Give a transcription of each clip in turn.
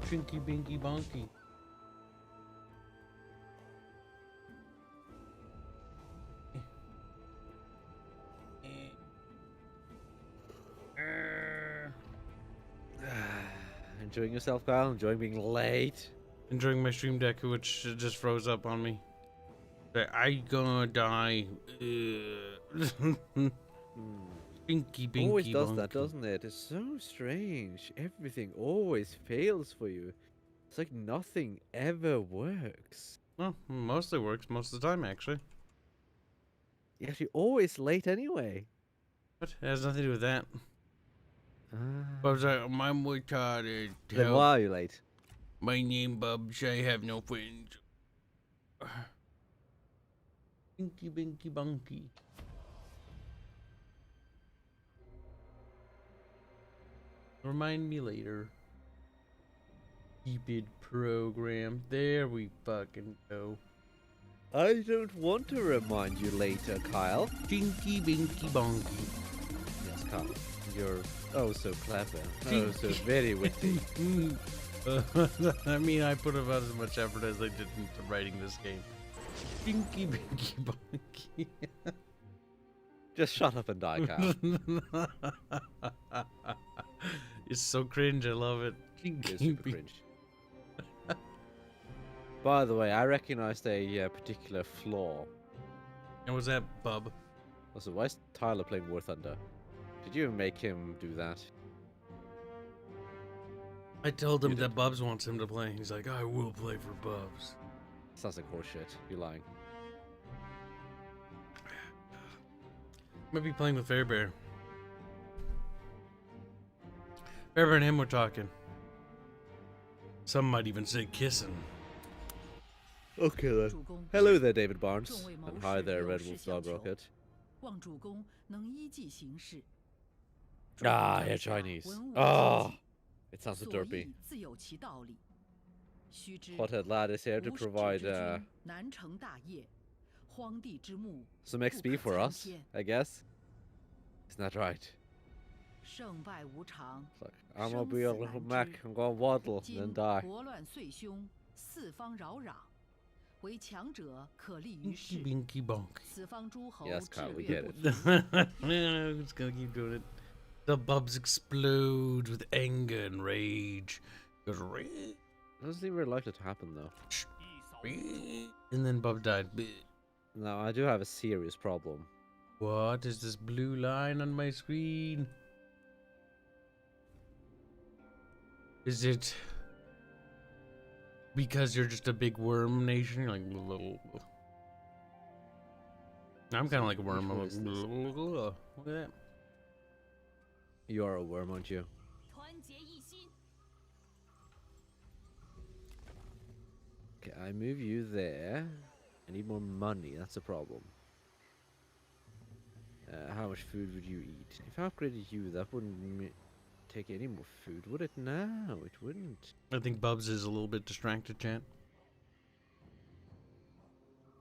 Trinky Binky Bonky. Enjoying yourself, Kyle? Enjoying being late? Enjoying my stream deck, which just froze up on me. I gonna die. Binky Binky Always does Bonky. that, doesn't it? It's so strange. Everything always fails for you. It's like nothing ever works. Well, mostly works most of the time, actually. Yet you're always late anyway. But it has nothing to do with that. Ah. Bubs, I'm retarded. Then why are you late? My name Bubs, I have no friends. Binky Binky Bonky. Remind me later. Keep it programmed. There we fucking go. I don't want to remind you later, Kyle. Binky Binky Bonky. Yes, Kyle. You're oh so clever. Oh so very witty. I mean, I put about as much effort as I did into writing this game. Binky Binky Bonky. Just shut up and die, Kyle. It's so cringe, I love it. It's super cringe. By the way, I recognized a particular flaw. And was that Bub? Also, why is Tyler playing War Thunder? Did you make him do that? I told him that Bubs wants him to play. He's like, I will play for Bubs. Sounds like horseshit. You're lying. Might be playing with Fairbear. Fairbear and him were talking. Some might even say kissing. Okay then. Hello there, David Barnes. And hi there, Red Wolf Dog Rocket. Ah, yeah, Chinese. Oh, it sounds so derpy. Hothead Lad is here to provide some XP for us, I guess. Isn't that right? Like, I'm gonna be a little mech, I'm gonna waddle, then die. Binky Binky Bonky. Yes, Kyle, we get it. I'm just gonna keep doing it. The Bubs explode with anger and rage. Goes Doesn't seem very likely to happen though. and then Bub died. Now, I do have a serious problem. What is this blue line on my screen? Is it because you're just a big worm nation? You're like, I'm kind of like a worm. I'm like, look at that. You are a worm, aren't you? Okay, I move you there. I need more money, that's a problem. How much food would you eat? If I upgraded you, that wouldn't take any more food, would it? No, it wouldn't. I think Bubs is a little bit distracted, chat.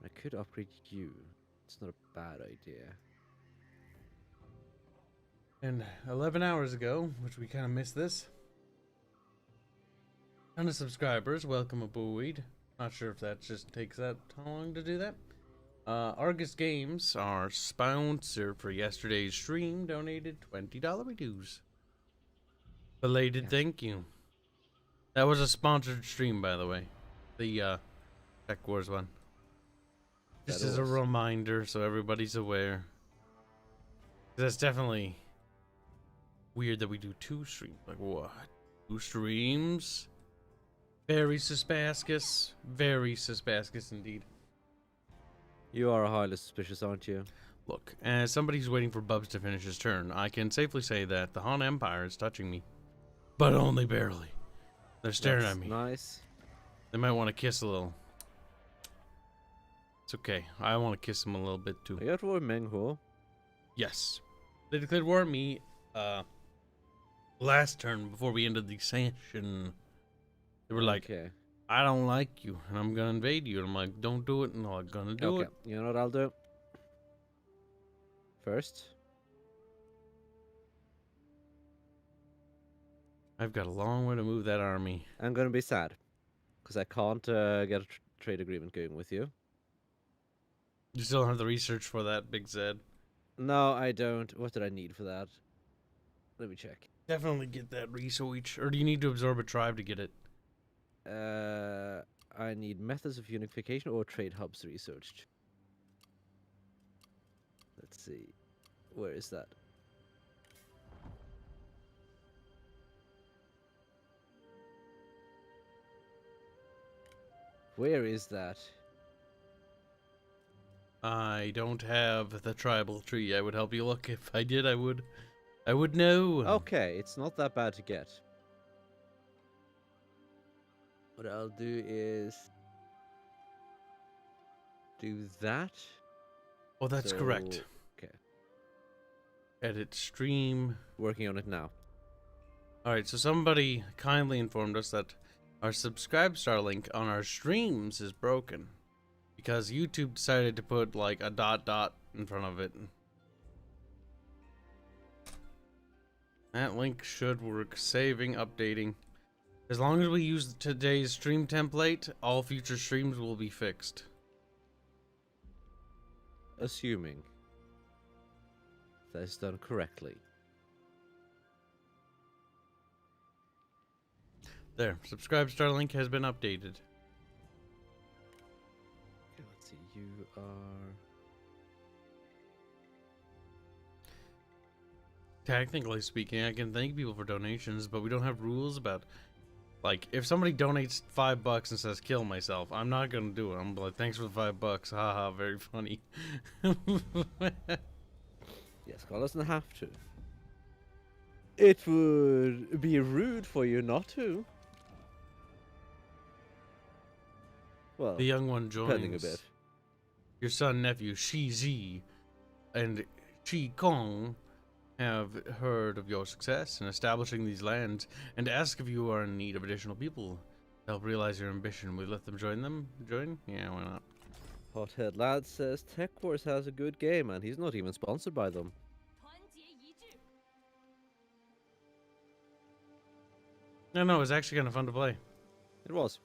I could upgrade you. It's not a bad idea. And 11 hours ago, which we kind of missed this. Ton of subscribers, welcome aboard. Not sure if that just takes that long to do that. Argus Games, our sponsor for yesterday's stream, donated $20 dues. Belated thank you. That was a sponsored stream, by the way. The Tech Wars one. Just as a reminder, so everybody's aware. That's definitely weird that we do 2 streams. Like, what? 2 streams? Very suspicious. Very suspicious indeed. You are highly suspicious, aren't you? Look, as somebody who's waiting for Bubs to finish his turn, I can safely say that the Han Empire is touching me. But only barely. They're staring at me. Nice. They might want to kiss a little. It's okay. I want to kiss them a little bit too. Are you at war with Menghuo? Yes. They declared war on me last turn before we ended the session. They were like, okay. I don't like you, and I'm gonna invade you. And I'm like, don't do it, and I'm gonna do it. You know what I'll do? First, I've got a long way to move that army. I'm gonna be sad because I can't get a trade agreement going with you. You still don't have the research for that, Big Zed. No, I don't. What did I need for that? Let me check. Definitely get that research. Or do you need to absorb a tribe to get it? I need methods of unification or trade hubs researched. Let's see. Where is that? Where is that? I don't have the tribal tree. I would help you look. If I did, I would know. Okay, it's not that bad to get. What I'll do is do that. Oh, that's correct. Okay. Edit stream. Working on it now. Alright, so somebody kindly informed us that our subscribe star link on our streams is broken. Because YouTube decided to put like a ... in front of it. That link should work. Saving, updating. As long as we use today's stream template, all future streams will be fixed. Assuming that is done correctly. There, subscribe star link has been updated. Okay, let's see. You are... Technically speaking, I can thank people for donations, but we don't have rules about, like, if somebody donates $5 and says kill myself, I'm not gonna do it. I'm like, thanks for the $5, haha, very funny. Yes, God doesn't have to. It would be rude for you not to. Well, The young one joins. depending a bit. Your son, nephew, Shi Zi, and Shi Kong have heard of your success in establishing these lands and ask if you are in need of additional people to help realize your ambition. Will you let them join them? Join? Yeah, why not? Hothead Lad says Tech Wars has a good game and he's not even sponsored by them. No, it was actually kind of fun to play. It was.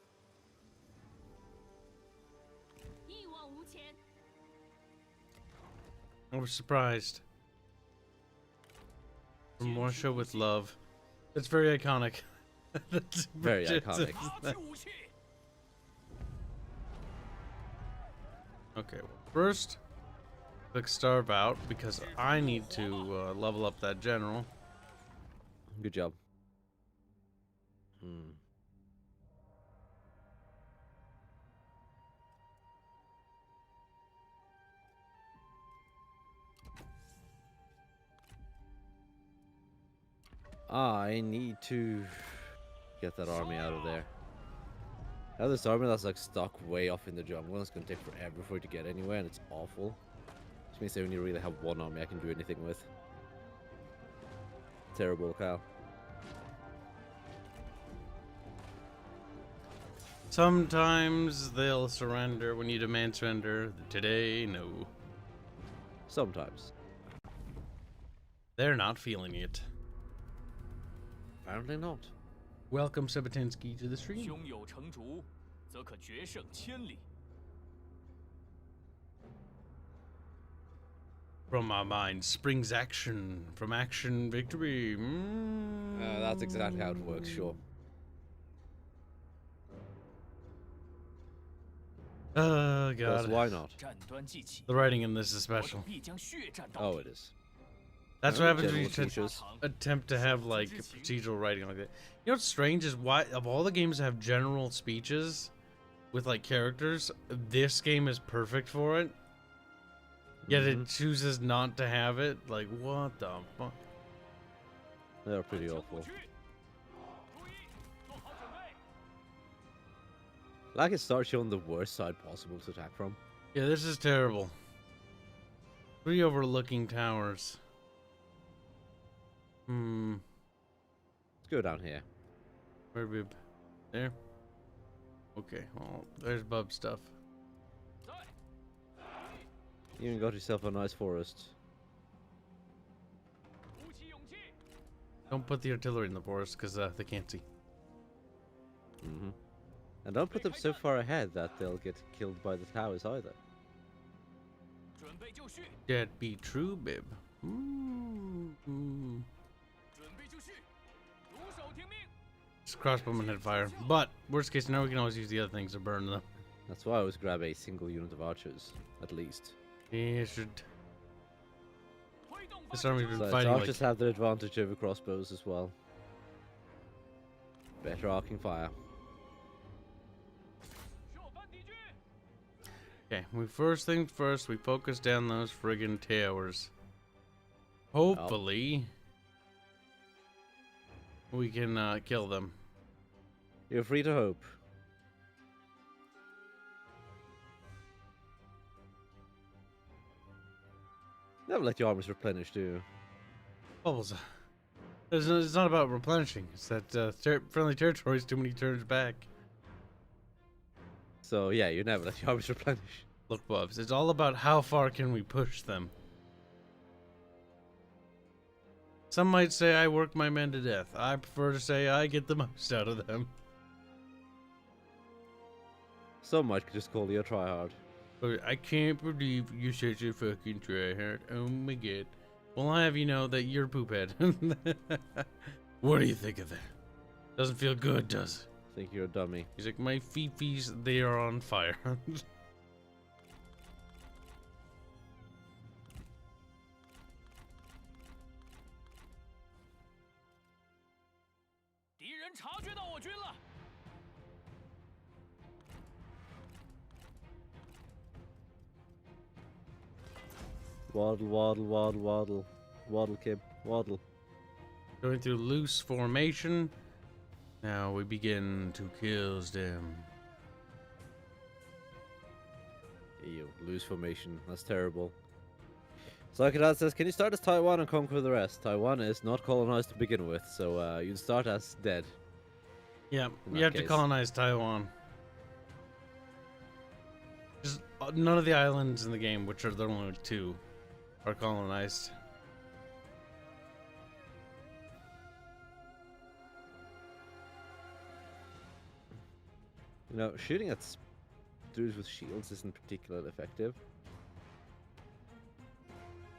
I was surprised. From Warsaw with love. It's very iconic. That's Very iconic. Okay, well, first, click starve out because I need to level up that general. Good job. Hmm. I need to get that army out of there. I have this army that's like stuck way off in the jungle. It's gonna take forever for it to get anywhere, and it's awful. Which means I only really have one army I can do anything with. Terrible, Kyle. Sometimes they'll surrender when you demand surrender. Today, no. Sometimes. They're not feeling it. Apparently not. Welcome, Sebatinsky, to the stream. From our mind springs action. From action, victory. That's exactly how it works, sure. God. Because why not? The writing in this is special. Oh, it is. That's what happens when you General teachers. attempt to have like procedural writing like that. You know what's strange is why of all the games that have general speeches with like characters, this game is perfect for it. Yet it chooses not to have it. Like what the fuck? They're pretty awful. Like it starts you on the worst side possible to attack from. Yeah, this is terrible. 3 overlooking towers. Let's go down here. Where we? There. Okay. Well, there's Bub stuff. You even got yourself a nice forest. Don't put the artillery in the forest because they can't see. Mm-hmm. And don't put them so far ahead that they'll get killed by the towers either. That be true, Bib. Ooh. Just crossbowmen hit fire. But, worst case scenario, we can always use the other things to burn them. That's why I always grab a single unit of archers, at least. Yeah, should. This army's been So fighting archers like... have the advantage over crossbows as well. Better arcing fire. Okay, first things first, we focus down those friggin' towers. Hopefully, we can kill them. You're free to hope. Never let your armies replenish, do you? Bubbles. It's not about replenishing. It's that friendly territory is too many turns back. So yeah, you never let your armies replenish. Look, Bubs, it's all about how far can we push them. Some might say I work my men to death. I prefer to say I get the most out of them. Some might just call you a tryhard. I can't believe you're such a fucking tryhard. Oh my god. Well, I have you know that you're a poophead. What do you think of that? Doesn't feel good, does it? I think you're a dummy. He's like, my fifis, they are on fire. Waddle, waddle, waddle, waddle. Waddle, Kib, waddle. Going through loose formation. Now we begin to kill them. Ew, loose formation. That's terrible. Sarcastic says, can you start as Taiwan and conquer the rest? Taiwan is not colonized to begin with, so you'd start as dead. Yeah, In you that have to case. colonize Taiwan. Just none of the islands in the game, which are the only two, are colonized. You know, shooting at dudes with shields isn't particularly effective.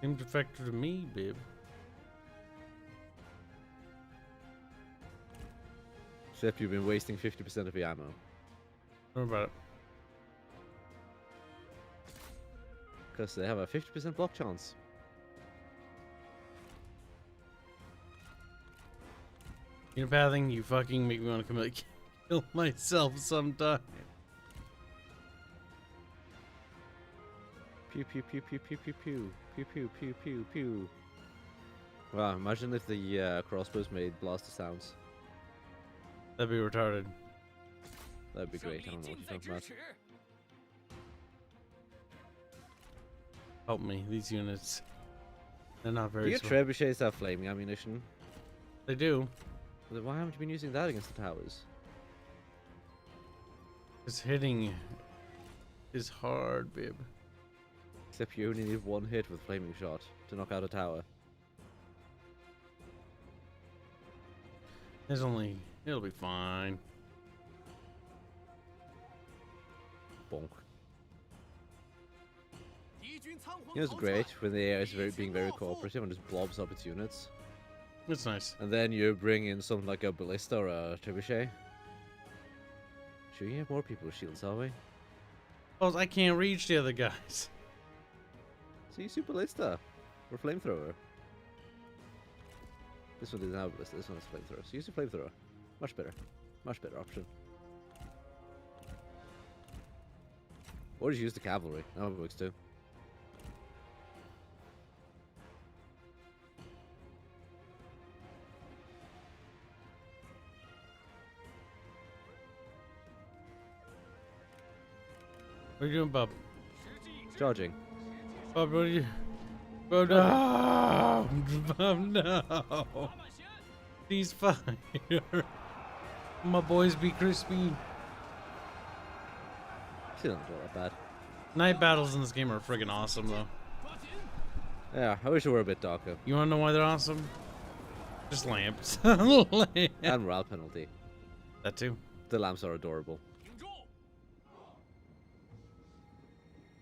Seems effective to me, babe. Except you've been wasting 50% of your ammo. What about it? Because they have a 50% block chance. You know, pathing, you fucking make me want to kill myself sometime. Pew pew pew pew pew pew pew pew pew pew pew pew. Wow, imagine if the crossbows made blaster sounds. That'd be retarded. That'd be great. I don't know what you're talking about. Help me, these units. They're not Do very your smart. trebuchets have flaming ammunition? They do. Then why haven't you been using that against the towers? Because hitting is hard, babe. Except you only need one hit with flaming shot to knock out a tower. There's only... It'll be fine. Bonk. You know, it's great when the AI is being very cooperative and just blobs up its units. It's nice. And then you bring in something like a ballista or a trebuchet. Sure, you have more people with shields, are we? Well, I can't reach the other guys. So use your ballista or flamethrower. This one doesn't have a ballista, this one has flamethrower. So use your flamethrower. Much better. Much better option. Or just use the cavalry. That one works too. What are you doing, Bub? Charging. Bub, what are you... Bub, no! Bub, no! Please fire. My boys be crispy. Still not that bad. Night battles in this game are friggin' awesome, though. Yeah, I wish it were a bit darker. You wanna know why they're awesome? Just lamps. And morale penalty. That too. The lamps are adorable.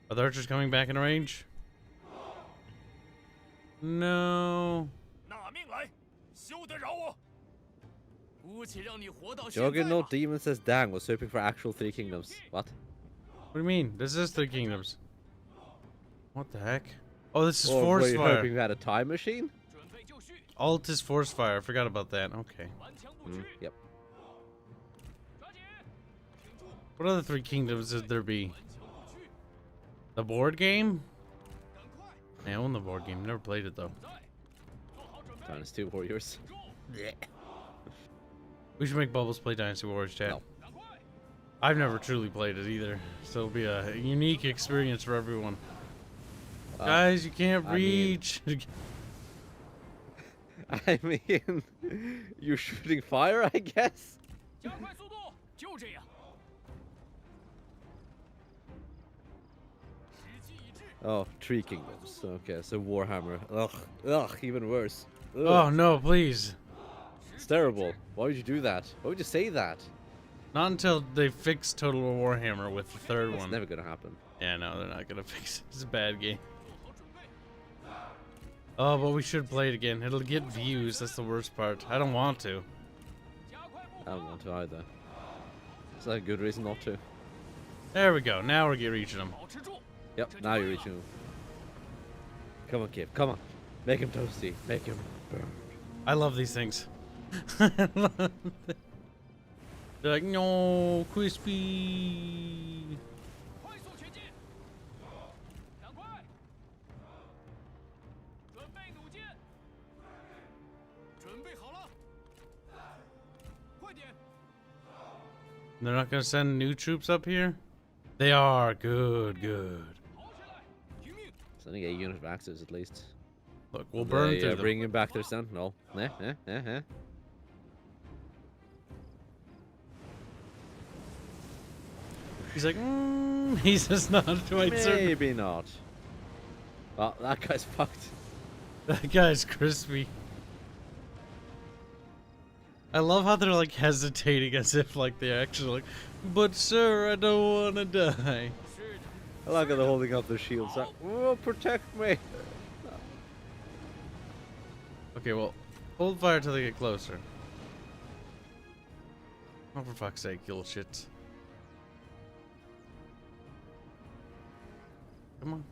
Are the archers coming back in range? No. Juggernaut Demon says, dang, was hoping for actual Three Kingdoms. What? What do you mean? This is Three Kingdoms. What the heck? Oh, this is Or force were you fire. hoping we had a time machine? Alt is force fire. I forgot about that. Okay. Yep. What other Three Kingdoms would there be? The board game? I own the board game. Never played it though. Dynasty Warriors. We should make Bubbles play Dynasty Warriors, chat. No. I've never truly played it either, so it'll be a unique experience for everyone. Guys, you can't reach. I mean, you're shooting fire, I guess? Oh, Three Kingdoms. Okay, so Warhammer. Ugh, even worse. Ugh. Oh no, please. It's terrible. Why would you do that? Why would you say that? Not until they fix Total War Warhammer with the third It's one. never gonna happen. Yeah, no, they're not gonna fix it. It's a bad game. Oh, but we should play it again. It'll get views. That's the worst part. I don't want to. I don't want to either. It's like a good reason not to. There we go. Now we're reaching them. Yep, now you're reaching him. Come on, Kib. Come on. Make him toasty. Make him burn. I love these things. They're like, no, crispy. They're not gonna send new troops up here? They are. Good, good. Sending a unit of axes at least. Look, we'll burn through them. Bringing back their sentinel. He's like, he says not quite certain. Maybe not. Oh, that guy's fucked. That guy's crispy. I love how they're like hesitating as if like they're actually like, but sir, I don't want to die. I like how they're holding up their shields. Like, oh, protect me. Okay, well, hold fire till they get closer. Oh, for fuck's sake, kill shit. Come on.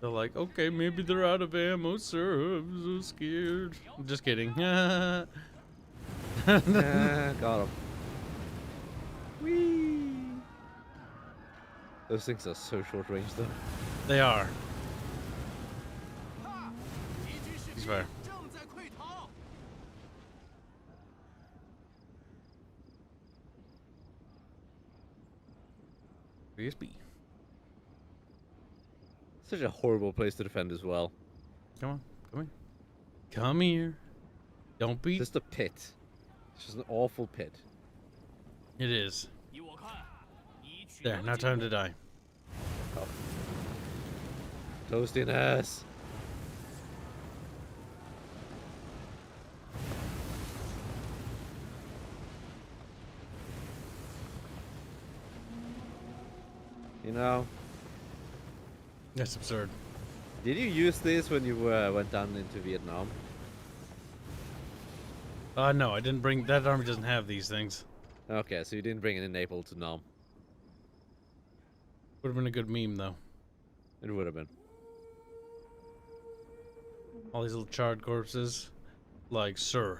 They're like, okay, maybe they're out of ammo, sir. I'm so scared. I'm just kidding. Got him. Whee! Those things are so short range, though. They are. He's fire. BSB. Such a horrible place to defend as well. Come on, come here. Come here. Don't be. Just a pit. It's just an awful pit. It is. There, now time to die. Oh. Toastiness. You know, That's absurd. did you use this when you went down into Vietnam? No, I didn't bring. That army doesn't have these things. Okay, so you didn't bring it in Naples to Nam. Would have been a good meme though. It would have been. All these little charred corpses. Like, sir,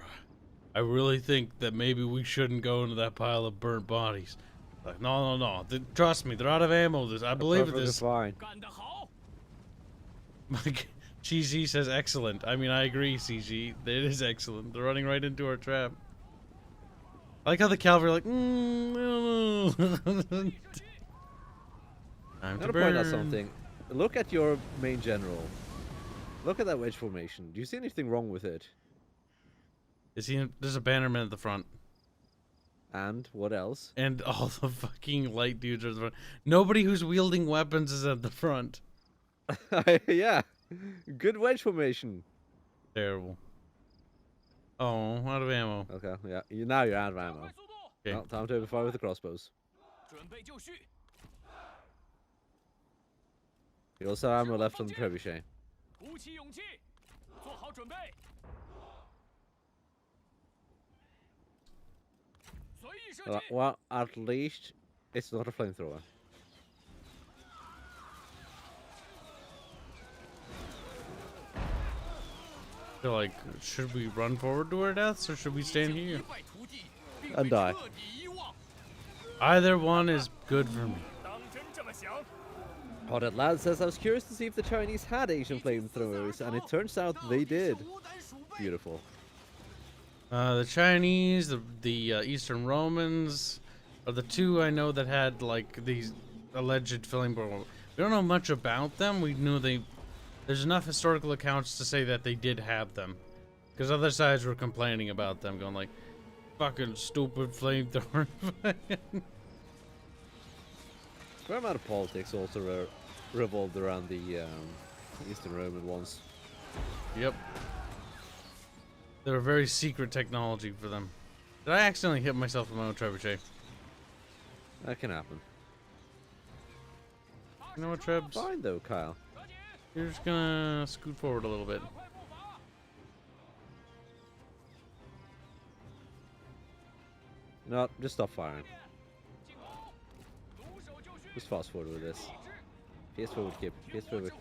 I really think that maybe we shouldn't go into that pile of burnt bodies. Like, no. Trust me, they're out of ammo. I believe this. Fine. GG says excellent. I mean, I agree, CG. It is excellent. They're running right into our trap. I like how the cavalry are like, I don't know. I'm gonna point out something. Look at your main general. Look at that wedge formation. Do you see anything wrong with it? There's a bannerman at the front. And what else? And all the fucking light dudes are at the front. Nobody who's wielding weapons is at the front. Yeah. Good wedge formation. Terrible. Oh, out of ammo. Okay, yeah. Now you're out of ammo. Okay. Well, time to open fire with the crossbows. 准备就绪。 You also have ammo left on the trebuchet. 鼓起勇气，做好准备。随意射击。 Well, at least it's not a flamethrower. They're like, should we run forward to our deaths or should we stand here? 一败涂地，并 And 被 die. 彻底遗忘。 Either one is good for me. 当真这么想？ Hothead Lad says, I was curious to see if the Chinese had Asian flamethrowers, and it turns out they did. Beautiful. The Chinese, the Eastern Romans are the two I know that had like these alleged flamethrower. We don't know much about them. We knew there's enough historical accounts to say that they did have them, because other sides were complaining about them, going like, "Fucking stupid flamethrower." Fair amount of politics also revolved around the Eastern Roman ones. Yep. They were very secret technology for them. Did I accidentally hit myself with my own trebuchet? That can happen. You know what, Trebs? Fine though, Kyle. You're just gonna scoot forward a little bit. No, just stop firing. Just fast forward with this. Fast forward, Kib. Fast forward.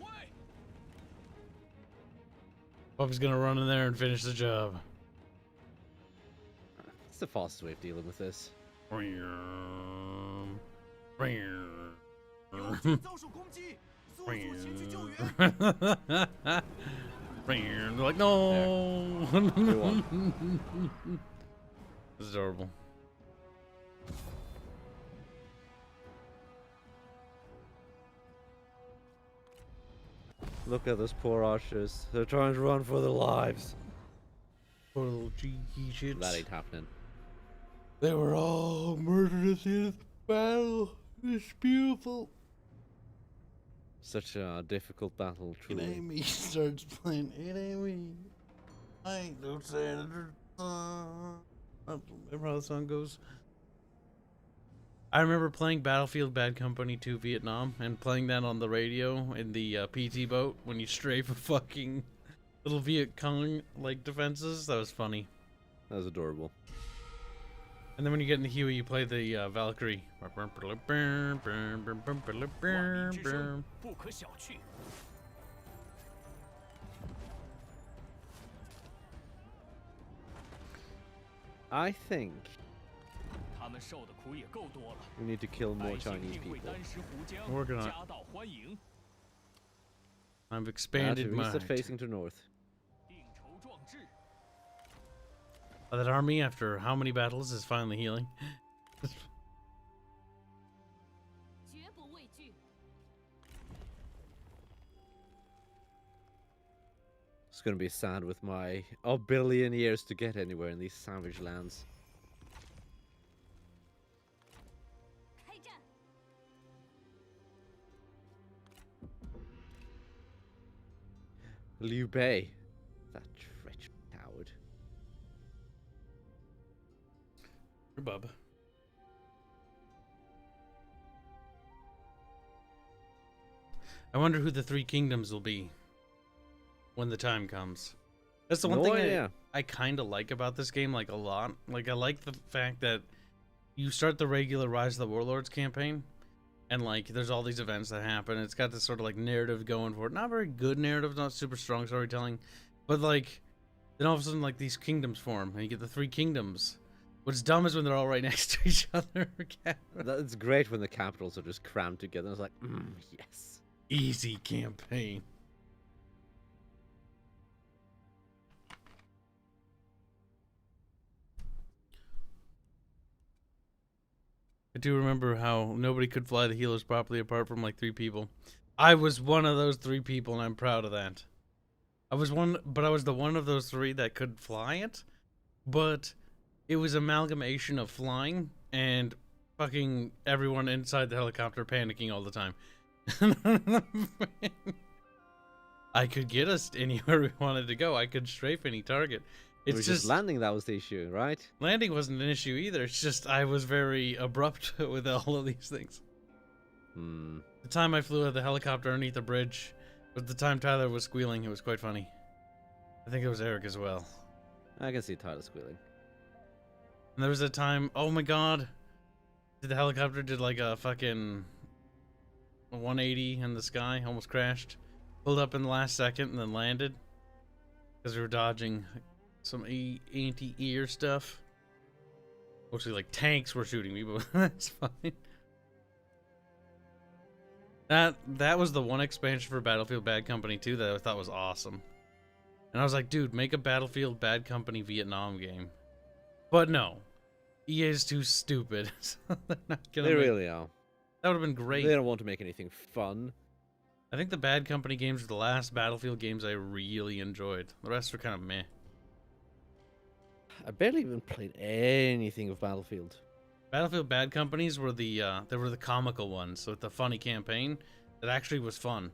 Bob's gonna run in there and finish the job. It's the fastest way of dealing with this. 友军遭受攻击，速速前去救援。 They're like, no. 2-1. This is adorable. Look at those poor archers. They're trying to run for their lives. Poor little cheeky shits. That ain't happening. They were all murdered at the end of the battle. It's beautiful. Such a difficult battle, It truly. ain't me. Starts playing. It ain't me. I ain't no senator. Remember how the song goes? I remember playing Battlefield Bad Company 2 Vietnam and playing that on the radio in the PT boat when you strafe a fucking little Viet Cong like defenses. That was funny. That was adorable. And then when you get in the Huey, you play the Valkyrie. 万民之声不可小觑。 I think 他们受的苦也够多了， we need to kill 百 more 姓 Chinese 定会 people. 单食湖江， Working on it. 夹道欢迎， I've expanded we my. start facing to north. 定筹壮志。 That army, after how many battles, is finally healing. 绝不畏惧。 It's gonna be sad with my a billion years to get anywhere in these savage lands. 开战！ Liu Bei, that treacherous coward. Bub. I wonder who the three kingdoms will be when the time comes. That's the one No thing idea. I kind of like about this game, like a lot. Like I like the fact that you start the regular Rise of the Warlords campaign, and like there's all these events that happen. It's got this sort of like narrative going for it. Not very good narrative, not super strong storytelling, but like then all of a sudden like these kingdoms form, and you get the three kingdoms. What's dumb is when they're all right next to each other. That's great when the capitals are just crammed together. It's like, yes. Easy campaign. I do remember how nobody could fly the healers properly apart from like 3 people. I was one of those 3 people, and I'm proud of that. I was the one of those 3 that could fly it, but it was amalgamation of flying and fucking everyone inside the helicopter panicking all the time. I could get us anywhere we wanted to go. I could strafe any target. It It's was just landing that was the issue, right? landing wasn't an issue either. It's just I was very abrupt with all of these things. Hmm. The time I flew the helicopter underneath the bridge was the time Tyler was squealing. It was quite funny. I think it was Eric as well. I can see Tyler squealing. And there was a time, oh my god, the helicopter did like a fucking 180 in the sky, almost crashed, pulled up in the last second and then landed because we were dodging some anti-air stuff. Mostly like tanks were shooting me, but that's fine. That was the one expansion for Battlefield Bad Company 2 that I thought was awesome. And I was like, dude, make a Battlefield Bad Company Vietnam game. But no. EA is too stupid. So they're not gonna They really are. That would have been great. They don't want to make anything fun. I think the Bad Company games were the last Battlefield games I really enjoyed. The rest were kind of meh. I barely even played anything of Battlefield. Battlefield Bad Companies were they were the comical ones with the funny campaign that actually was fun.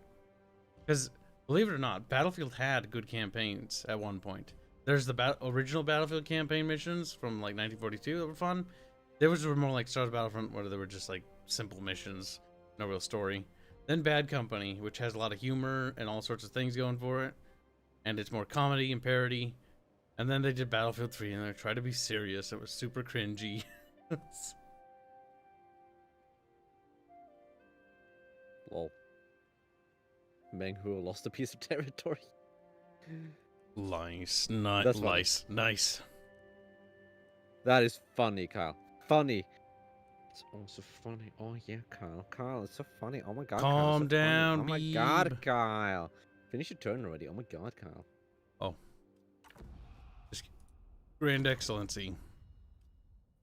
Because believe it or not, Battlefield had good campaigns at one point. There's the original Battlefield campaign missions from like 1942 that were fun. There were more like Star Wars Battlefront where they were just like simple missions, no real story. Then Bad Company, which has a lot of humor and all sorts of things going for it, and it's more comedy and parody. And then they did Battlefield 3 and they tried to be serious. It was super cringy. Lol. Meng Huo lost a piece of territory. Nice, not That's funny. nice, nice. That is funny, Kyle. Funny. It's also funny. Oh yeah, Kyle. Kyle, it's so funny. Oh my god, Kyle, Calm it's so funny. down, Oh my Beeb. god, Kyle. Finish your turn already. Oh my god, Kyle. Oh. Just Grand Excellency.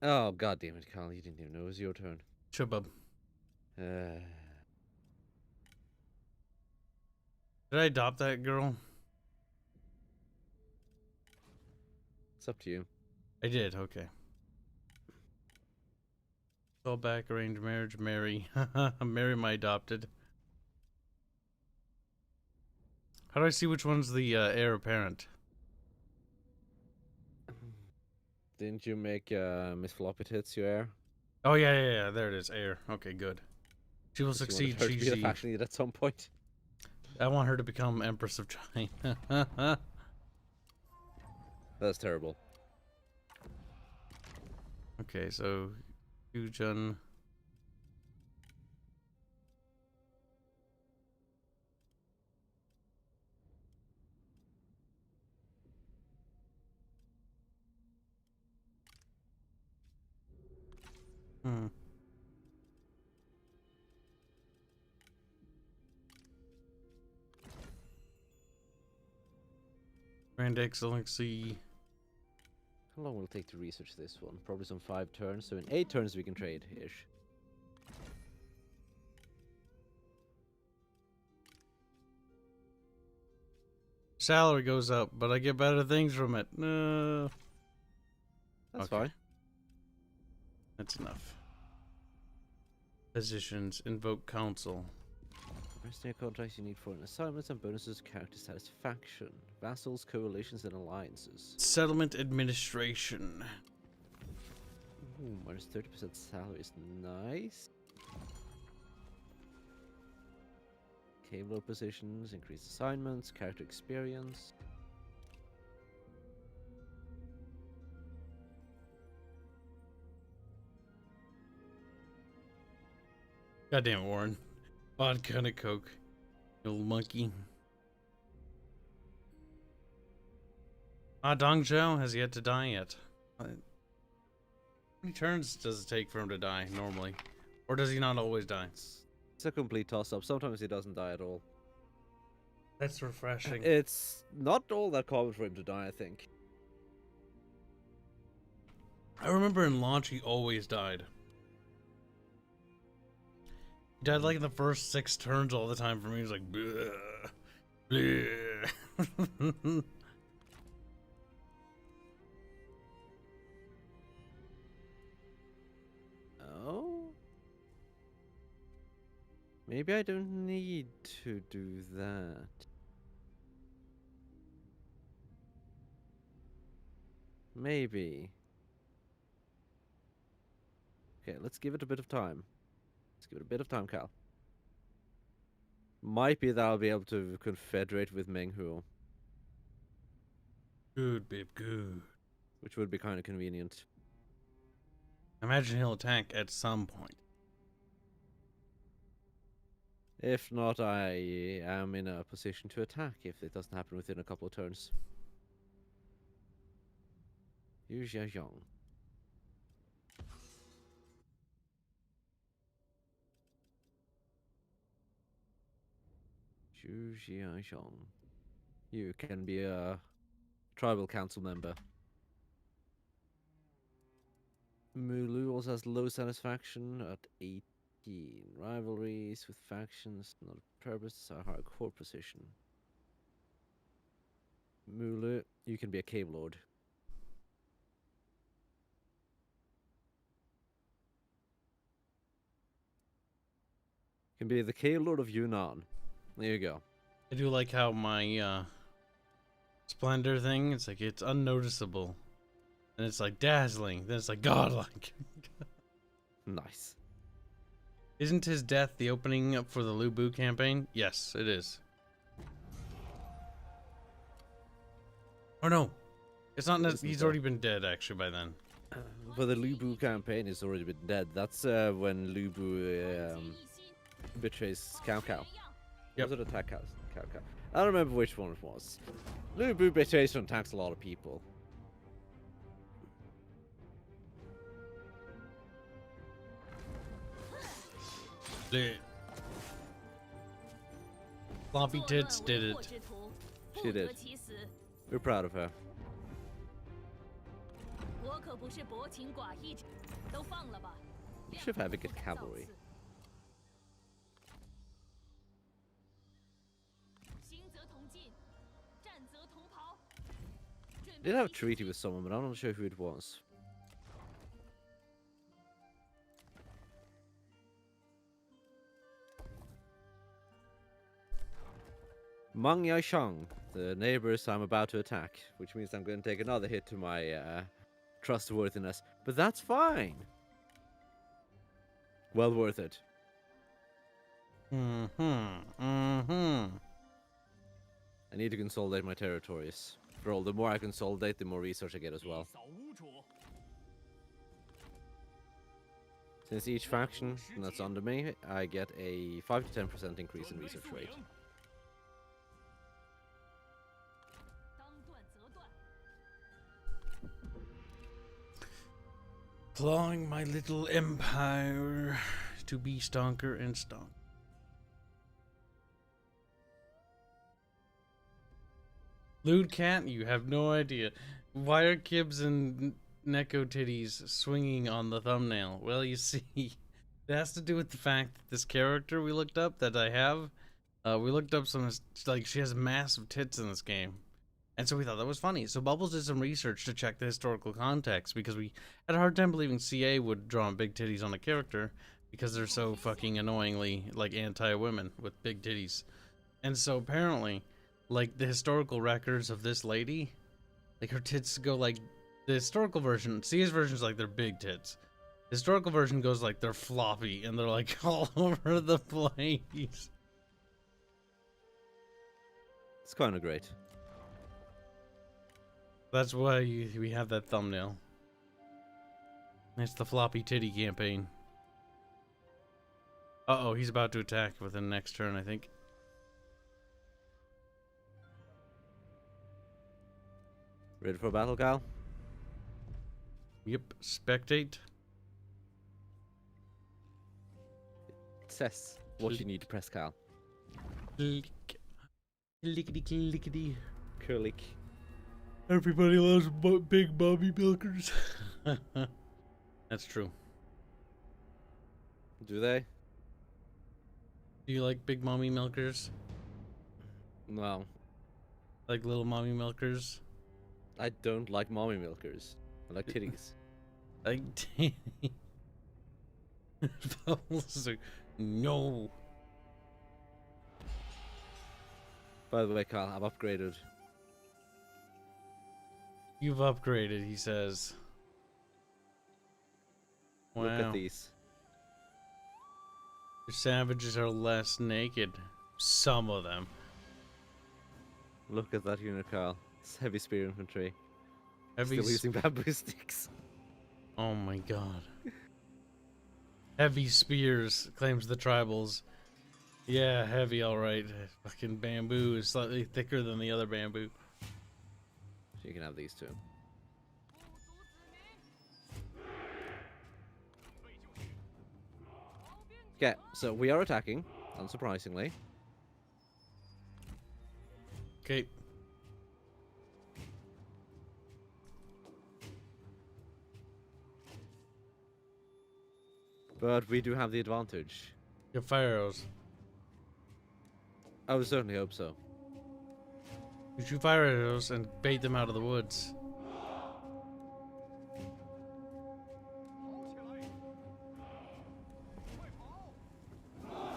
Oh god damn it, Kyle. You didn't even know it was your turn. Chubub. Uh, Did I adopt that girl? it's up to you. I did, okay. Call back, arranged marriage, marry. Marry my adopted. How do I see which one's the heir apparent? Didn't you make Miss Floppy Tits your heir? Oh, yeah. There it is, heir. Okay, good. She will Did you succeed, want her to be the she. faction lead at some point? I want her to become Empress of China. That's terrible. Okay, so Yujun. Grand Excellency. How long will it take to research this one? Probably some 5 turns, so in 8 turns we can trade-ish. Salary goes up, but I get better things from it. That's Okay. fine. That's enough. Positions, invoke council. Mercenary contracts you need for an assignments and bonuses, character satisfaction, vassals, coalitions, and alliances. Settlement administration. Ooh, minus 30% salary is nice. Cable positions, increased assignments, character experience. Goddamn Warren. Vodka and a Coke. You little monkey. Dong Zhao has yet to die yet. How many turns does it take for him to die normally? Or does he not always die? It's a complete toss-up. Sometimes he doesn't die at all. That's refreshing. It's not all that common for him to die, I think. I remember in launch he always died. He died like in the first 6 turns all the time for me. He was like, bleh, bleh. Oh? Maybe I don't need to do that. Maybe. Okay, let's give it a bit of time. Let's give it a bit of time, Cal. Might be that I'll be able to confederate with Menghu, Good, babe, good. which would be kind of convenient. Imagine he'll attack at some point. If not, I am in a position to attack if it doesn't happen within a couple of turns. Yu Xiaoyong. Yu Xiaoyong. You can be a tribal council member. Mulu also has low satisfaction at 18. Rivalries with factions, not a purpose, a hardcore position. Mulu, you can be a cave lord. You can be the cave lord of Yunnan. There you go. I do like how my splendor thing, it's like it's unnoticeable. And it's like dazzling. Then it's like godlike. Nice. Isn't his death the opening up for the Lu Bu campaign? Yes, it is. Oh no. It's not he's already been dead actually by then. For the Lu Bu campaign, he's already been dead. That's when Lu Bu betrays Cao Cao. Yep. Was it attack Cao Cao? I don't remember which one it was. Lu Bu betrays and attacks a lot of people. Floppy tits did it. She did. We're proud of her. You should have a good cavalry. Did have a treaty with someone, but I'm not sure who it was. Mang Yaishang, the neighbors I'm about to attack, which means I'm going to take another hit to my trustworthiness, but that's fine. Well worth it. I need to consolidate my territories. For all, the more I consolidate, the more research I get as well. Since each faction that's under me, I get a 5 to 10% increase in research rate. Clawing my little empire to be stonker and stonk. Lewd cat, you have no idea. Why are Kibs and Neko titties swinging on the thumbnail? Well, you see, it has to do with the fact that this character we looked up that I have, we looked up some, like, she has massive tits in this game. And so we thought that was funny. So Bubbles did some research to check the historical context because we had a hard time believing CA would draw big titties on a character because they're so fucking annoyingly, like, anti-women with big titties. And so apparently, like, the historical records of this lady, like, her tits go, like, the historical version, CA's version is like they're big tits. The historical version goes like they're floppy and they're, like, all over the place. It's kind of great. That's why we have that thumbnail. It's the floppy titty campaign. Uh-oh, he's about to attack within the next turn, I think. Ready for a battle, Cal? Yep, spectate. It says what you need to press, Cal. Click. Clickety clickety. Curlick. Everybody loves big mommy milkers. That's true. Do they? Do you like big mommy milkers? No. Like little mommy milkers? I don't like mommy milkers. I like titties. Like Bubbles like, no. By the way, Cal, I've upgraded. You've upgraded, he says. Wow. Look at these. Your savages are less naked. Some of them. Look at that unit, Carl. It's heavy spear infantry. Heavy Still using bamboo sticks. Oh my god. Heavy spears, claims the tribals. Yeah, heavy, alright. Fucking bamboo is slightly thicker than the other bamboo. So you can have these two. Okay, so we are attacking, unsurprisingly. Okay. But we do have the advantage. Get fire arrows. I would certainly hope so. You shoot fire arrows and bait them out of the woods.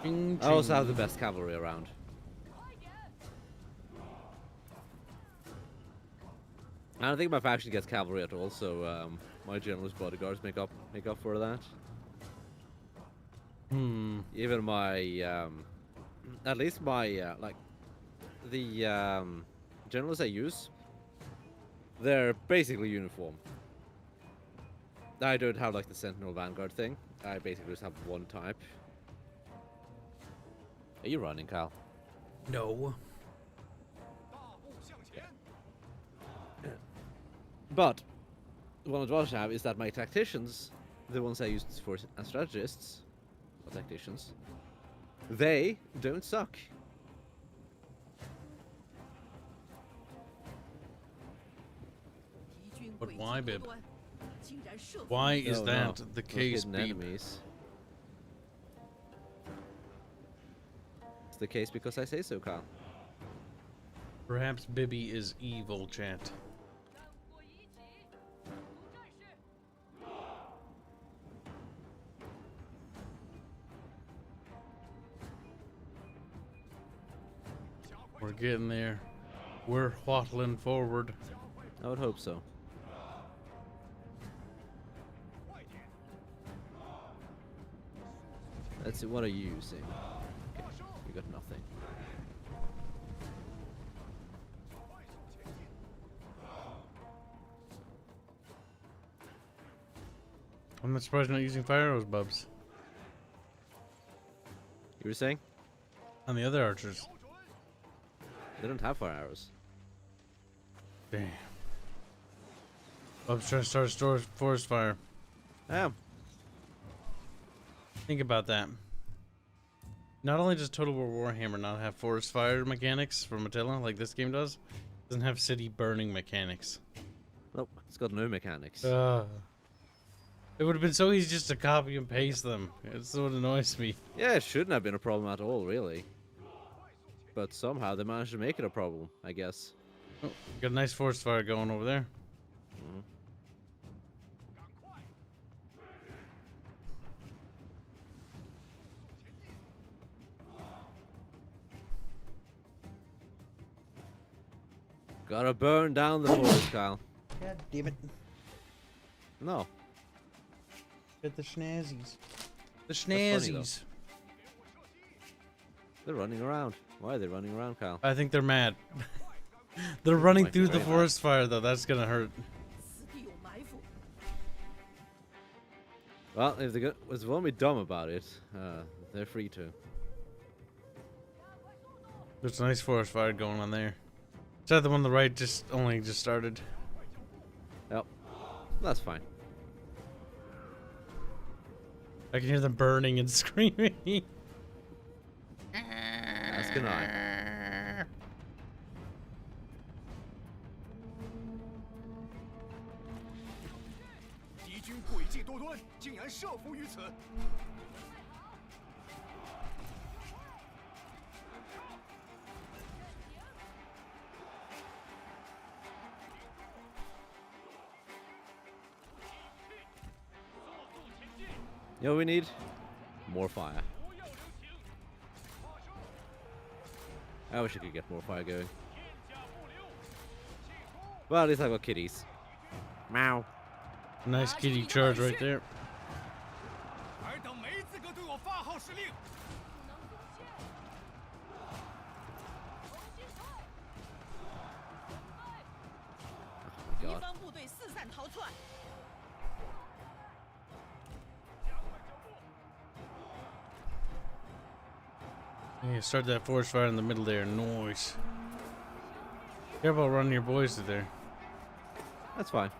Ching, I also ching. have the best cavalry around. I don't think my faction gets cavalry at all, so my general's bodyguards make up for that. Even my at least my like the generals I use, they're basically uniform. I don't have like the Sentinel Vanguard thing. I basically just have one type. Are you running, Kyle? No. But one advantage I have is that my tacticians, the ones I used for as strategists, or tacticians, they don't suck. But why, Bib? Why is No, that no. the Those case, hidden Bib? enemies. It's the case because I say so, Kyle. Perhaps Bibby is evil, chat. We're getting there. We're waddling forward. I would hope so. Let's see, what are you using? Okay, you got nothing. I'm not surprised you're not using fire arrows, Bubs. You were saying? On the other archers. They don't have fire arrows. Damn. Bubs trying to start a forest fire. I am. Think about that. Not only does Total War Warhammer not have forest fire mechanics from Attila like this game does, it doesn't have city burning mechanics. Nope, it's got no mechanics. It would have been so easy just to copy and paste them. It's what annoys me. Yeah, it shouldn't have been a problem at all, really. But somehow they managed to make it a problem, I guess. Oh, got a nice forest fire going over there. Mhm. Gotta burn down the forest, Kyle. God damn it. No. Get the schnazzies. The funny, though. schnazzies. They're running around. Why are they running around, Kyle? I think they're mad. They're running Might be through the very mad. forest fire, though. That's gonna hurt. Well, if they won't be dumb about it, they're free to. There's a nice forest fire going on there. Is that the one on the right only just started? Yep. That's fine. I can hear them burning and screaming. As can I. You know what we need? More fire. I wish I could get more fire going. Well, at least I got kitties. Meow. Nice kitty charge right there. 尔等没资格对我发号施令。Oh my god. 方部队四散逃窜。 Yeah, start that forest fire in the middle there. Noise. Careful running your boys through there. That's fine.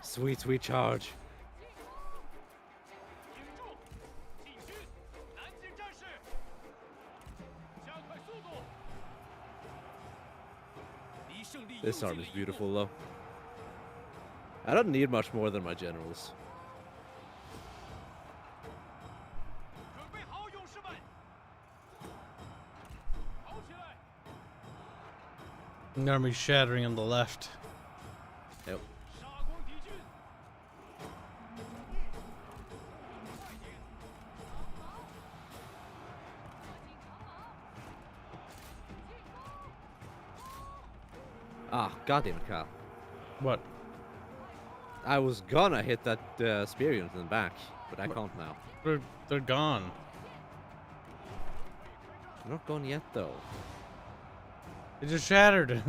Sweet, sweet charge. 进军，南进战士，加快速度。离胜利又 This 近 arm 了 is 一步。 beautiful, though. I don't need much more than my generals. 准备好，勇士们，跑起来！ An army shattering on the left. Yep. 杀光敌军！快点！ Ah, goddamn it, Kyle. What? I was gonna hit that spear unit in the back, but I can't now. They're gone. They're not gone yet, though. They just shattered.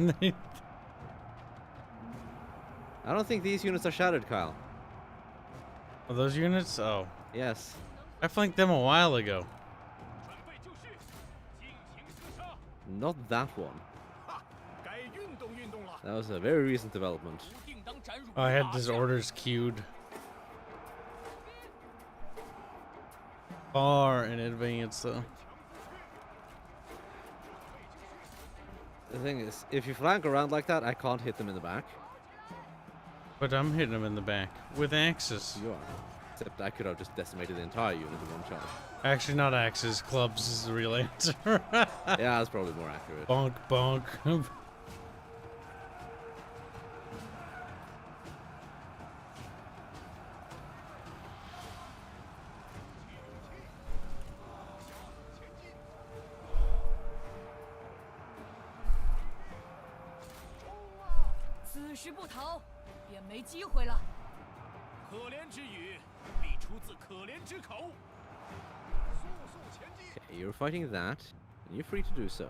I don't think these units are shattered, Kyle. Are those units? Oh. Yes. I flanked them a while ago. 准备就绪，尽情厮杀！ Not that one. 哈，该运动运动了。 That was a very recent development. 不定当斩辱 I had 大 his 将 orders queued far in advance, though. The thing is, if you flank around like that, I can't hit them in the back. But I'm hitting them in the back with axes. You are. Except I could have just decimated the entire unit in one charge. Actually, not axes. Clubs is the real answer. Yeah, that's probably more accurate. Bonk, bonk. “可怜之语必出自可怜之口。”速速前进！ Okay, you're fighting that, and you're free to do so.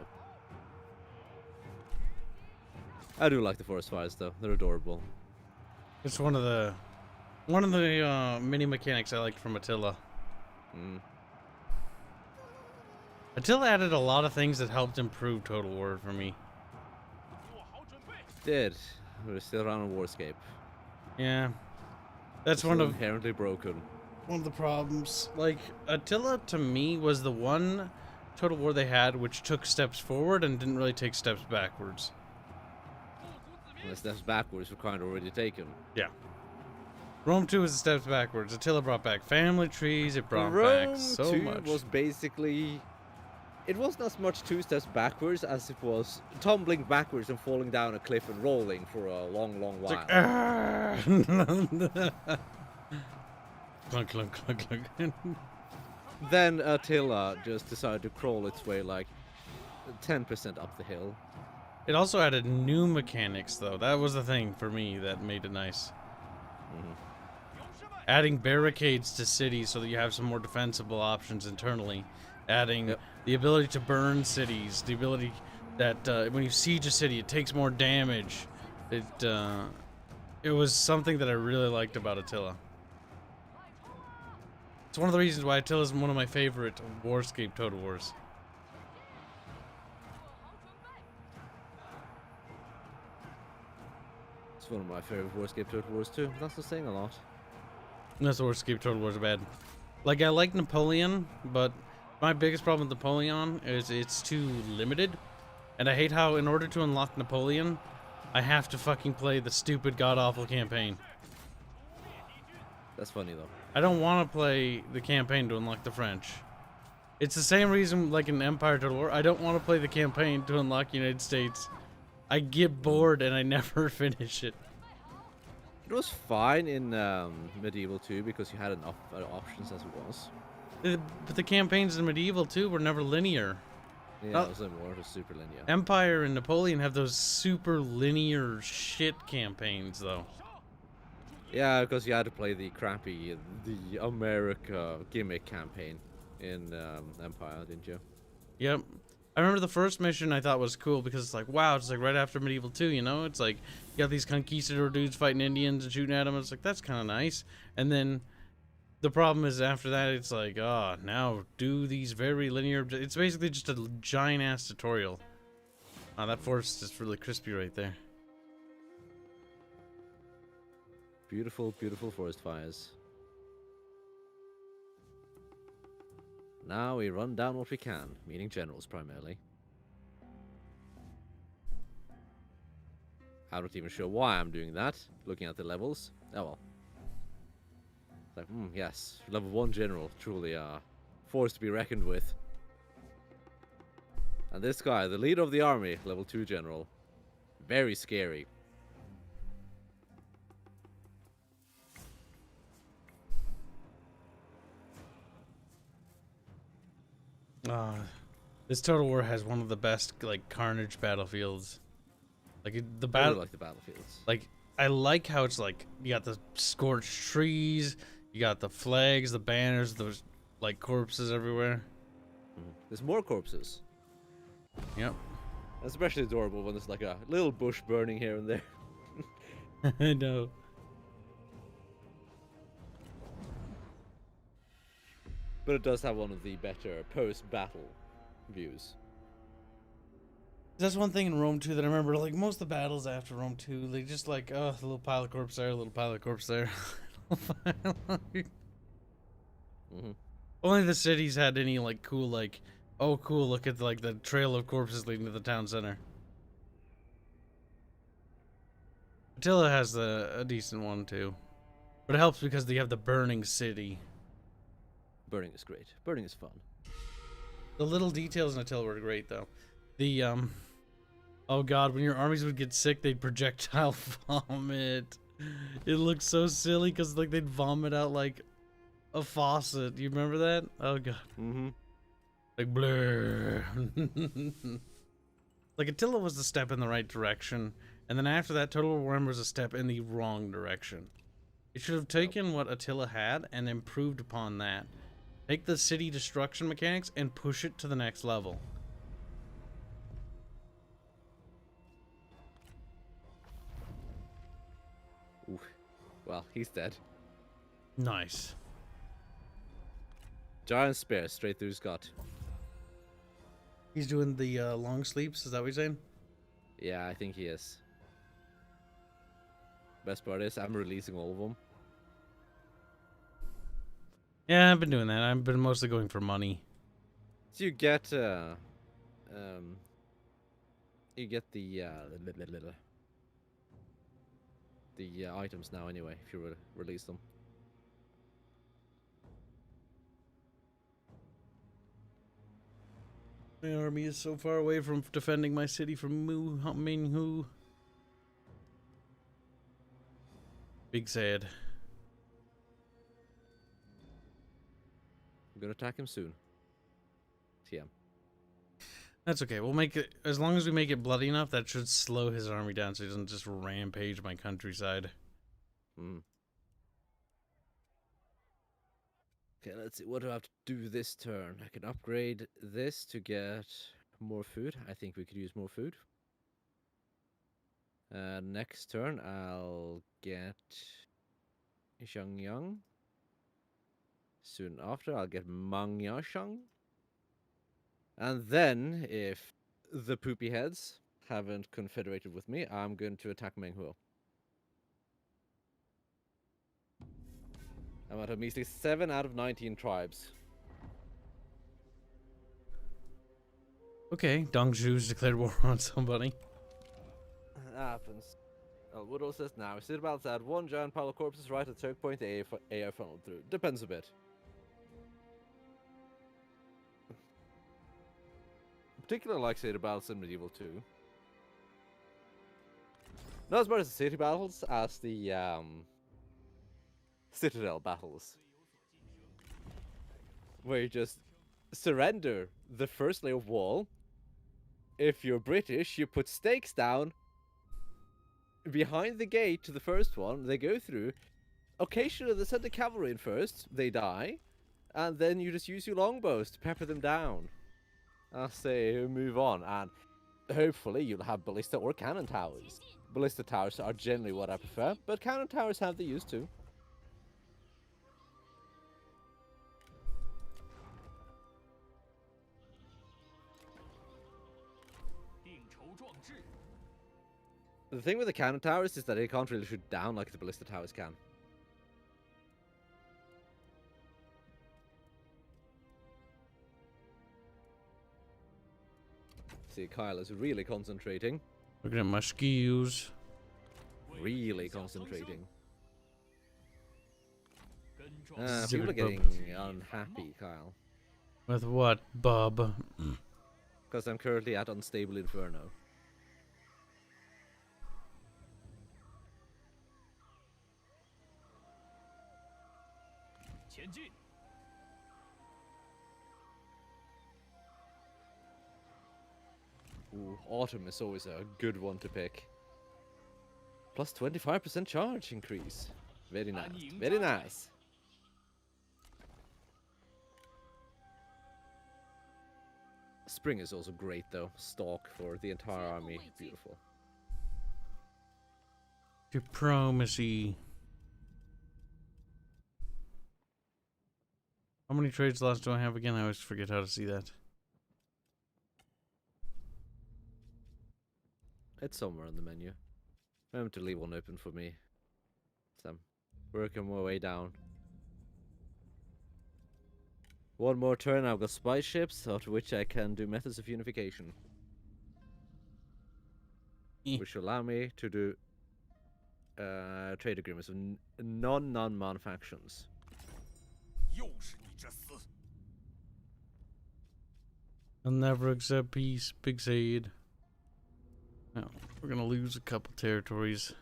I do like the forest fires, though. They're adorable. It's one of the mini mechanics I liked from Attila. Attila added a lot of things that helped improve Total War for me. 做好准备。 Did. We're still around on Warscape. Yeah, that's Still one of inherently broken. the problems. Like Attila to me was the one Total War they had which took steps forward and didn't really take steps backwards. 不足自 And the 明。 steps backwards were kind of already taken. Yeah. Rome 2 was the steps backwards. Attila brought back family trees. It brought Rome back so 2 much. was basically... It wasn't as much 2 steps backwards as it was tumbling backwards and falling down a cliff and rolling for a long, long It's while. like, clunk, clunk, clunk, clunk. Then Attila just decided to crawl its way like 10% up the hill. It also added new mechanics, though. That was the thing for me that made it nice. 勇士们， Adding barricades to cities so that you have some more defensible options internally. Adding Yep. the ability to burn cities. The ability that when you siege a city, it takes more damage. It was something that I really liked about Attila. It's one of the reasons why Attila is one of my favorite Warscape Total Wars. It's one of my favorite Warscape Total Wars too. That's not saying a lot. That's the Warscape Total Wars are bad. Like, I like Napoleon, but my biggest problem with Napoleon is it's too limited. And I hate how in order to unlock Napoleon, I have to fucking play the stupid god-awful campaign. That's funny though. I don't want to play the campaign to unlock the French. It's the same reason, like in Empire Total War, I don't want to play the campaign to unlock United States. I get bored and I never finish it. It was fine in Medieval 2 because you had enough options as it was. But the campaigns in Medieval too were never linear. Yeah, it was more just super linear. Empire and Napoleon have those super linear shit campaigns, though. Yeah, because you had to play the crappy, the America gimmick campaign in Empire, didn't you? Yep. I remember the first mission I thought was cool because it's like, wow, it's like right after Medieval 2, you know? It's like, you got these conquistador dudes fighting Indians and shooting at them. It's like, that's kind of nice. And then the problem is after that, it's like, oh, now do these very linear... It's basically just a giant-ass tutorial. Oh, that forest is really crispy right there. Beautiful, beautiful forest fires. Now we run down what we can, meaning generals primarily. I'm not even sure why I'm doing that, looking at the levels. Oh well. It's like, yes, level 1 general, truly force to be reckoned with. And this guy, the leader of the army, level 2 general. Very scary. This Total War has one of the best, like, carnage battlefields. Like, the I battle... really like the battlefields. Like, I like how it's like, you got the scorched trees, you got the flags, the banners, those, like, corpses everywhere. There's more corpses. Yep. Especially adorable when there's like a little bush burning here and there. I know. But it does have one of the better post-battle views. That's one thing in Rome 2 that I remember, like, most of the battles after Rome 2, they just like, oh, a little pile of corpse there, a little pile of corpse there. Only the cities had any, like, cool, like, oh, cool, look at, like, the trail of corpses leading to the town center. Attila has a decent one, too. But it helps because they have the burning city. Burning is great. Burning is fun. The little details in Attila were great, though. The, oh god, when your armies would get sick, they'd projectile vomit. It looked so silly because, like, they'd vomit out, like, a faucet. You remember that? Oh god. Like, blur. Like, Attila was the step in the right direction, and then after that, Total War was a step in the wrong direction. It should have taken what Attila had and improved upon that. Take the city destruction mechanics and push it to the next level. Ooh. Well, he's dead. Nice. Giant spear straight through his gut. He's doing the long sleeps, is that what you're saying? Yeah, I think he is. Best part is I'm releasing all of them. Yeah, I've been doing that. I've been mostly going for money. So you get the items now anyway if you release them. My army is so far away from defending my city from Ming-Hu. Big sad. I'm gonna attack him soon. TM. That's okay. We'll make it, as long as we make it bloody enough, that should slow his army down so he doesn't just rampage my countryside. Okay, let's see. What do I have to do this turn? I can upgrade this to get more food. I think we could use more food. Next turn, I'll get Xiangyang. Soon after, I'll get Mangyashang. And then, if the poopy heads haven't confederated with me, I'm going to attack Menghuo. I'm at a measly 7 out of 19 tribes. Okay, Dongzhu's declared war on somebody. That happens. Woodall says now, Citadel's add 1 giant pile of corpses right at choke point, AI funneled through. Depends a bit. Particularly like city battles in Medieval 2. Not as much as the city battles as the Citadel battles. Where you just surrender the first layer of wall, if you're British, you put stakes down behind the gate to the first one. They go through. Occasionally, they send the cavalry in first. They die. And then you just use your longbows to pepper them down. I'll say move on. And hopefully, you'll have ballista or cannon towers. Ballista towers are generally what I prefer. But cannon towers have the use too. 定筹壮志， The thing with the cannon towers is that they can't really shoot down like the ballista towers can. See, Kyle is really concentrating. Looking at my skills. Really concentrating. 跟壮 People are Zip getting bub. unhappy, Kyle. With what, Bob? Because I'm currently at Unstable Inferno. .前进， Ooh, Autumn is always a good one to pick. Plus 25% charge increase. Very nice. Very nice. Spring is also great though. Stock for the entire army. Beautiful. Diplomacy. How many trade slots do I have again? I always forget how to see that. It's somewhere on the menu. Remember to leave one open for me. So I'm working my way down. One more turn, I've got spy ships, after which I can do methods of unification. Which will allow me to do trade agreements with non-man factions. 又是你这厮！ I'll never accept peace, Big Said. No, we're gonna lose a couple territories.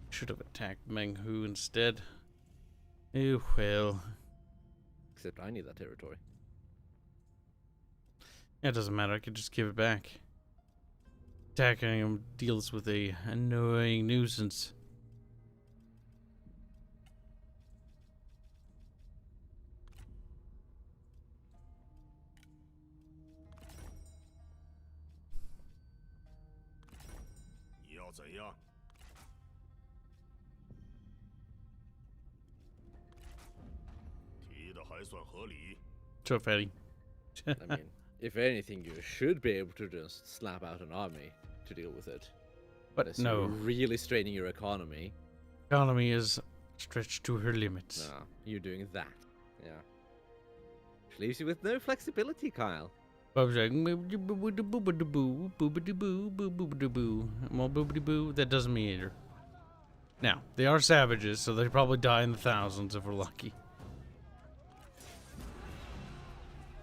Should have attacked Meng Hu instead. Oh well. Except I need that territory. Yeah, it doesn't matter. I could just give it back. Attacking him deals with a annoying nuisance.你要怎样？提的还算合理。 So fatty. I mean, if anything, you should be able to just slap out an army to deal with it. But Unless no. you're really straining your economy. Economy is stretched to her limits. No, you're doing that. Yeah. Which leaves you with no flexibility, Kyle. Bob's like, boobity-boo, boobity-boo, boobity-boo. Well, boobity-boo, that doesn't mean either. Now, they are savages, so they probably die in the thousands if we're lucky.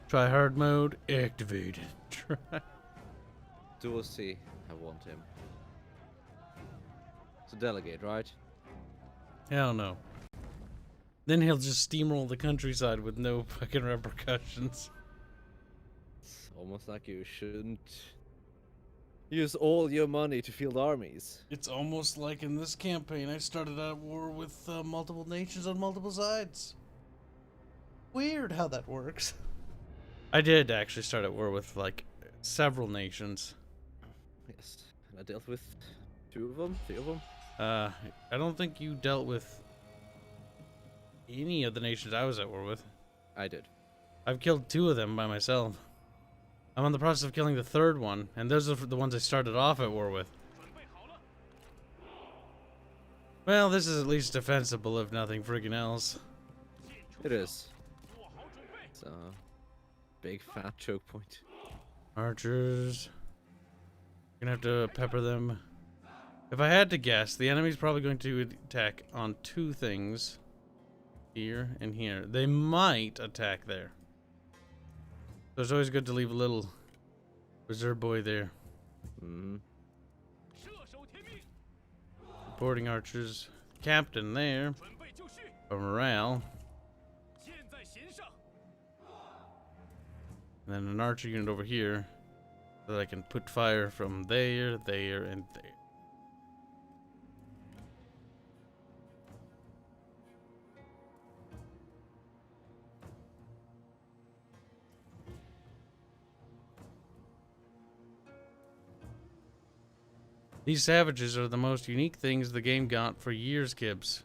Try hard mode, activated. Try. Dual C, I want him. So delegate, right? Hell no. Then he'll just steamroll the countryside with no fucking repercussions. It's almost like you shouldn't use all your money to field armies. It's almost like in this campaign, I started at war with multiple nations on multiple sides. Weird how that works. I did actually start at war with, like, several nations. Yes. And I dealt with 2 of them, 3 of them. I don't think you dealt with any of the nations I was at war with. I did. I've killed 2 of them by myself. I'm on the process of killing the 3rd one, and those are the ones I started off at war with. 准备好了， Well, this is at least defensible, if nothing friggin' else. 进出 It is. 做好准备。 It's a big fat choke point. Archers. Gonna have to pepper them. If I had to guess, the enemy's probably going to attack on 2 things. Here and here. They might attack there. So it's always good to leave a little reserve boy there. Mm-hmm. 射手听命， Supporting archers. Captain there. 准备就绪， For morale. 箭在弦上。And then an archer unit over here so that I can put fire from there, there, and there. These savages are the most unique things the game got for years, Kibs.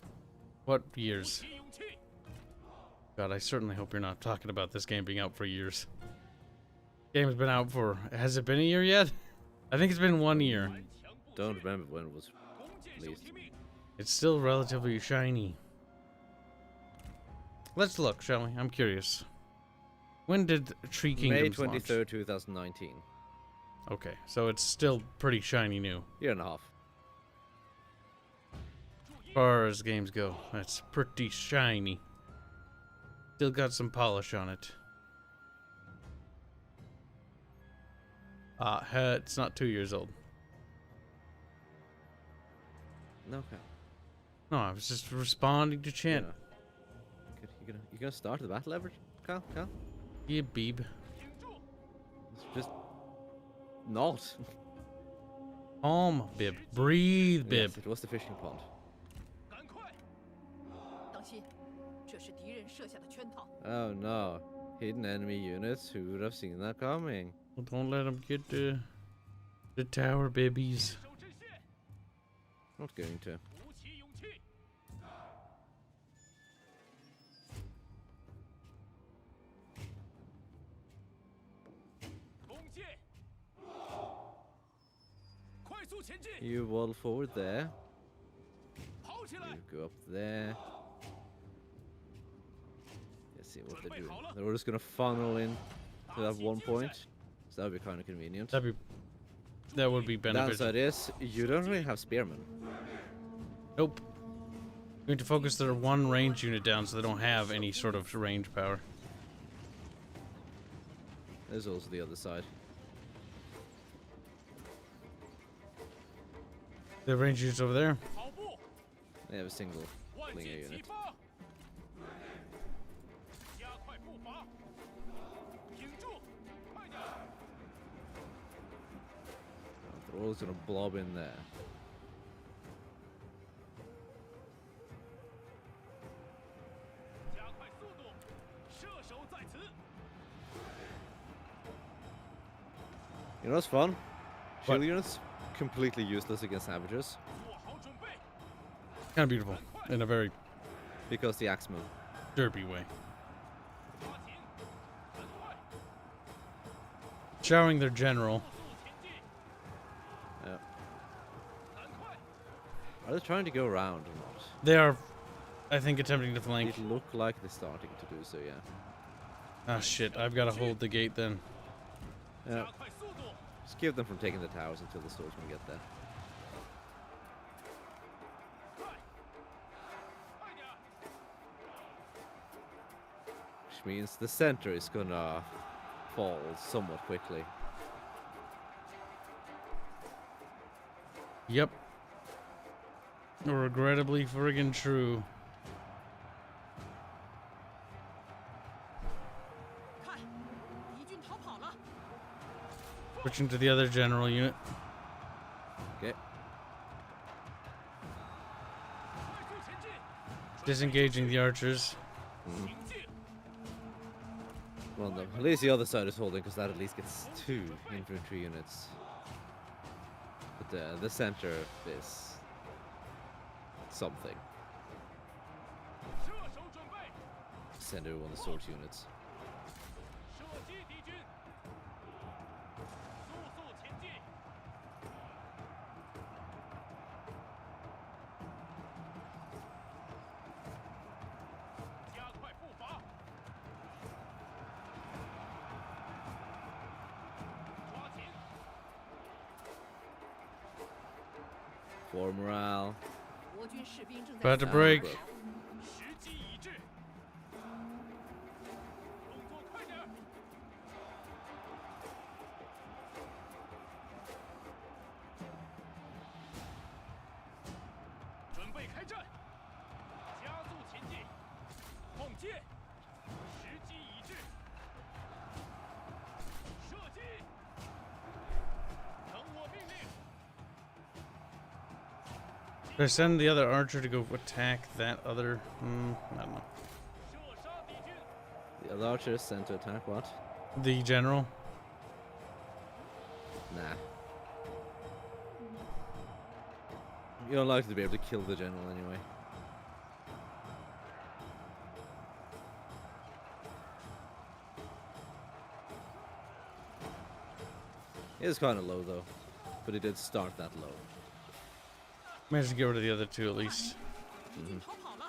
What years? God, I certainly hope you're not talking about this game being out for years. Game's been out for... Has it been a year yet? I think it's been 1 year. Don't remember when it was released. It's still relatively shiny. Let's look, shall we? I'm curious. When did Tree Kingdoms May launch? 23rd, 2019. Okay, so it's still pretty shiny new. Year and a half. As far as games go, that's pretty shiny. Still got some polish on it. It's not 2 years old. No, okay. No, I was just responding to chat. You gonna start the battle ever, Cal? Yeah, beeb. It's just not. Calm, bib. Breathe, bib. Yes, it was the fishing pond. 当心，这是敌人设下的圈套。 Oh no. Hidden enemy units. Who would have seen that coming? Well, don't let them get the tower, babies. Not going to. You waddle forward there. You go up there. Let's see what they're doing. They're just gonna funnel in to that one point. So that would be kind of convenient. That would be beneficial. Downside is you don't really have spearmen. Nope. We need to focus their one range unit down so they don't have any sort of range power. There's also the other side. The range units over there. They have a single Slinger unit. They're all gonna blob in there. You know what's fun? Shield units completely useless against savages. Kind of beautiful in a very Because the axe move. derpy way. Showering their general. Yeah. Are they trying to go around or not? They are, I think, attempting to flank. It look like they're starting to do so, yeah. Ah, shit. I've got to hold the gate then. Yeah. Just keep them from taking the towers until the swordsmen get there. Which means the center is gonna fall somewhat quickly. Yep. Regrettably friggin' true. 看，敌军逃跑了。 Switching to the other general unit. Okay. Disengaging the archers. Well, no, at least the other side is holding, because that at least gets 2 infantry units. But the center is something. Send everyone the sword units. For morale. 国军士兵正在 About to break. 时机已至，动作快点！准备开战，加速前进，碰剑，时机已至。Should I send the other archer to go attack that other? I don't know. 射杀敌军， The other archer is sent to attack what? The general. Nah. You're unlikely to be able to kill the general anyway. It is kind of low though, but it did start that low. Managed to get rid of the other two at least. 敌军逃跑了。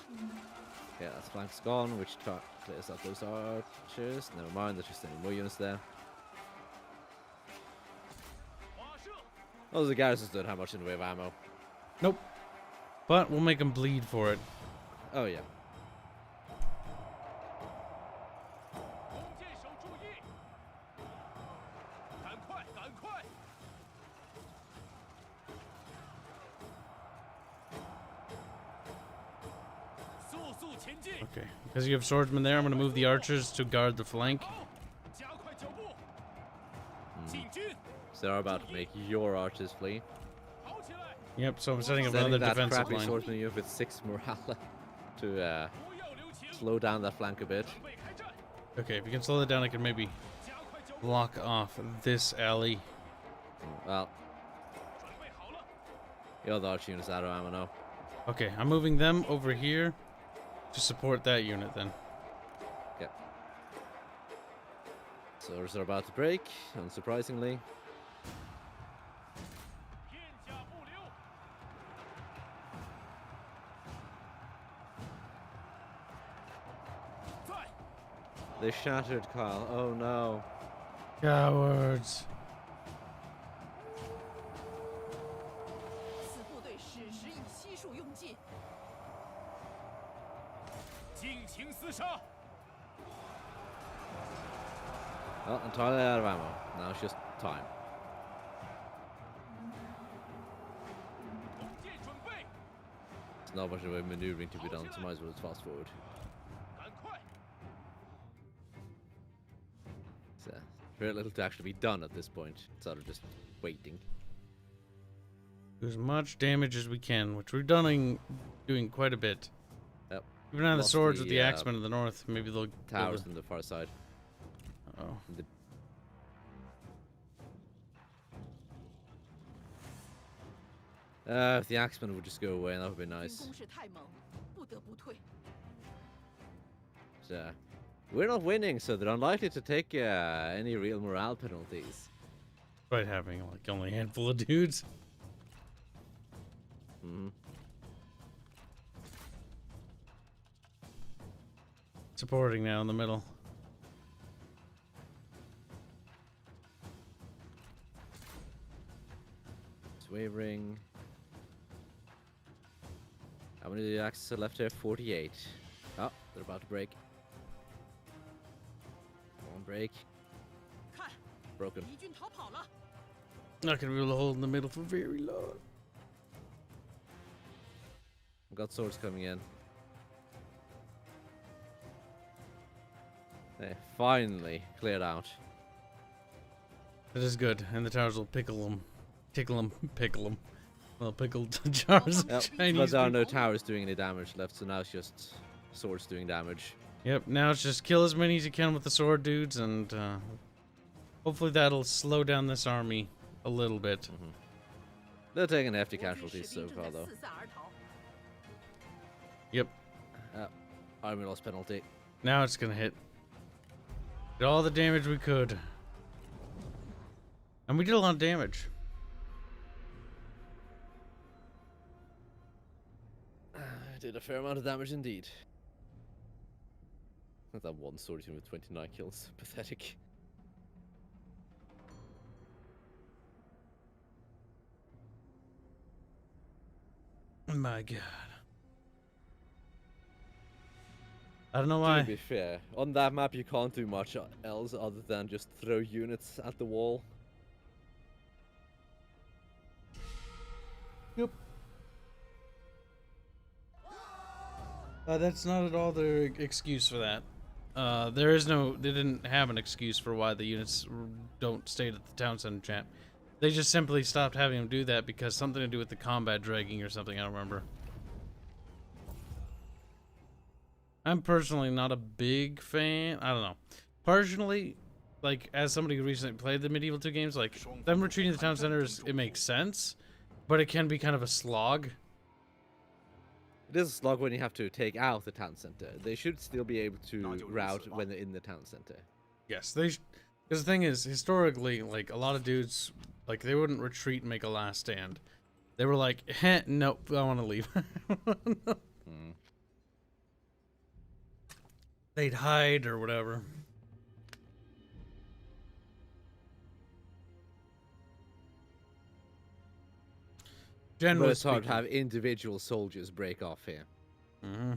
Yeah, that's flank's gone, which clears out those archers. Never mind, there's just any more units there. 发射， Those the garrisons don't have much in the way of ammo. Nope. But we'll make them bleed for it. Oh yeah. 弓箭手注意，赶快，赶快！ 速速前进！ Okay. Because you have swordsmen there, I'm going to move the archers to guard the flank. 好，加快脚步，进军， So they're about to make your archers flee. 跑起来！ Yep, so I'm setting up Sending another that defensive crappy line. swordsman unit with 6 morale to 不要留情， slow down that flank a bit. 准备开战， Okay, if you can slow that down, I can maybe 加快脚步， block off this alley. Well, 准备好了， the other archer unit's out of ammo now. Okay, I'm moving them over here to support that unit then. Yep. Swords are about to break, unsurprisingly. 片甲不留， 在， They shattered, Kyle. Oh no. Cowards. 此部队矢石已悉数用尽， 尽情厮杀， Well, entirely out of ammo. Now it's just time. 弓箭准备， There's not much of a maneuvering to be done, so might as well just fast forward. 赶快！ So, very little to actually be done at this point. It's sort of just waiting. Do as much damage as we can, which we're doing quite a bit. Yep. Even on the Lost swords the, with the axemen in the north, maybe they'll Towers on the far side. Oh. The if the axemen would just go away, that would be 军 nice. 攻势太猛，不得不退。 So, we're not winning, so they're unlikely to take any real morale penalties. Despite having like only a handful of dudes. Mhm. Supporting now in the middle. It's wavering. How many axes are left here? 48. Oh, they're about to break. One break. 看， Broken. 敌军逃跑了。 Not gonna be able to hold in the middle for very long. I've got swords coming in. They finally cleared out. That is good, and the towers will pickle them, tickle them, pickle them. Well, pickled jars of Yep, Chinese. but there are people. no towers doing any damage left, so now it's just swords doing damage. Yep. Now it's just kill as many as you can with the sword dudes, and hopefully that'll slow down this army a little bit. They're taking hefty 国军士 casualties 兵 so 正 far, 在 though. 四散而逃。 Yep. Army loss penalty. Now it's gonna hit. Did all the damage we could, and we did a lot of damage. Did a fair amount of damage indeed. Not that one sword team with 29 kills. Pathetic. My God. I don't know To why. be fair, on that map you can't do much else other than just throw units at the wall. Yep. That's not at all their excuse for that. There is no. They didn't have an excuse for why the units don't stay at the town center chat. They just simply stopped having him do that because something to do with the combat dragging or something, I don't remember. I'm personally not a big fan. I don't know. Personally, like, as somebody who recently played the Medieval 2 games, like, them retreating to the town centers, it makes sense, but it can be kind of a slog. It is a slog when you have to take out the town center. They should still be able to route when they're in the town center. Yes, they because the thing is, historically, like, a lot of dudes, like, they wouldn't retreat and make a last stand. They were like, nope, I want to leave. They'd hide or whatever. Generally But it's hard to speaking. have individual soldiers break off here. Mm-hmm.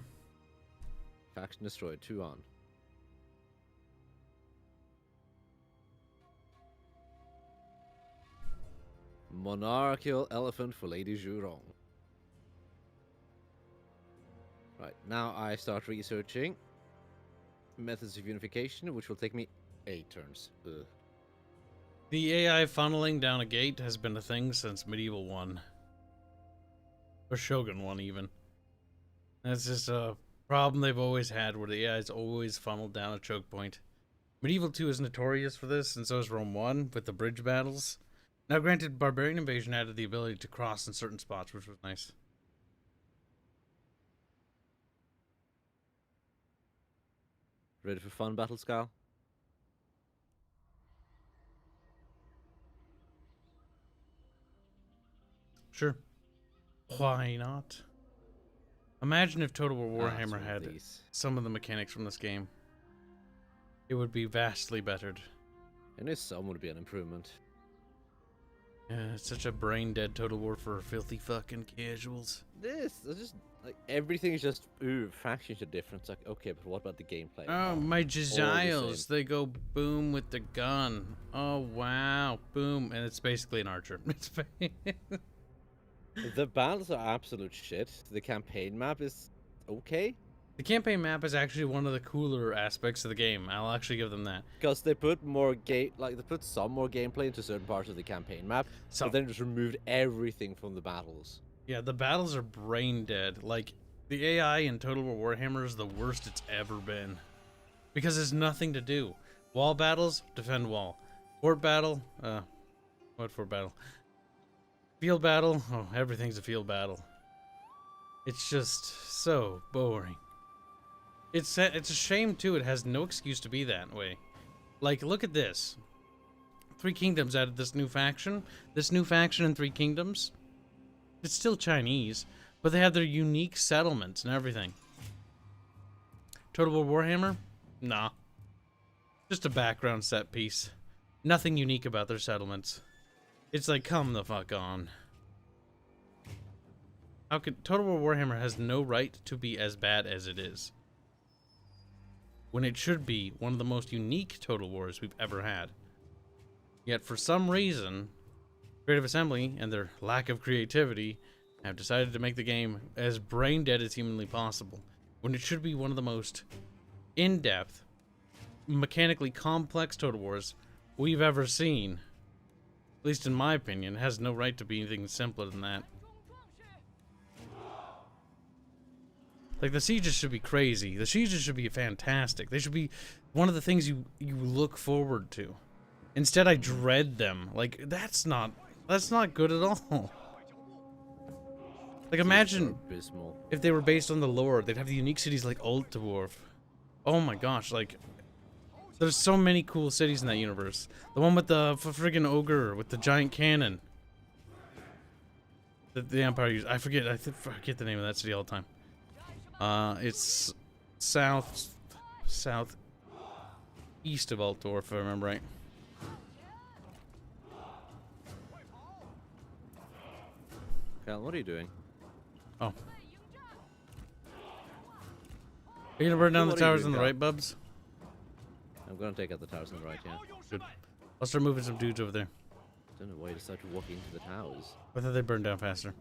Faction destroyed, 2 on. Monarchical elephant for Lady Zhurong. Right, now I start researching methods of unification, which will take me 8 turns. Ugh. The AI funneling down a gate has been a thing since Medieval 1. Or Shogun 1, even. That's just a problem they've always had, where the AI's always funneled down a choke point. Medieval 2 is notorious for this, and so is Rome 1, with the bridge battles. Now, granted, Barbarian Invasion added the ability to cross in certain spots, which was nice. Ready for fun, Battle Skull? Sure. Why not? Imagine if Total War Ah, it's Warhammer one of had these. some of the mechanics from this game. It would be vastly bettered. I know some would be an improvement. Yeah, it's such a brain-dead Total War for filthy fucking casuals. It's just like everything is just factions are different. It's like, okay, but what about the gameplay? Oh, my same. Jaziles, they go boom with the gun. Oh, wow, boom. And it's basically an archer. It's The battles are absolute shit. The campaign map is okay. The campaign map is actually one of the cooler aspects of the game. I'll actually give them that. Because they put more they put some more gameplay into certain parts of the campaign map, So, but then just removed everything from the battles. yeah, the battles are brain dead. Like, the AI in Total War Warhammer is the worst it's ever been. Because there's nothing to do. Wall battles, defend wall. Fort battle, what fort battle? Field battle, oh, everything's a field battle. It's just so boring. It's a shame, too, it has no excuse to be that way. Like, look at this. Three Kingdoms added this new faction. This new faction in Three Kingdoms, it's still Chinese, but they have their unique settlements and everything. Total War Warhammer? Nah. Just a background set piece. Nothing unique about their settlements. It's like, come the fuck on. How could Total War Warhammer has no right to be as bad as it is, when it should be one of the most unique Total Wars we've ever had. Yet for some reason, Creative Assembly and their lack of creativity have decided to make the game as brain dead as humanly possible, when it should be one of the most in-depth, mechanically complex Total Wars we've ever seen. At least in my opinion, it has no right to be anything simpler than that. Like, the sieges should be crazy. The sieges should be fantastic. They should be one of the things you look forward to. Instead, I dread them. Like, that's not good at all. Like, imagine Abysmal. if they were based on the lore. They'd have the unique cities like Altdorf. Oh my gosh, like, there's so many cool cities in that universe. The one with the friggin' ogre with the giant cannon that the Empire used. I forget the name of that city all the time. It's southeast of Altdorf, if I remember right. Cal, what are you doing? Oh. Are you gonna burn down the What are you towers doing, on the Cal? right, Bubs? I'm gonna take out the towers on the right, yeah. Good. I'll start moving some dudes over there. Don't know why you decided to walk into the towers. I thought they burned down faster.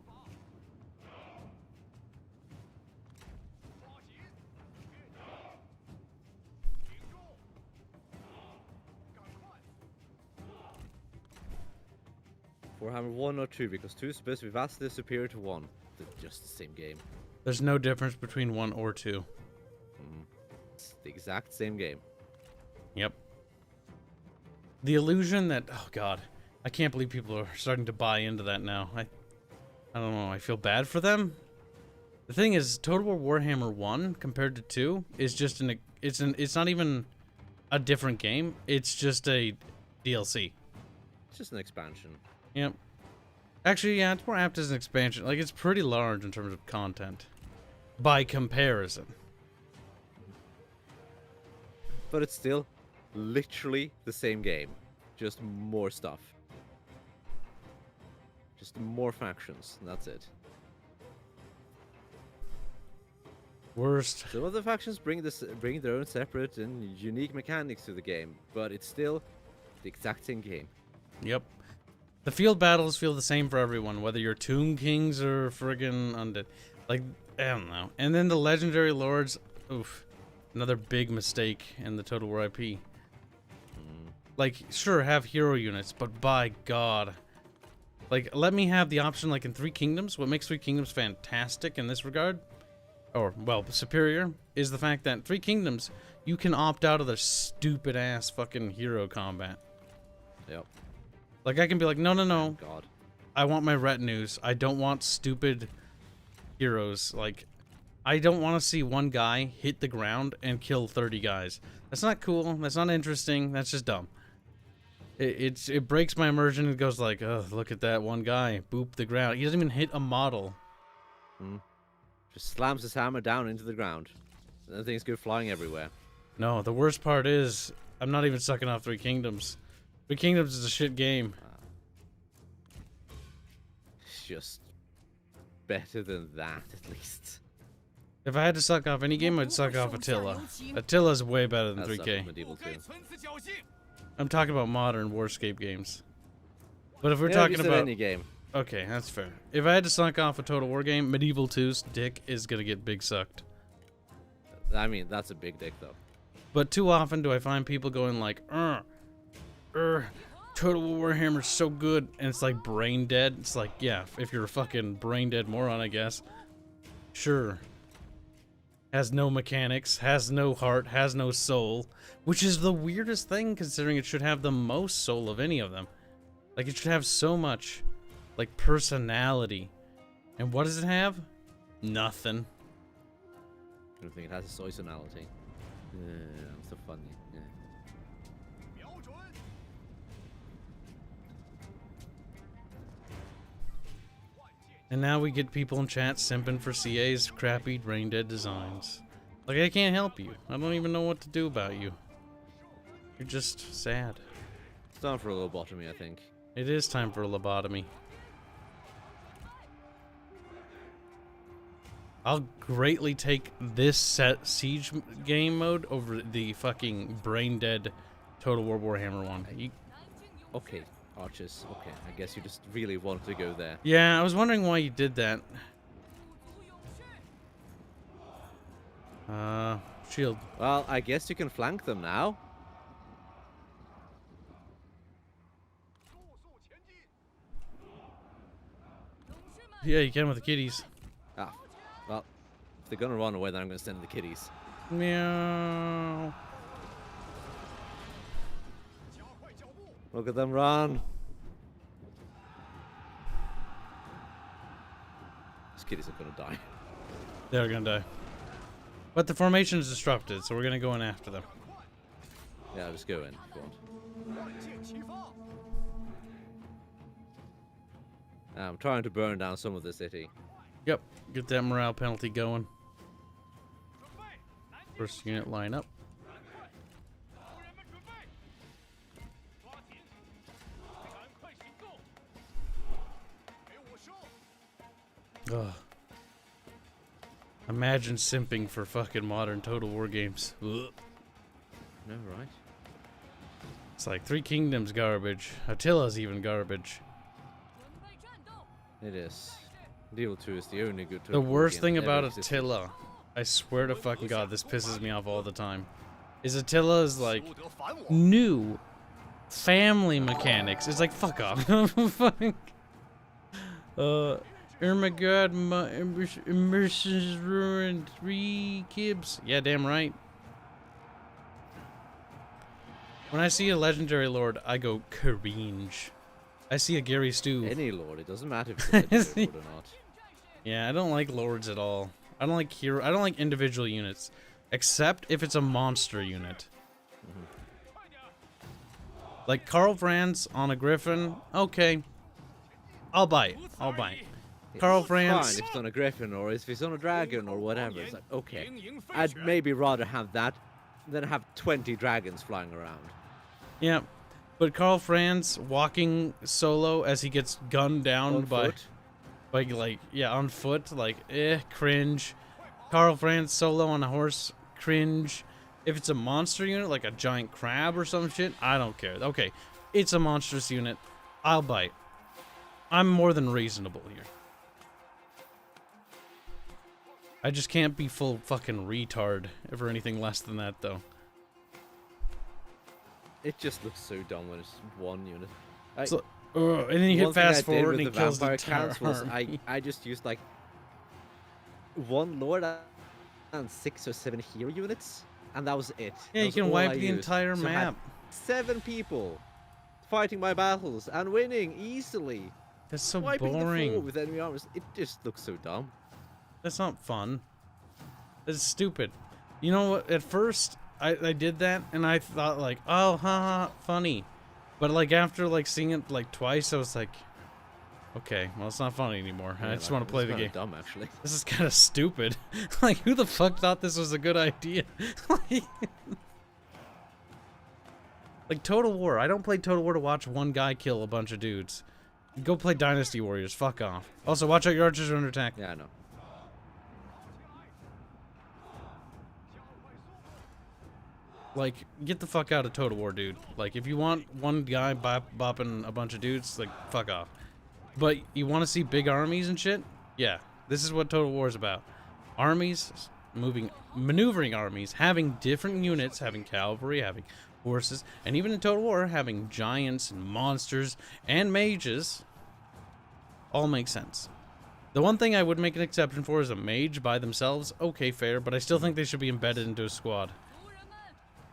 Warhammer 1 or 2, because 2 is supposed to be vastly superior to 1. They're just the same game. There's no difference between 1 or 2. It's the exact same game. Yep. The illusion that, oh god, I can't believe people are starting to buy into that now. I don't know, I feel bad for them. The thing is, Total War Warhammer 1 compared to 2 is just it's not even a different game. It's just a DLC. It's just an expansion. Yep. Actually, yeah, it's more apt as an expansion. Like, it's pretty large in terms of content. By comparison. But it's still literally the same game. Just more stuff. Just more factions, and that's it. Worst. Some of the factions bring their own separate and unique mechanics to the game, but it's still the exact same game. Yep. The field battles feel the same for everyone, whether you're Tomb Kings or friggin' Undead. Like, I don't know. And then the Legendary Lords, oof. Another big mistake in the Total War IP. Like, sure, have hero units, but by God. Like, let me have the option, like in Three Kingdoms. What makes Three Kingdoms fantastic in this regard, or, well, superior, is the fact that Three Kingdoms, you can opt out of the stupid-ass fucking hero combat. Yep. Like, I can be like, no, no, no. God. I want my retinues. I don't want stupid heroes. Like, I don't want to see one guy hit the ground and kill 30 guys. That's not cool. That's not interesting. That's just dumb. It breaks my immersion. It goes like, oh, look at that one guy. Boop the ground. He doesn't even hit a model. Just slams his hammer down into the ground. And then things go flying everywhere. No, the worst part is, I'm not even sucking off Three Kingdoms. Three Kingdoms is a shit game. It's just better than that, at least. If I had to suck off any game, I'd suck off Attila. Attila's way better than That's 3K. Medieval 2. I'm talking about modern Warscape games. But if we're Yeah, talking you said about any game. okay, that's fair. If I had to suck off a Total War game, Medieval 2's dick is gonna get big sucked. I mean, that's a big dick, though. But too often do I find people going like, Total War Warhammer's so good, and it's like brain dead. It's like, yeah, if you're a fucking brain dead moron, I guess. Sure. Has no mechanics, has no heart, has no soul, which is the weirdest thing considering it should have the most soul of any of them. Like, it should have so much, like, personality. And what does it have? Nothing. I don't think it has a soisonality. Yeah, that's so funny. Yeah. And now we get people in chat simping for CA's crappy brain dead designs. Like, I can't help you. I don't even know what to do about you. You're just sad. It's time for a lobotomy, I think. It is time for a lobotomy. I'll greatly take this set siege game mode over the fucking brain dead Total War Warhammer one. Okay, Archers. Okay, I guess you just really wanted to go there. Yeah, I was wondering why you did that. Shield. Well, I guess you can flank them now. Yeah, you can with the kitties. Ah, well, if they're gonna run away, then I'm gonna send the kitties. Meow. Look at them run. These kitties are gonna die. They're gonna die. But the formation is disrupted, so we're gonna go in after them. Yeah, just go in if you want. I'm trying to burn down some of the city. Yep, get that morale penalty going. First unit line up. Ugh. Imagine simping for fucking modern Total War games. Ugh. No, right? It's like Three Kingdoms garbage. Attila's even garbage. It is. Medieval 2 is the only good. The Total War worst game thing that ever about existed. Attila, I swear to fucking God, this pisses me off all the time, is Attila is like new, family mechanics. It's like, fuck off. Fucking. Oh my god, my immersion's ruined. 3 Kibs. Yeah, damn right. When I see a legendary lord, I go cringe. I see a Gary Stu. Any lord, it doesn't matter if it's a legendary lord or not. Yeah, I don't like lords at all. I don't like hero. I don't like individual units, except if it's a monster unit. Like Karl Franz on a Griffin. Okay, I'll buy it. I'll buy it. Karl Franz. Fine, if it's on a griffin or if it's on a dragon or whatever, it's like, okay. I'd maybe rather have that than have 20 dragons flying around. Yeah, but Karl Franz walking solo as he gets gunned down On by, foot. like yeah, on foot, like cringe. Karl Franz solo on a horse, cringe. If it's a monster unit like a giant crab or some shit, I don't care. Okay, it's a monstrous unit. I'll bite. I'm more than reasonable here. I just can't be full fucking retard for anything less than that, though. It just looks so dumb when it's one unit. So, and then you hit fast forward and he kills the vampire entire counts was army. I just used like one lord and 6 or 7 hero units, and that was it. Yeah, That you was can all wipe I the used. entire So I had map. 7 people fighting my battles and winning easily. That's so Wiping the floor boring. with enemy armors. It just looks so dumb. That's not fun. That's stupid. You know what? At first, I did that, and I thought like, oh, haha, funny. But like after like seeing it like twice, I was like, okay, well it's not funny anymore. I Yeah, just like, want to play it's the kinda game. Dumb, actually. This is kind of stupid. Like, who the fuck thought this was a good idea? Like Total War. I don't play Total War to watch one guy kill a bunch of dudes. Go play Dynasty Warriors. Fuck off. Also, watch out, your archers are under attack. Yeah, I know. Like, get the fuck out of Total War, dude. Like, if you want one guy bopping a bunch of dudes, like, fuck off. But you want to see big armies and shit? Yeah, this is what Total War is about. Armies, maneuvering armies, having different units, having cavalry, having horses, and even in Total War, having giants and monsters and mages. All makes sense. The one thing I would make an exception for is a mage by themselves. Okay, fair, but I still think they should be embedded into a squad. 族人们，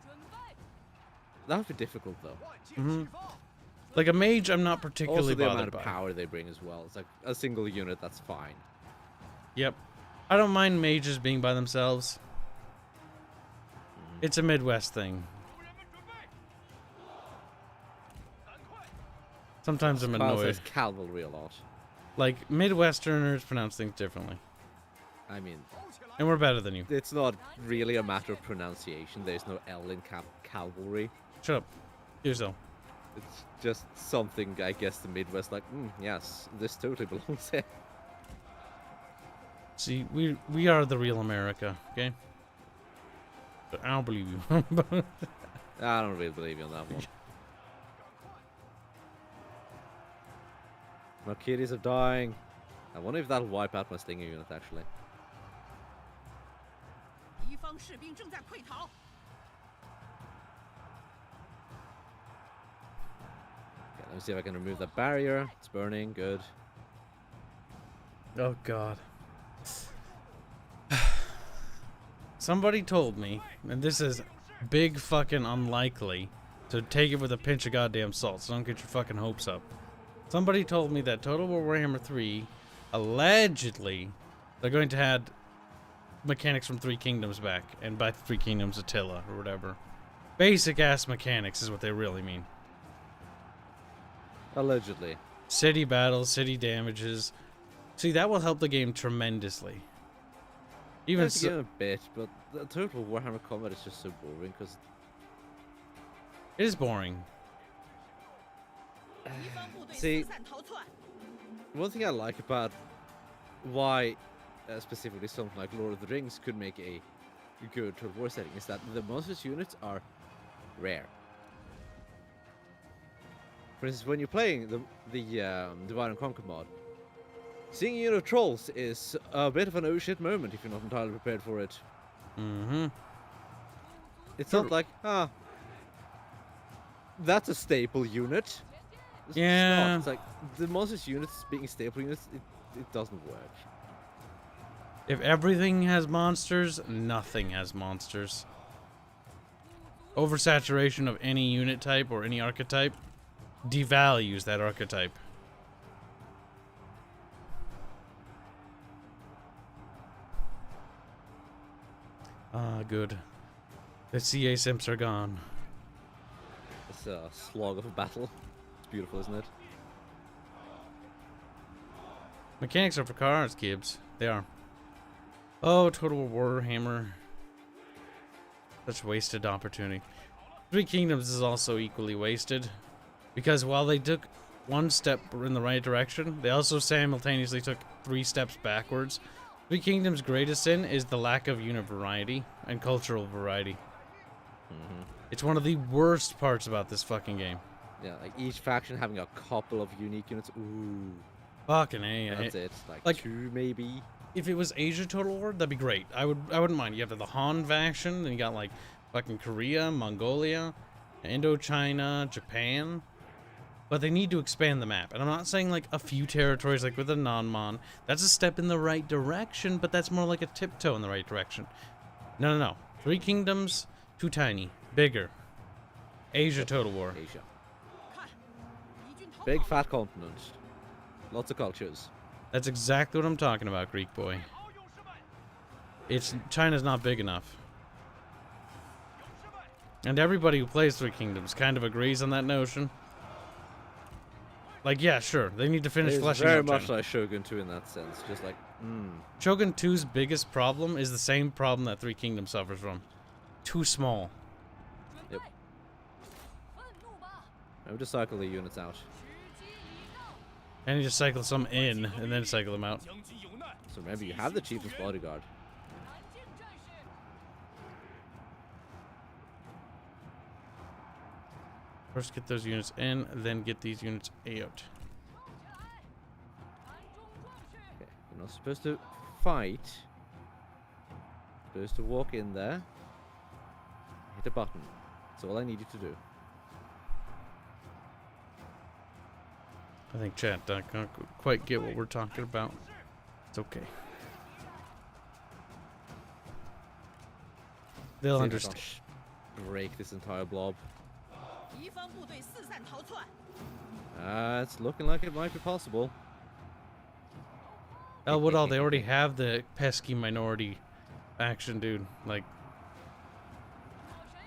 准备！ That would be difficult though. Like a mage, I'm not particularly Also, the amount bothered of by. power they bring as well. It's like a single unit, that's fine. Yep. I don't mind mages being by themselves. It's a Midwest thing. Sometimes I'm Kyle annoyed. says cavalry a lot. Like, Midwesterners pronounce things differently. I mean, And we're better than you. it's not really a matter of pronunciation. There's no L in cavalry. Shut up. Yourself. It's just something, I guess, the Midwest like, yes, this totally belongs here. See, we are the real America, okay? But I don't believe you. I don't really believe you on that one. My kitties are dying. I wonder if that'll wipe out my stinger unit, actually. 敌方士兵正在溃逃， Okay, let me see if I can remove that barrier. It's burning, good. Oh, God. Somebody told me, and this is big fucking unlikely, so take it with a pinch of goddamn salt, so don't get your fucking hopes up. Somebody told me that Total War Warhammer 3, allegedly, they're going to add mechanics from Three Kingdoms back, and by Three Kingdoms Attila, or whatever. Basic ass mechanics is what they really mean. Allegedly. City battles, city damages. See, that will help the game tremendously. Even It's so, a bit, but the total Warhammer combat is just so boring because it is boring. 敌方部队 See- 四散逃窜， one thing I like about why specifically something like Lord of the Rings could make a good Total War setting is that the monstrous units are rare. For instance, when you're playing the Divide and Conquer mod, seeing a unit of trolls is a bit of an oh shit moment if you're not entirely prepared for it. Mm-hmm. It's not like, that's a staple unit. It's Yeah. not. It's like the monsters units being staple units, it doesn't work. If everything has monsters, nothing has monsters. Oversaturation of any unit type or any archetype devalues that archetype. Ah, good. The CA simps are gone. It's a slog of a battle. It's beautiful, isn't it? Mechanics are for cars, Kibs. They are. Oh, Total War Hammer. Such wasted opportunity. Three Kingdoms is also equally wasted. Because while they took one step in the right direction, they also simultaneously took 3 steps backwards. Three Kingdoms' greatest sin is the lack of unit variety and cultural variety. It's one of the worst parts about this fucking game. Yeah, like each faction having a couple of unique units. Ooh. Fucking A. That's it. like 2 maybe. If it was Asia Total War, that'd be great. I wouldn't mind. You have the Han faction, then you got like fucking Korea, Mongolia, Indochina, Japan. But they need to expand the map. And I'm not saying like a few territories like with the non-mon. That's a step in the right direction, but that's more like a tiptoe in the right direction. No. Three Kingdoms, too tiny. Bigger. Asia Total War. Asia. Big fat continent. Lots of cultures. That's exactly what I'm talking about, Greek boy. China's not big enough. And everybody who plays Three Kingdoms kind of agrees on that notion. Like, yeah, sure, they need to finish It's fleshing very out much China. like Shogun 2 in that sense. Just like, Shogun 2's biggest problem is the same problem that Three Kingdoms suffers from. Too small. Yep. I would just cycle the units out. And you just cycle some in, and then cycle them out. 将其有难， So remember, you have the chief's bodyguard. First get those units in, then get these units out. Okay, you're not supposed to fight. You're supposed to walk in there. Hit a button. That's all I need you to do. I think chat don't quite get what we're talking about. It's okay. They'll See if I understand. can break this entire blob. 敌方部队四散逃窜， It's looking like it might be possible. Oh, what all? They already have the pesky minority faction, dude. Like,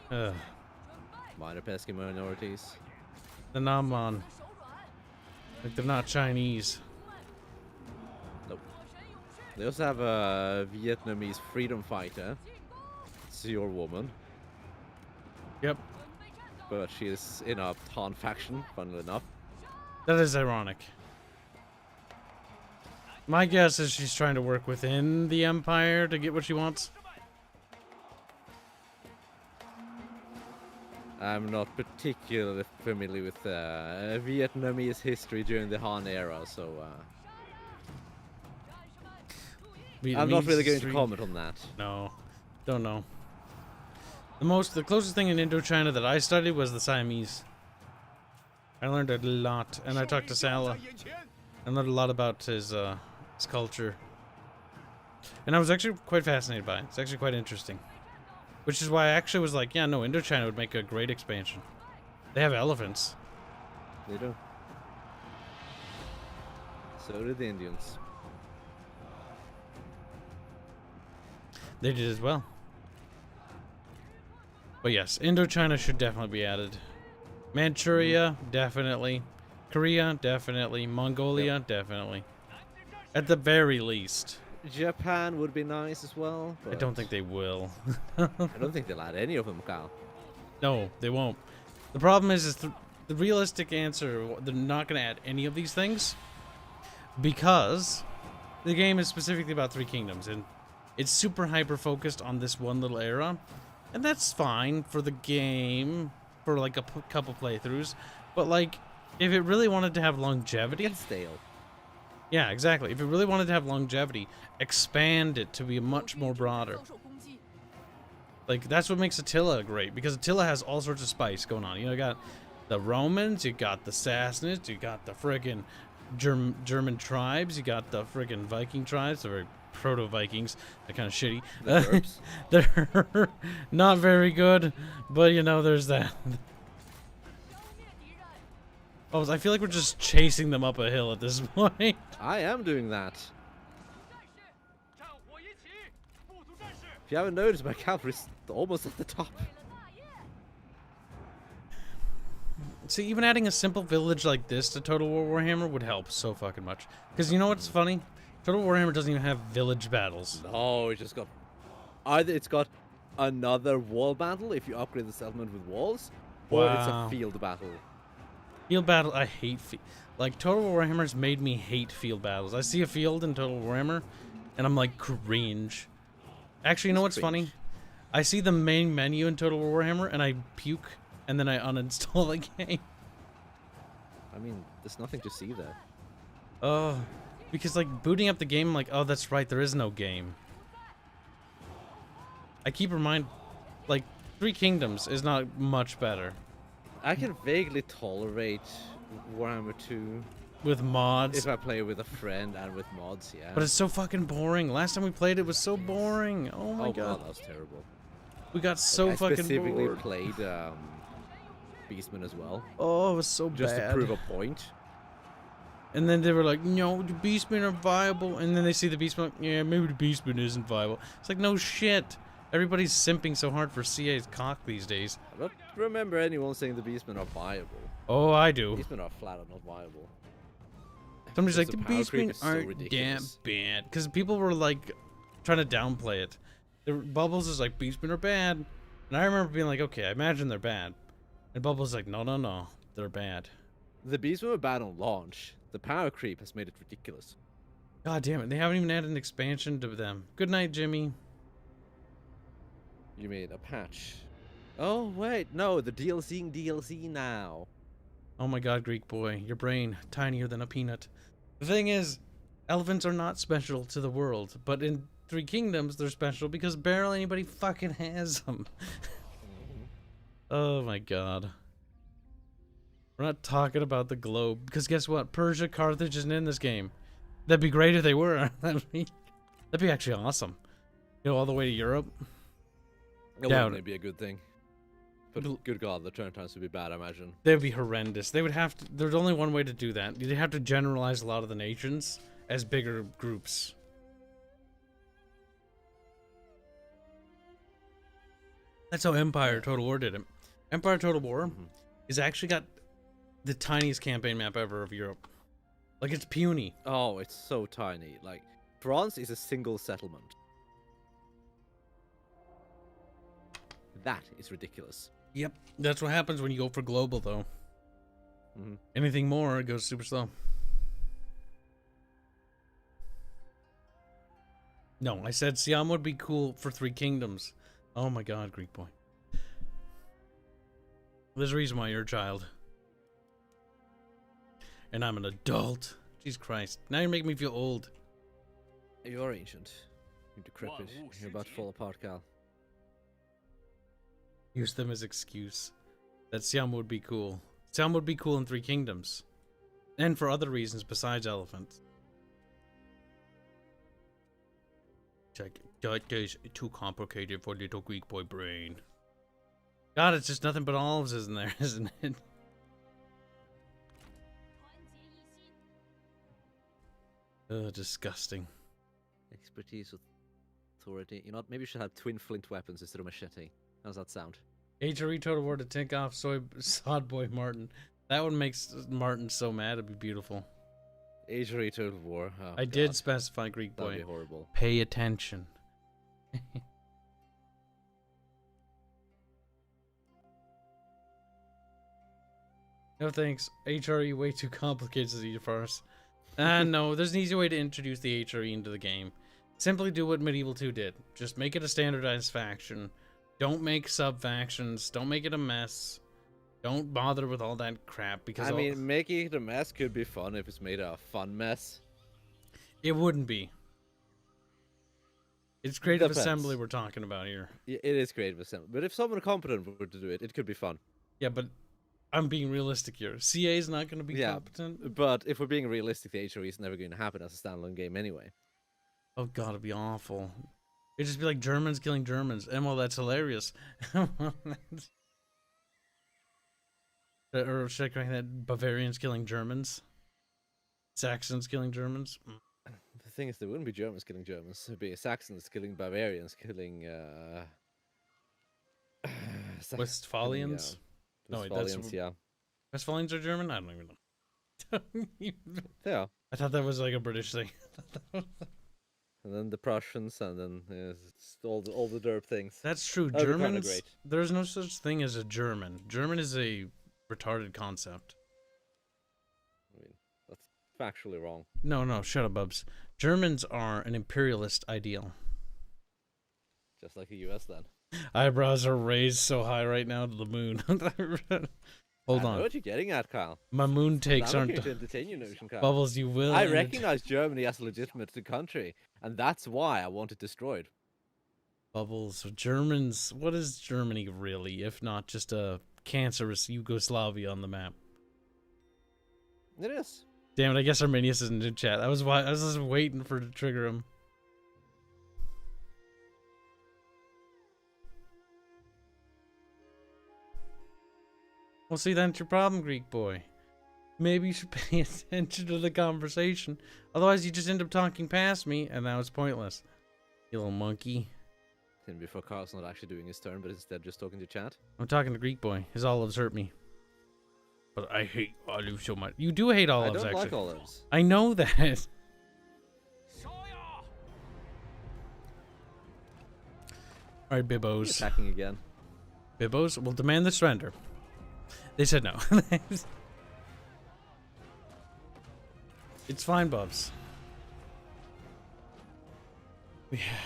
Minor pesky minorities. the Namon. Like, they're not Chinese. Nope. They also have a Vietnamese freedom fighter. It's your woman. Yep. But she is in a Han faction, funnily enough. That is ironic. My guess is she's trying to work within the Empire to get what she wants. I'm not particularly familiar with Vietnamese history during the Han era, so I'm not really going to comment on that. No, don't know. The closest thing in Indochina that I studied was the Siamese. I learned a lot, and I talked to 胜利就 Salah. 在眼前。 I learned a lot about his culture, and I was actually quite fascinated by it. It's actually quite interesting, which is why I actually was like, yeah, no, Indochina would make a great expansion. They have elephants. They do. So did the Indians. They did as well. But yes, Indochina should definitely be added. Manchuria, definitely. Korea, definitely. Mongolia, definitely. At the very least. Japan would be nice as well. I But don't think they will. I don't think they'll add any of them, Kyle. No, they won't. The problem is the realistic answer, they're not going to add any of these things. Because the game is specifically about Three Kingdoms. And it's super hyper-focused on this one little era. And that's fine for the game, for like a couple playthroughs. But like, if it really wanted to have longevity... It's stale. Yeah, exactly. If it really wanted to have longevity, expand it to be much more broader. 遭受攻击， Like, that's what makes Attila great, because Attila has all sorts of spice going on. You know, you got the Romans, you got the Sassanids, you got the friggin' German tribes, you got the friggin' Viking tribes, they're proto-Vikings, they're kind of shitty. The They're not very good, but you know, there's that. Oh, I feel like we're just chasing them up a hill at this point. I am doing that. 战火一起，部族战士， If you haven't noticed, my cavalry's almost at the top. See, even adding a simple village like this to Total War Warhammer would help so fucking much. Because you know what's funny? Total Warhammer doesn't even have village battles. No, it just got... Either it's got another wall battle if you upgrade the settlement with walls, or it's Wow. a field battle. Field battle, I hate like Total Warhammer's made me hate field battles. I see a field in Total Warhammer, and I'm like cringe. Actually, you know what's funny? I see the main menu in Total Warhammer, and I puke, and then I uninstall the game. I mean, there's nothing to see there. Oh, because like booting up the game, I'm like, oh, that's right, there is no game. I keep like Three Kingdoms is not much better I can vaguely tolerate Warhammer 2 with mods. if I play with a friend and with mods, yeah. But it's so fucking boring. Last time we played, it was so boring. Oh my oh god, that was terrible. we got so I fucking specifically bored. played Beastmen as well, Oh, it was so just bad. to prove a point. And then they were like, no, the Beastmen are viable. And then they see the Beastmen, like, yeah, maybe the Beastmen isn't viable. It's like, no shit. Everybody's simping so hard for CA's cock these days. I don't remember anyone saying the Beastmen are viable. Oh, I do. Beastmen are flat out not viable. Somebody's like, the The power creep Beastmen is so aren't that ridiculous. bad. Because people were like, trying to downplay it. Bubbles is like, Beastmen are bad. And I remember being like, okay, I imagine they're bad. And Bubbles is like, no, no, no, they're bad. The Beastmen were bad on launch. The power creep has made it ridiculous. God damn it, they haven't even added an expansion to them. Good night, Jimmy. You mean a patch? Oh wait, no, the DLC now. Oh my god, Greek boy, your brain tinier than a peanut. The thing is, elephants are not special to the world, but in Three Kingdoms they're special because barely anybody fucking has them. Oh my god. We're not talking about the globe, because guess what? Persia, Carthage isn't in this game. That'd be great if they were. that'd be actually awesome. Go all the way to Europe. That Doubt wouldn't it. be a good thing. But good god, the turn times would be bad, I imagine. They would be horrendous. They would have to. There's only one way to do that. You'd have to generalize a lot of the nations as bigger groups. That's how Empire Total War did it. Empire Total War is actually got the tiniest campaign map ever of Europe. Like, it's puny. Oh, it's so tiny. Like, France is a single settlement. That is ridiculous. Yep. That's what happens when you go for global, though. Mhm. Anything more, it goes super slow. No, I said Siam would be cool for Three Kingdoms. Oh my god, Greek boy. There's a reason why you're a child. And I'm an adult. Jesus Christ. Now you're making me feel old. You are ancient. You're decrepit. You're about to fall apart, Cal. Use them as excuse. That Siam would be cool. Siam would be cool in Three Kingdoms. And for other reasons besides elephants. That is too complicated for little Greek boy brain. God, it's just nothing but olives, isn't there, isn't it? Ugh, disgusting. Expertise with authority. You know what? Maybe you should have twin flint weapons instead of machete. How's that sound? HRE Total War to tick off Sod Boy Martin. That would make Martin so mad, it'd be beautiful. Age Total War. Oh, I God. did specify Greek That'd boy. be horrible. Pay attention. No thanks. HRE way too complicated to eat farce. No, there's an easy way to introduce the HRE into the game. Simply do what Medieval 2 did. Just make it a standardized faction. Don't make sub-factions. Don't make it a mess. Don't bother with all that crap because I mean, making it a mess could be fun if it's made a fun mess. it wouldn't be. It's creative Depends. assembly we're talking about here. It is creative assembly, but if someone competent were to do it, it could be fun. Yeah, but I'm being realistic here. CA is not going to be competent. But if we're being realistic, the HRE is never going to happen as a standalone game anyway. Oh god, it'd be awful. It'd just be like Germans killing Germans. And well, that's hilarious. Or should I correct that? Bavarians killing Germans? Saxons killing Germans? The thing is, there wouldn't be Germans killing Germans. It'd be Saxons killing Bavarians killing... Westphalians? No, wait, that's... Westphalians, yeah. Westphalians are German? I don't even know. They are. I thought that was like a British thing. And then the Prussians, and then it's all the derp things. That's true. That'd be kinda Germans... great. There's no such thing as a German. German is a retarded concept. I mean, that's factually wrong. No, shut up, Bubs. Germans are an imperialist ideal. Just like the US then. Eyebrows are raised so high right now to the moon. Hold I on. know what you're getting at, Kyle. My moon takes I'm aren't... here to entertain your notion, Kyle. Bubbles, you will... I recognize Germany as a legitimate country, and that's why I want it destroyed. Bubbles, Germans... What is Germany really, if not just a cancerous Yugoslavia on the map? It is. Damn it, I guess Arminius isn't in chat. I was just waiting for to trigger him. Well, see, that's your problem, Greek boy. Maybe you should pay attention to the conversation. Otherwise, you just end up talking past me, and now it's pointless. You little monkey. And before Carl's not actually doing his turn, but instead just talking to chat. I'm talking to Greek boy. His olives hurt me. But I hate olives so much. You do hate olives, I don't actually. like olives. I know that. Alright, Bibbos. Attacking again. Bibbos will demand the surrender. They said no. It's fine, Bubs. We have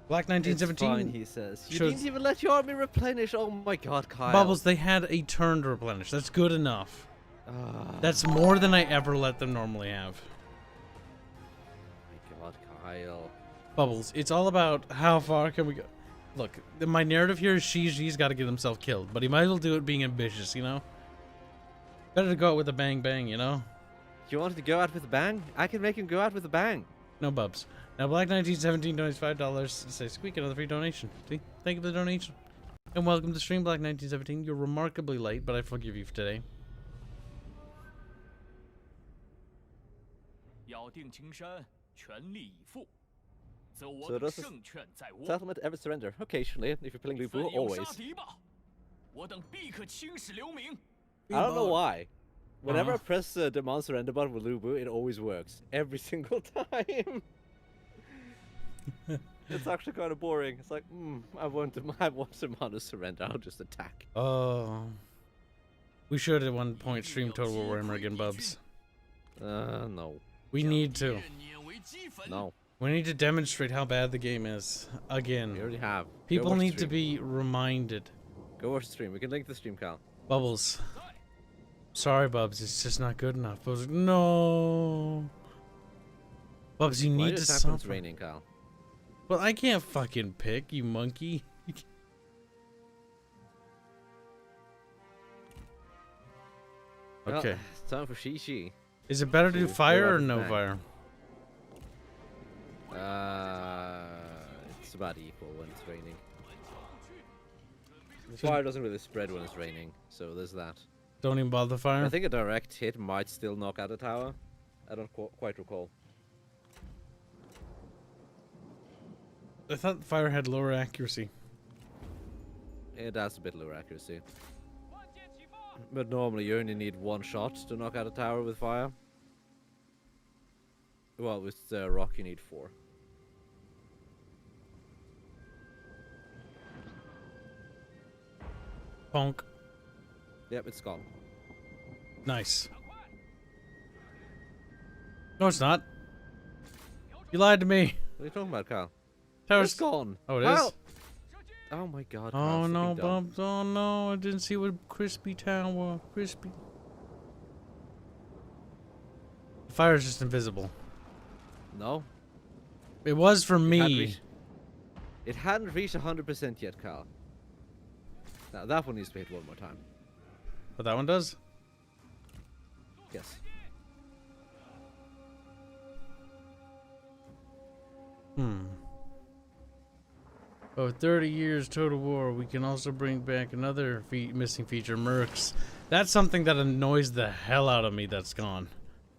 Black 1917. It's fine, he says. You shows- didn't even let your army replenish. Oh my god, Kyle. Bubbles, they had a turn to replenish. That's good enough. Ah, That's more than I ever let them normally have. my god, Kyle. Bubbles, it's all about how far can we go. Look, my narrative here is she's got to get himself killed, but he might as well do it being ambitious, you know? Better to go out with a bang bang, you know? You wanted to go out with a bang? I can make him go out with a bang. No Bubs. Now, Black 1917 donates $5. Say Squeak, another free donation. See? Thank you for the donation. And welcome to stream, Black 1917. You're remarkably late, but I forgive you for today. 咬定青山，全力以赴，则 So 我 does 等 this 胜券在握。 Settlement ever surrender? Occasionally, if you're playing 奋 Lubu, 勇 always. 杀敌吧！我等必可青史留名。 I don't know why. Whenever I press the demand surrender button with Lubu, it always works. Every single time. It's actually kind of boring. It's like, I want demand to surrender. I'll just attack. Oh. We should at one point stream Total War Warhammer again, Bubs. No. We need to. 碾为齑粉。 No. We need to demonstrate how bad the game is. We Again. already have. Go People watch the need to stream. be reminded. Go watch the stream. We can link the stream, Cal. Bubbles. Sorry, Bubs. It's just not good enough. Bubs, no. Bubs, you Why need to does it happen when it's suffer. raining, Cal? Well, I can't fucking pick, you monkey. Well, Okay. it's time for Shishi. Is it better to do So, fire go or out no with fire? It's about equal when it's raining. Fire doesn't really spread when it's raining, so there's that. Don't even bother fire? I think a direct hit might still knock out a tower. I don't quite recall. I thought fire had lower accuracy. It has a bit lower accuracy. But normally you only need one shot to knock out a tower with fire. Well, with rock you need 4. Bonk. Yep, it's gone. Nice. No, it's not. You lied to me. What are you talking about, Kyle? Tower's It's gone. Oh, it Kyle! is? Oh my god. Oh Kyle's no, looking dumb. Bubs. Oh no, I didn't see what crispy tower. Crispy. The fire's just invisible. No. It was for It hadn't me. reached 100% yet, Kyle. Now that one needs to be hit one more time. what that one does? Yes. Oh, 30 years Total War. We can also bring back another missing feature, Mercs. That's something that annoys the hell out of me that's gone.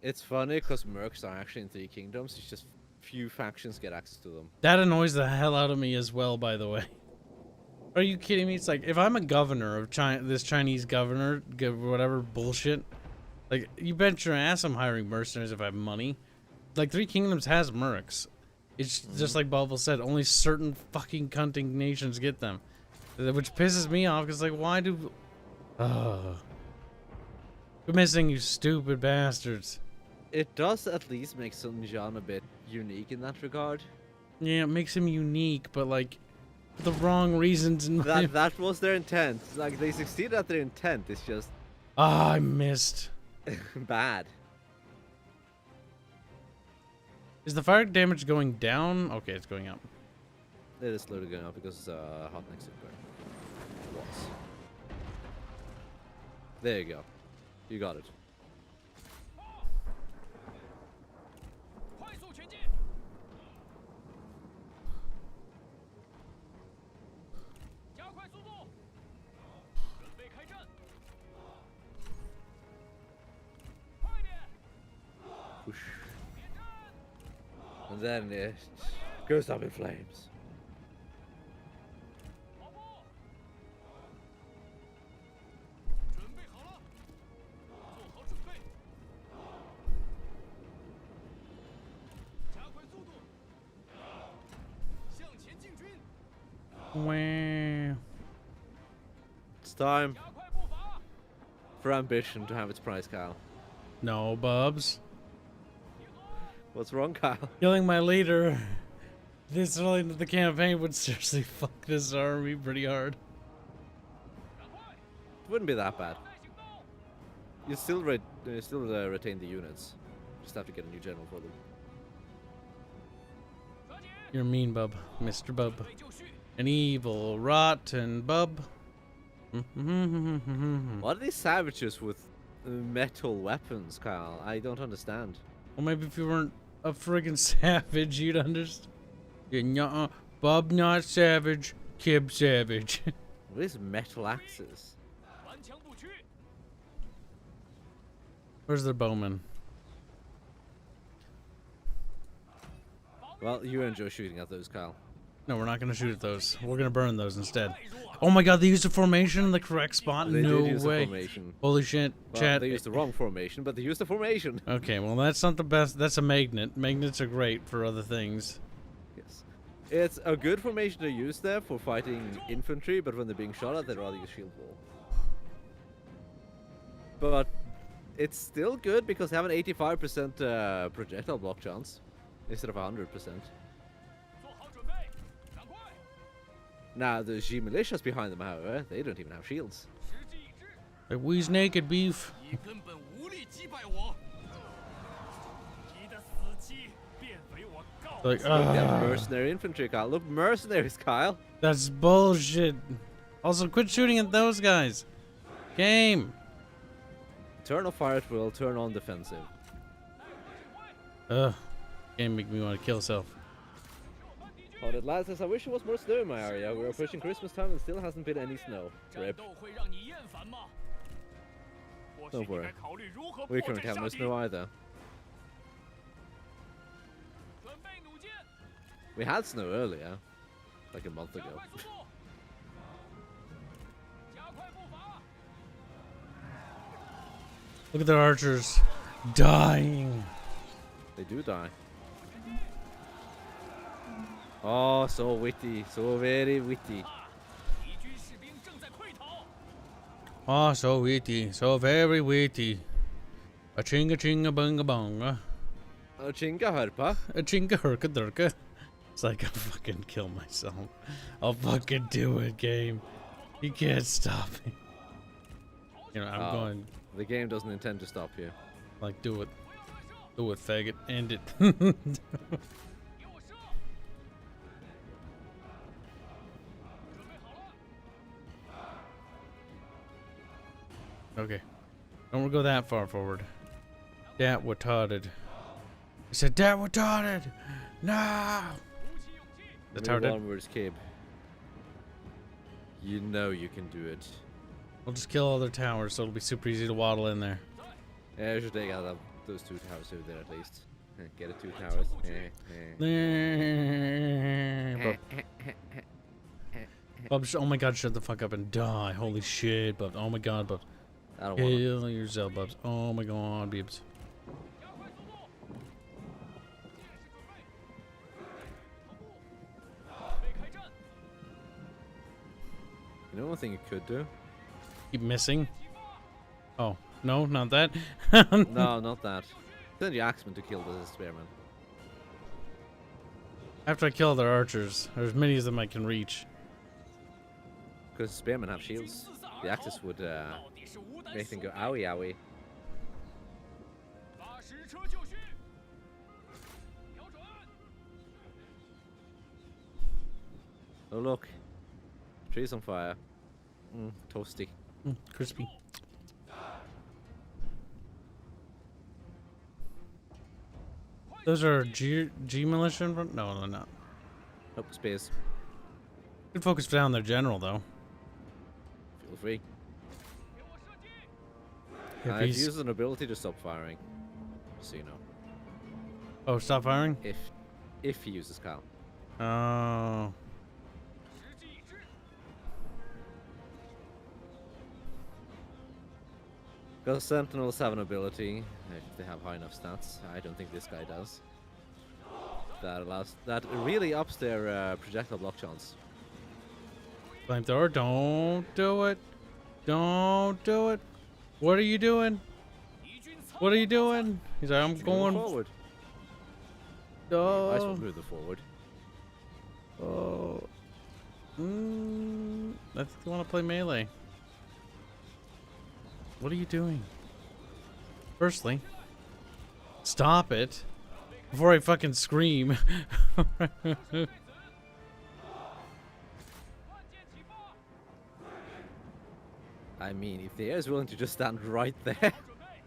It's funny because mercs are actually in 3 kingdoms. It's just few factions get access to them. That annoys the hell out of me as well, by the way. Are you kidding me? It's like, if I'm a governor of China, this Chinese governor, whatever bullshit, like, you bet your ass I'm hiring mercenaries if I have money. Like, 3 Kingdoms has mercs. It's just like Bubble said, only certain fucking cunting nations get them. Which pisses me off, because, like, why do... Ugh. You're missing, you stupid bastards. It does at least make Sun Jian a bit unique in that regard. Yeah, it makes him unique, but, like, for the wrong reasons. In my... That was their intent. Like, they succeeded at their intent. It's just... Ah, I missed. bad. Is the fire damage going down? Okay, it's going up. It is slowly going up because hot next to it was. There you go. You got it. 快速前进！加快速度！准备开战！快点！ Whoosh. And then it goes up in flames. 跑步！准备好了，做好准备。加快速度，向前进军！ Wow. It's time 加快步伐！ for ambition to have its price, Kyle. No, Bubs. What's wrong, Kyle? Killing my leader this early into the campaign would seriously fuck this army pretty hard. 赶快！ It wouldn't be that bad. 再行动！ You still retain the units. Just have to get a new general for them. 抓紧！ You're mean, Bub. Mr. Bub. 准备就绪！ An evil, rotten Bub. What are these savages with metal weapons, Kyle? I don't understand. Well, maybe if you weren't a friggin' savage, you'd understand. Yeah, nuh-uh. Bub not savage, Kib savage. What is metal axes? 顽强不屈！ Where's the bowman? Well, you enjoy shooting at those, Kyle. No, we're not gonna shoot at those. We're gonna burn those instead. Oh my god, they used a formation in the correct spot? They No did use way. a formation. Holy shit, Well, chat. they used the wrong formation, but they used the formation. Okay, well that's not the best. That's a magnet. Magnets are great for other things. Yes. It's a good formation to use there for fighting infantry, but when they're being shot at, they'd rather use shield wall. But it's still good because they have an 85% projectile block chance instead of 100%. 做好准备，赶快！ Now, the G militias behind them, however, they don't even have shields. 实际一致， Like, we's naked beef. 你根本无力击败我。你的死期便为我告 Like, 知。 Look at mercenary infantry, Kyle. Look, mercenaries, Kyle. That's bullshit. Also, quit shooting at those guys. Game. Turn off fire at will, turn on defensive. Ugh. Game make me want to kill self. Oh, that lad says, I wish there was more snow in my area. We are pushing Christmas time and still hasn't been any snow. 战 Rip. 斗会让你厌烦吗？或许 Don't 你 worry. 该考虑如何 We 破 currently 阵 have no 下敌。 snow either. 准备弩箭， We had snow earlier, like a month 加 ago. 快速度，加快步伐。 Look at the archers. Dying. They do die. Oh, so witty, so very witty. 敌军士兵正在溃逃。 Oh, so witty. So very witty. A chinga chinga bunga bunga. Chinga harpa. A chinga herka durka. It's like I'll fucking kill myself. I'll fucking do it, game. You can't stop me. You know, I'm Oh. going, The game doesn't intend to stop you. like, do it. 不要乱射， Do it, faggot. End it. 给我射！准备好了， Okay. Don't go that far forward. That retarded. I said that retarded! No! The tower Move dead? onwards, Kib. You know you can do it. We'll just kill all their towers, so it'll be super easy to waddle in there. Yeah, I should take out those 2 towers over there at least. Get it 2 towers. Bubs, oh my god, shut the fuck up and die. Holy shit, Bubs. Oh my god, Bubs. I don't want Kill yourself, Bubs. Oh my god, Bibs. You know one thing you could do? Keep missing. Oh, no, not that. No, not that. Send your axeman to kill the spearmen. After I kill their archers, or as many of them I can reach. Because spearmen have shields. The axes would make them go owie owie. 把矢车就绪，瞄准。 Oh look, trees on fire. Toasty. Crispy. Those are G militia in front? No, they're not. Nope, spears. Good focus down their general, though. Feel free. 给我射击！ If I've he's- used an ability to stop firing. So you know. Oh, stop firing? If he uses Cal. Oh. 时机已至。 Because Sentinels have an ability, if they have high enough stats. I don't think this guy does. That really ups their projectile block chance. Flamethrower, don't do it. Don't do it. What are you doing? 敌军仓 What are you doing? He's like, I'm Move going forward. Nice Oh. one, move forward. Oh. I think they want to play melee. What are you doing? Firstly, stop it before I fucking scream. 万箭齐发， I mean, if the air is willing to just stand right there. 准备，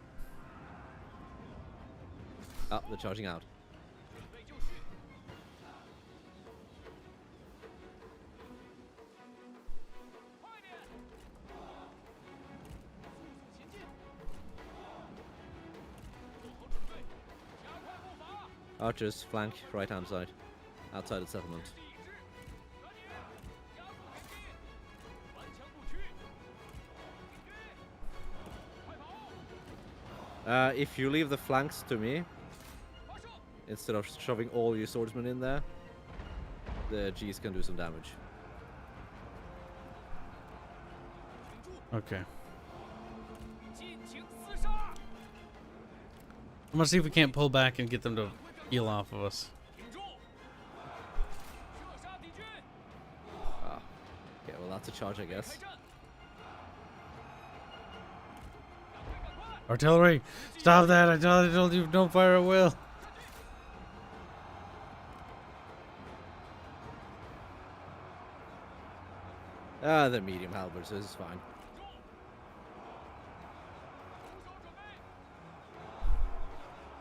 Oh, they're charging out. 准备就绪。快点！速速前进！做好准备，加快步伐。 Archers, flank, right hand side. Outside the settlement. 时机已至，赶紧，加速前进，顽强不屈。敌军，快跑！ If you leave the flanks to me, 发射！ instead of shoving all your swordsmen in there, the G's can do some damage. 挺住， Okay. 尽情厮杀！ I'm gonna see if we can't pull back and get them to heal off of us. 挺住！射杀敌军！ Ah. Okay, well that's a charge, I 开 guess. 战！赶快赶快！ Artillery, stop that! I told you, don't fire at will. Ah, they're medium halberds, so this is fine.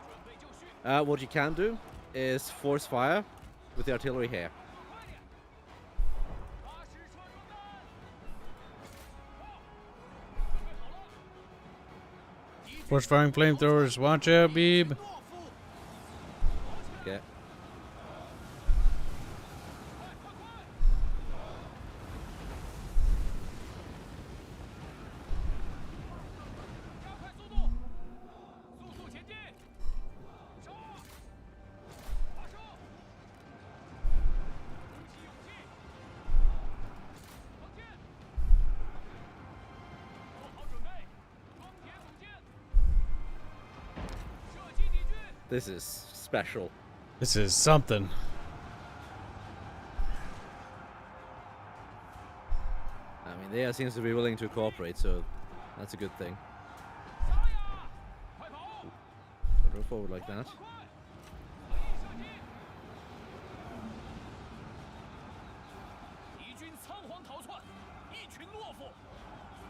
准备就绪！ What you can do is force fire with the artillery here. 快点！把矢车装弹！准备好了！敌军 Force firing flamethrowers, watch out, Beeb. 懦夫！ Okay. 快快快！加快速度！速速前进！杀！发射！鼓起勇气！放箭！做好准备！装铁弩箭！射击敌军！ This is special. This is something. I mean, they seems to be willing to cooperate, so that's a good thing. 杀呀！快跑！ Don't run forward like that. 快快！随意射击！敌军仓皇逃窜，一群懦夫！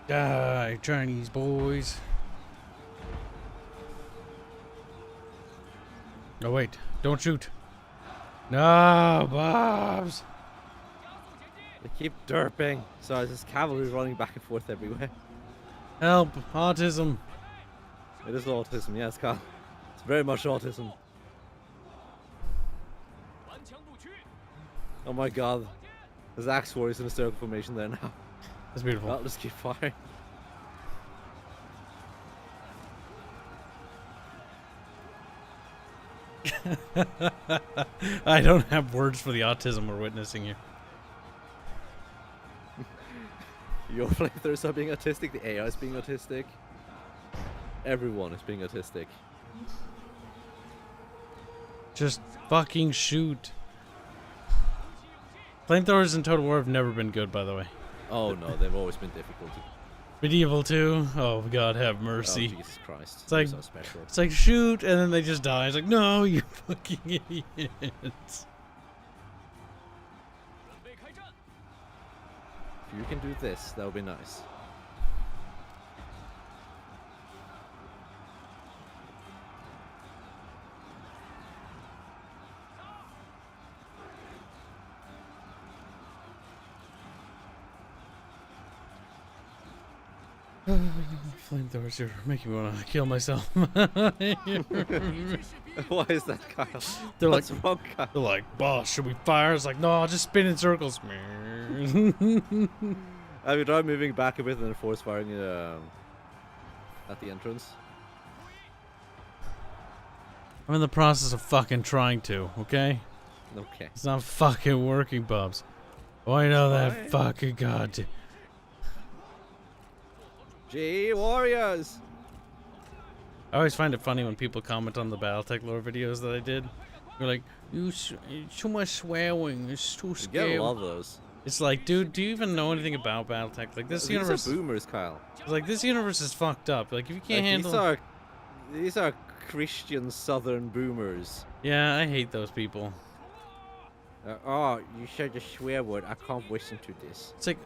Die, Chinese boys. Oh wait, don't shoot. No, Bobs. They keep derping. Sorry, there's cavalry running back and forth everywhere. Help, autism. It is autism, yes, Carl. It's very much autism. Oh my god. There's axe warriors in a circle formation there now. That's beautiful. Well, just keep firing. I don't have words for the autism we're witnessing here. Your flamethrowers are being autistic, the AI is being autistic. Everyone is being autistic. Just fucking shoot. Flamethrowers in Total War have never been good, by the way. Oh no, they've always been difficult. Medieval 2, oh God have Oh mercy. Jesus Christ. It's like- so special. It's like shoot, and then they just die. It's like, no, you fucking idiots. If you can do this, that would be nice. Flamethrowers are making me want to kill myself. Why is that, Kyle? They're like, What's wrong, Kyle? they're like, boss, should we fire? It's like, no, I'll just spin in circles. I would try moving back a bit and then force firing at the entrance. I'm in the process of fucking trying to, okay? Okay. It's not fucking working, Bubs. Oh, I know that Fine. fucking god. Gee, warriors! I always find it funny when people comment on the Battletech lore videos that I did. They're like, it's too much swearing, it's too You scary. get a lot of those. It's like, dude, do you even know anything about Battletech? Like, this These universe, are boomers, Kyle. like, this universe is fucked up. Like, if you can't Like, handle... these are Christian Southern boomers. Yeah, I hate those people. Oh, you said a swear word. I can't listen to this. It's like,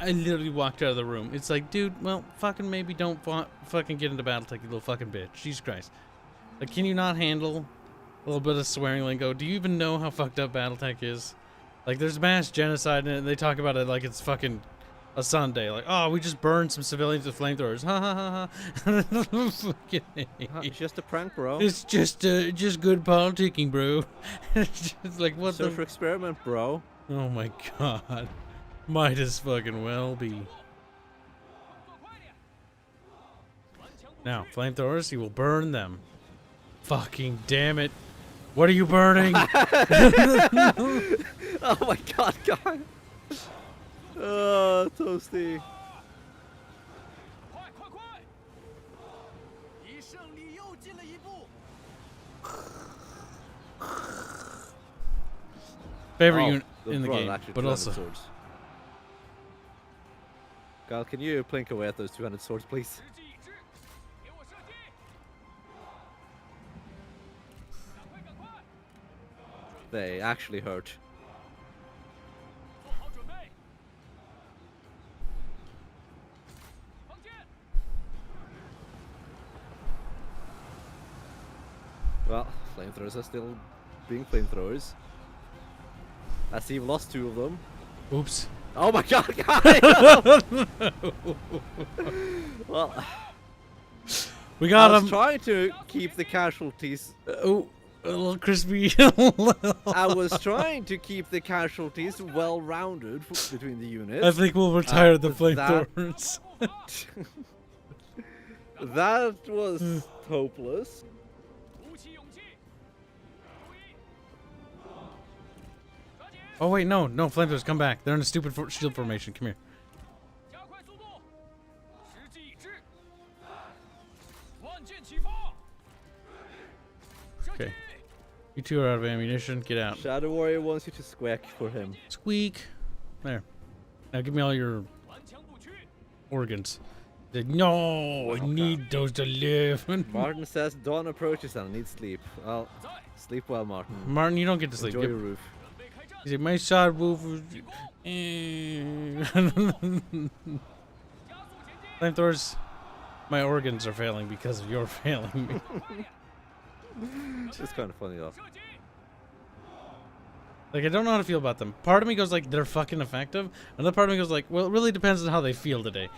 I literally walked out of the room. It's like, dude, well, fucking maybe don't fucking get into Battletech, you little fucking bitch. Jesus Christ. Like, can you not handle a little bit of swearing lingo? Do you even know how fucked up Battletech is? Like, there's mass genocide in it, and they talk about it like it's fucking a Sunday. Like, oh, we just burned some civilians with flamethrowers. Ha ha ha ha. Fucking It's just a prank, bro. It's just good politicking, bro. It's just like, what Social the... experiment, bro. Oh my god. Might as fucking well be. Now, flamethrowers, you will burn them. Fucking damn it. What are you burning? Oh my god, God. Oh, Toasty. 快快快！离胜利又近了一步。 Favorite Oh, unit the in the front game, actually but 200 also... swords. Gal, can you plink away at those 200 swords, please? 时机已至，给我射击！赶快赶快！ They actually hurt. 做好准备。放箭！ Well, flamethrowers are still being flamethrowers. I see you've lost 2 of them. Oops. Oh my god, God! Well, We I got was him. trying to keep the casualties. Oh, a little crispy. I was trying to keep the casualties well-rounded between the units. I think we'll retire the that- flamethrowers. That was hopeless. 鼓起勇气！注意！抓紧！ Oh wait, no, flamethrowers, come back. They're in a stupid shield formation. Come here. 加快速度！时机已至，万箭齐发！射击！ Okay. You two are out of ammunition. Get out. Shadow Warrior wants you to squeak for him. Squeak. There. Now give me all your 顽强不屈！ organs. No, I need those to live. Martin says dawn approaches and I need sleep. Well, 在， sleep well, Martin. Martin, you don't get to sleep. Enjoy Give- your roof. 准备开战！ He's like, my side wolf. 加速前进！ Flamethrowers, my organs are failing because of your failing me. It's kind of funny though. Like, I don't know how to feel about them. Part of me goes like, they're fucking effective. Another part of me goes like, well, it really depends on how they feel today.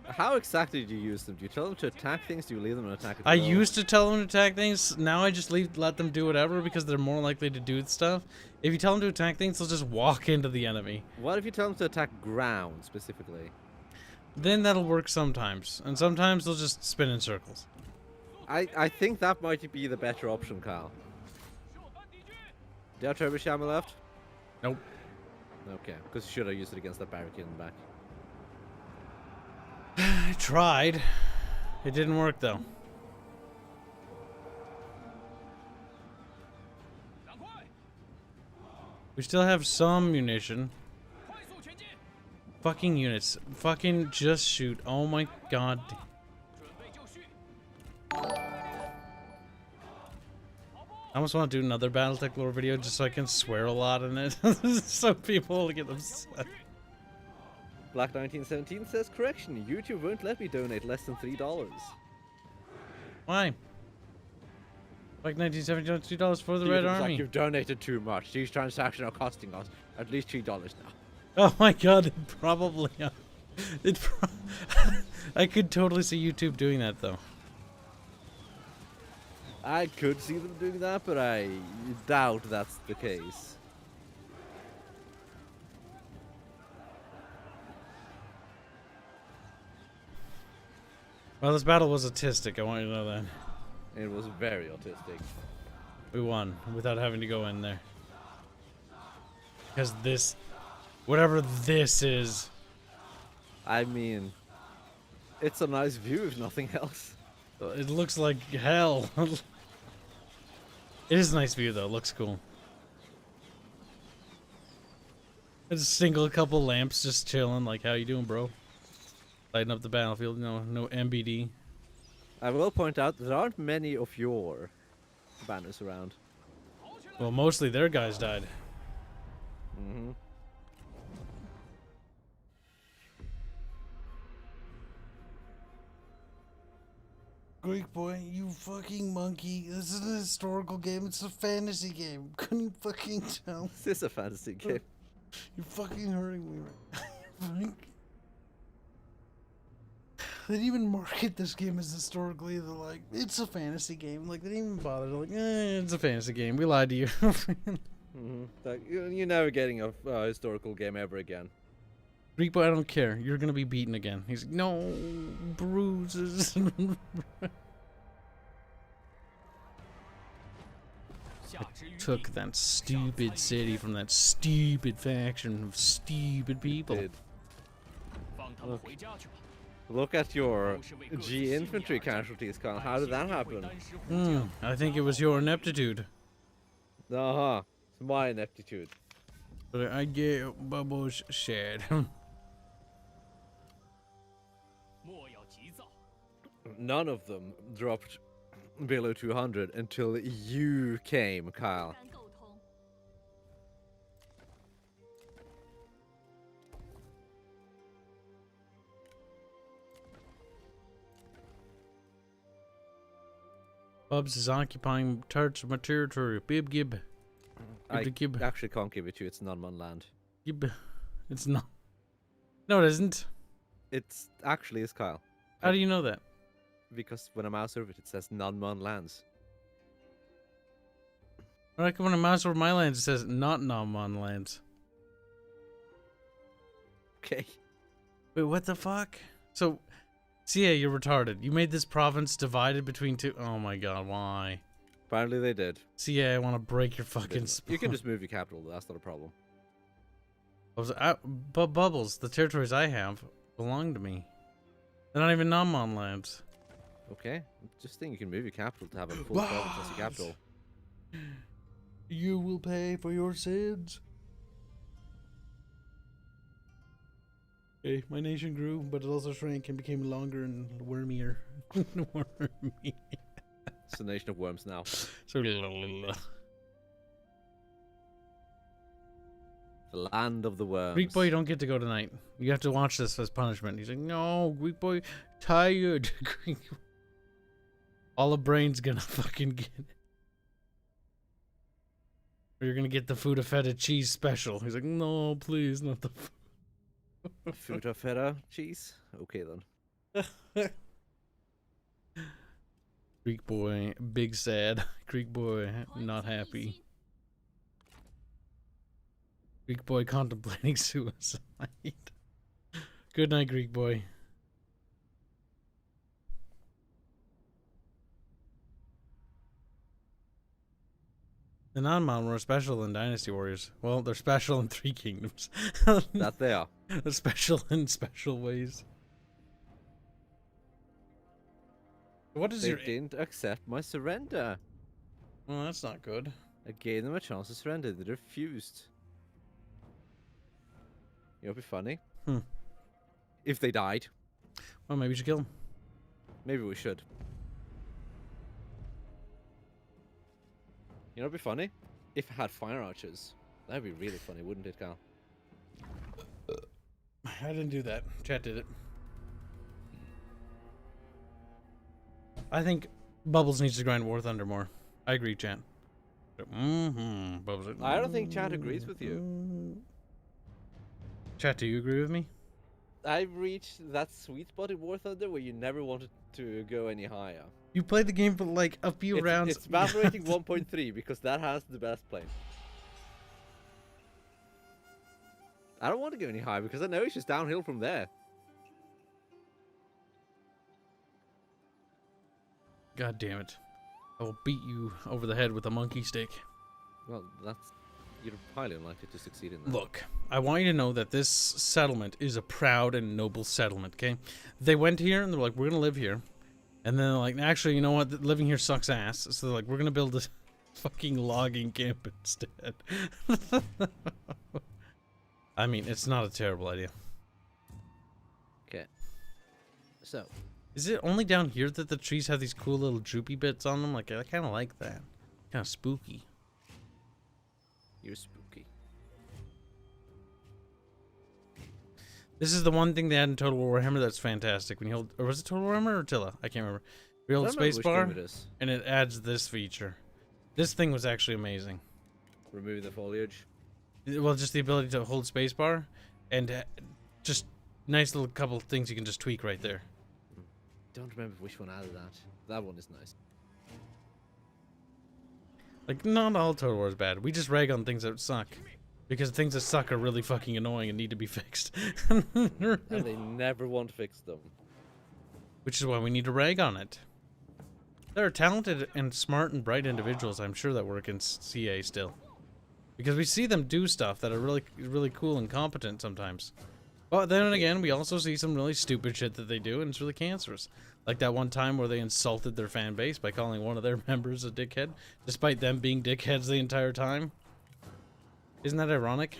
How exactly do you use them? Do you tell them to attack things? Do you leave them to attack? I used to tell them to attack things. Now I just let them do whatever because they're more likely to do stuff. If you tell them to attack things, they'll just walk into the enemy. What if you tell them to attack ground specifically? Then that'll work sometimes. And sometimes they'll just spin in circles. I think that might be the better option, Kyle. Do you have turbo ammo left? Nope. Okay, because you should have used it against that barricade in the back. I tried. It didn't work though. We still have some munition. Fucking units. Fucking just shoot. Oh my god. I almost want to do another Battletech lore video just so I can swear a lot in it. So people will get upset. Black1917 says, correction, YouTube won't let me donate less than $3. Why? Like $1972 for the Red It's Army. like you've donated too much. These transactions are costing us at least $3 now. Oh my god, it probably are. I could totally see YouTube doing that though. I could see them doing that, but I doubt that's the case. Well, this battle was autistic, I want you to know that. It was very autistic. We won without having to go in there. Because this, whatever this is. I mean, it's a nice view if nothing else. It looks like hell. It is a nice view though, it looks cool. There's a single couple lamps just chilling, like, how you doing, bro? Lighting up the battlefield, no MBD. I will point out there aren't many of your banners around. Well, mostly their guys died. Mm-hmm. Greek boy, you fucking monkey. This is a historical game. It's a fantasy game. Couldn't you fucking tell? This is a fantasy game. You're fucking hurting me right. They didn't even market this game as historically. They're like, it's a fantasy game. Like, they didn't even bother. They're like, it's a fantasy game. We lied to you. Like, you're never getting a historical game ever again. Greek boy, I don't care. You're gonna be beaten again. He's like, no, bruises. Took that stupid city from that stupid faction of stupid people. Did. Look at your G infantry casualties, Kyle. How did that happen? I think it was your ineptitude. Uh-huh. It's my ineptitude. But I get Bubbles shared. None of them dropped below 200 until you came, Kyle. 沟通。 Bubs is occupying parts of my territory. Bib gib. I Gib. actually can't give it to you. It's non-mon land. Gib. It's not. No, it isn't. It's actually is, Kyle. How do you know that? Because when I mouse over it, it says non-mon lands. Like when I mouse over my lands, it says not non-mon lands. Okay. Wait, what the fuck? So, CA, you're retarded. You made this province divided between two. Oh my god, why? Apparently they did. CA, I want to break your fucking. You can just move your capital. That's not a problem. But Bubbles, the territories I have belong to me. They're not even non-mon lands. Okay. Just think you can move your capital to have a full province as your capital. You will pay for your sins. Hey, my nation grew, but it also shrank and became longer and wormier. Wormy. It's a nation of worms now. So, The land of the worms. Greek boy, you don't get to go tonight. You have to watch this as punishment. He's like, no, Greek boy, tired. All the brain's gonna fucking get it. Or you're gonna get the Fuda Feta cheese special. He's like, no, please, not the Futa feta cheese. Okay then. Greek boy, big sad. Greek boy, not happy. Greek boy contemplating suicide. Good night, Greek boy. The non-mountain were special in Dynasty Warriors. Well, they're special in 3 Kingdoms. That they are. They're special in special ways. What is They your... didn't accept my surrender. Well, that's not good. I gave them a chance to surrender. They refused. You know, it'd be funny. If they died. Well, maybe you should kill them. Maybe we should. You know, it'd be funny if I had fire archers. That'd be really funny, wouldn't it, Cal? I didn't do that. Chat did it. I think Bubbles needs to grind War Thunder more. I agree, chat. Bubbles. I don't think chat agrees with you. Chat, do you agree with me? I've reached that sweet spot in War Thunder where you never wanted to go any higher. You played the game for like a few rounds. It's battle rating 1.3 because that has the best plane. I don't want to go any higher because I know it's just downhill from there. God damn it. I will beat you over the head with a monkey stick. Well, you're highly unlikely to succeed in that. Look, I want you to know that this settlement is a proud and noble settlement, okay? They went here and they're like, we're going to live here. And then they're like, actually, you know what? Living here sucks ass. So they're like, we're going to build a fucking logging camp instead. I mean, it's not a terrible idea. Okay. So. Is it only down here that the trees have these cool little droopy bits on them? Like, I kind of like that. Kind of spooky. You're spooky. This is the one thing they had in Total Warhammer that's fantastic. When you hold, or was it Total Warhammer or Attila? I can't remember. We hold spacebar, and it adds this feature. This thing was actually amazing. Remove the foliage. Well, just the ability to hold spacebar, and just nice little couple of things you can just tweak right there. Don't remember which one added that. That one is nice. Like, not all Total War is bad. We just rag on things that suck. Because things that suck are really fucking annoying and need to be fixed. And they never want to fix them. Which is why we need to rag on it. There are talented and smart and bright individuals, I'm sure, that work in CA still. Because we see them do stuff that are really cool and competent sometimes. But then again, we also see some really stupid shit that they do, and it's really cancerous. Like that one time where they insulted their fan base by calling one of their members a dickhead, despite them being dickheads the entire time. Isn't that ironic?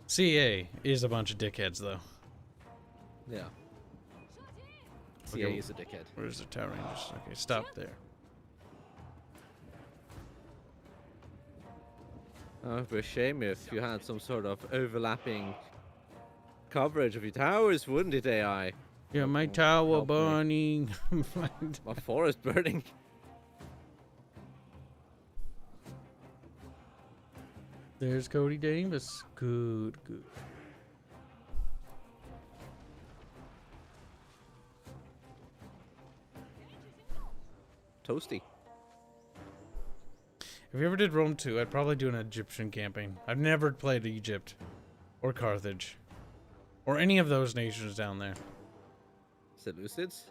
CA is a bunch of dickheads, though. Yeah. CA is a dickhead. Where's the Tower Rangers? Okay, stop there. Oh, it'd be a shame if you had some sort of overlapping coverage of your towers, wouldn't it, AI? Yeah, my tower burning. My forest burning. There's Cody Davis. Good. Toasty. If we ever did Rome 2, I'd probably do an Egyptian campaign. I've never played Egypt. Or Carthage. Or any of those nations down there. Seleucids?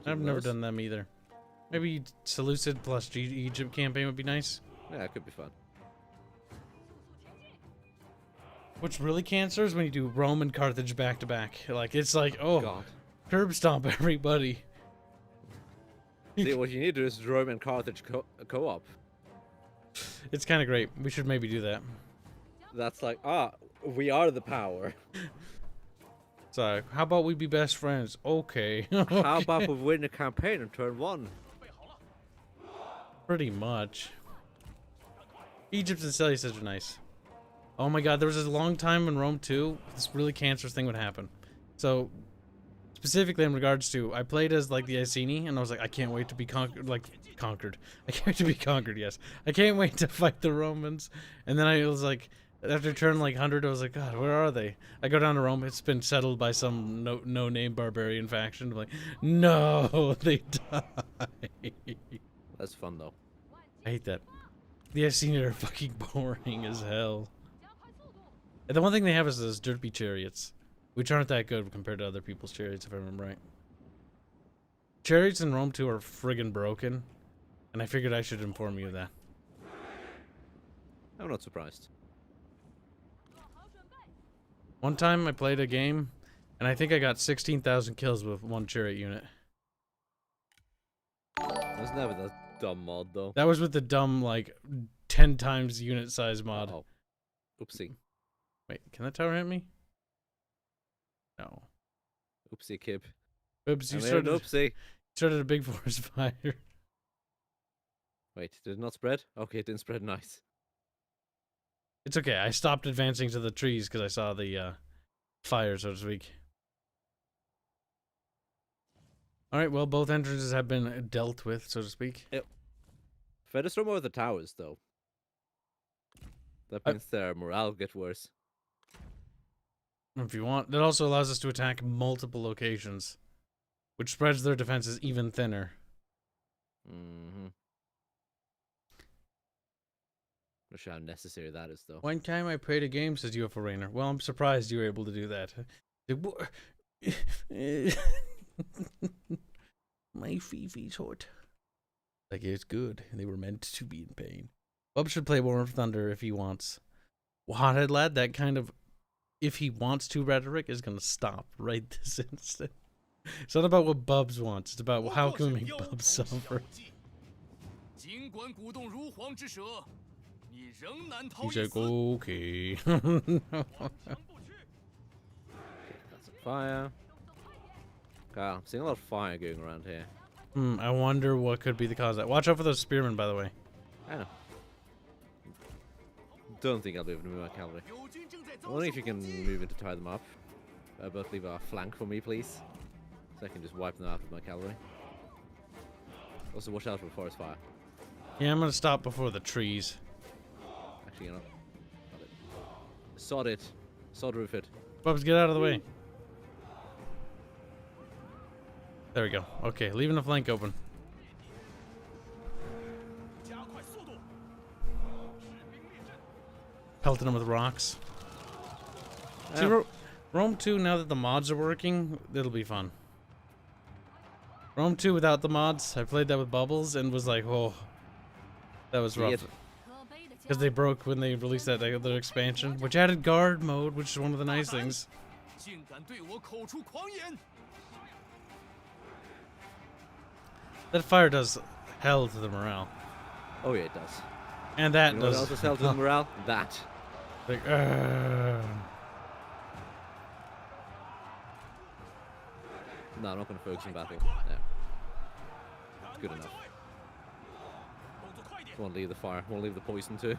I've never done them either. Maybe Seleucid plus Egypt campaign would be nice. Yeah, it could be fun. What's really cancer is when you do Rome and Carthage back to back. Like, it's like, oh, God. Curb stomp everybody. See, what you need to do is Rome and Carthage co-op. It's kind of great. We should maybe do that. That's like, we are the power. So, how about we be best friends? Okay. How about we win a campaign in turn 1? Pretty much. Egypt and Seleucid are nice. Oh my god, there was a long time in Rome 2, this really cancerous thing would happen. So, specifically in regards to, I played as like the Iceni, and I was like, I can't wait to be conquered. I can't wait to be conquered, yes. I can't wait to fight the Romans. And then I was like, after turn like 100, I was like, God, where are they? I go down to Rome, it's been settled by some no-name barbarian faction. I'm like, no, they die. That's fun though. I hate that. The Iceni are fucking boring as hell. And the one thing they have is those derpy chariots, which aren't that good compared to other people's chariots, if I remember right. Chariots in Rome 2 are friggin' broken, and I figured I should inform you of that. I'm not surprised. One time I played a game, and I think I got 16,000 kills with one chariot unit. Wasn't that with that dumb mod though? That was with the dumb, like, 10 times unit size mod. Oh. Oopsie. Wait, can that tower hit me? No. Oopsie, Kib. Oops, you I made an started oopsie. a big forest fire. Wait, did it not spread? Okay, it didn't spread nice. It's okay, I stopped advancing to the trees because I saw the fire, so to speak. Alright, well, both entrances have been dealt with, so to speak. Yep. Fedestrom over the towers, though. That means their morale get worse. If you want. That also allows us to attack multiple locations, which spreads their defenses even thinner. Mm-hmm. Not sure how necessary that is, though. One time I played a game, says UFO Rainer. Well, I'm surprised you were able to do that. My Fifi's hurt. Like, it's good. They were meant to be in pain. Bub should play War of Thunder if he wants. Hothead Lad, that kind of, if he wants to rhetoric, is going to stop right this instant. It's not about what Bubs wants. It's about how can we make Bubs suffer. He's like, okay. That's a fire. God, I'm seeing a lot of fire going around here. I wonder what could be the cause of that. Watch out for those spearmen, by the way. I know. Don't think I'll be able to move my cavalry. I wonder if you can move in to tie them up. Both leave a flank for me, please. So I can just wipe them out with my cavalry. Also, watch out for forest fire. Yeah, I'm going to stop before the trees. Actually, you know. Sod it. Sod roof it. Bubs, get out of the way. There we go. Okay, leaving the flank open. Pelting them with rocks. See, Rome 2, now that the mods are working, it'll be fun. Rome 2 without the mods, I played that with Bubbles and was like, oh, that was rough. Because they broke when they released that other expansion, which added guard mode, which is one of the nice things. That fire does hell to the morale. Oh yeah, it does. And that You know does. what else does hell to the morale? That. Like, No, I'm not going to focus on battle. No. It's good enough. Won't leave the fire. Won't leave the poison too.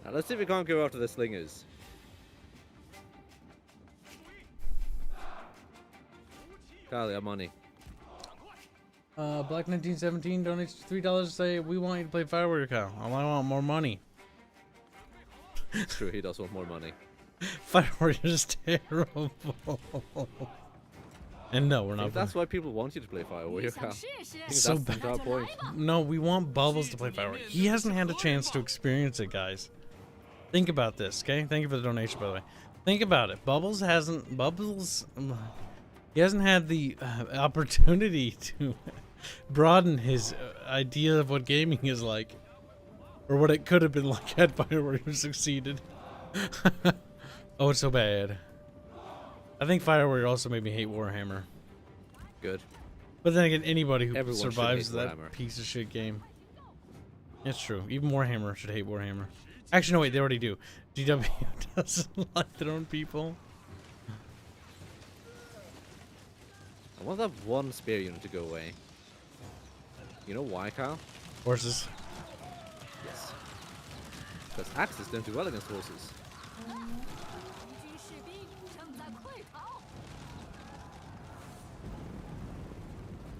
Now let's see if we can't go after the slingers. Carly, our money. Black 1917 donates $3 to say, we want you to play Fire Warrior Kyle. I want more money. It's true, he does want more money. Fire Warrior is terrible. And no, we're not. That's why people want you to play Fire Warrior, Carl. So That's the entire point. No, we want Bubbles to play Fire Warrior. He hasn't had a chance to experience it, guys. Think about this, okay? Thank you for the donation, by the way. Think about it. Bubbles hasn't he hasn't had the opportunity to broaden his idea of what gaming is like, or what it could have been like had Fire Warrior succeeded. Oh, it's so bad. I think Fire Warrior also made me hate Warhammer. Good. But then again, anybody who Everyone should survives hate that Warhammer. piece of shit game. It's true. Even Warhammer should hate Warhammer. Actually, no, wait, they already do. GW doesn't like their own people. I want that one spear unit to go away. You know why, Kyle? Horses. Yes. Because axes don't do well against horses. 敌军士兵正在溃逃。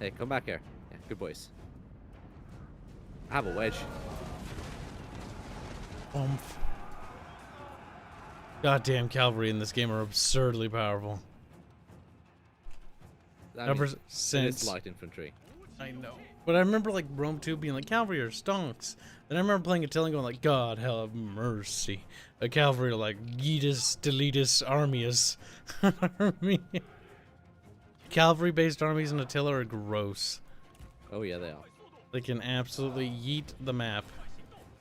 Hey, come back here. Yeah, good boys. I have a wedge. Goddamn cavalry in this game are absurdly powerful. I Ever mean, since it's light infantry. I know. But I remember like Rome 2 being like cavalry are stonks. Then I remember playing Attila and going like, God have mercy. The cavalry are like Yeetus, Deletus, Armius. Army. Cavalry based armies in Attila are gross. Oh yeah, they are. They can absolutely yeet the map.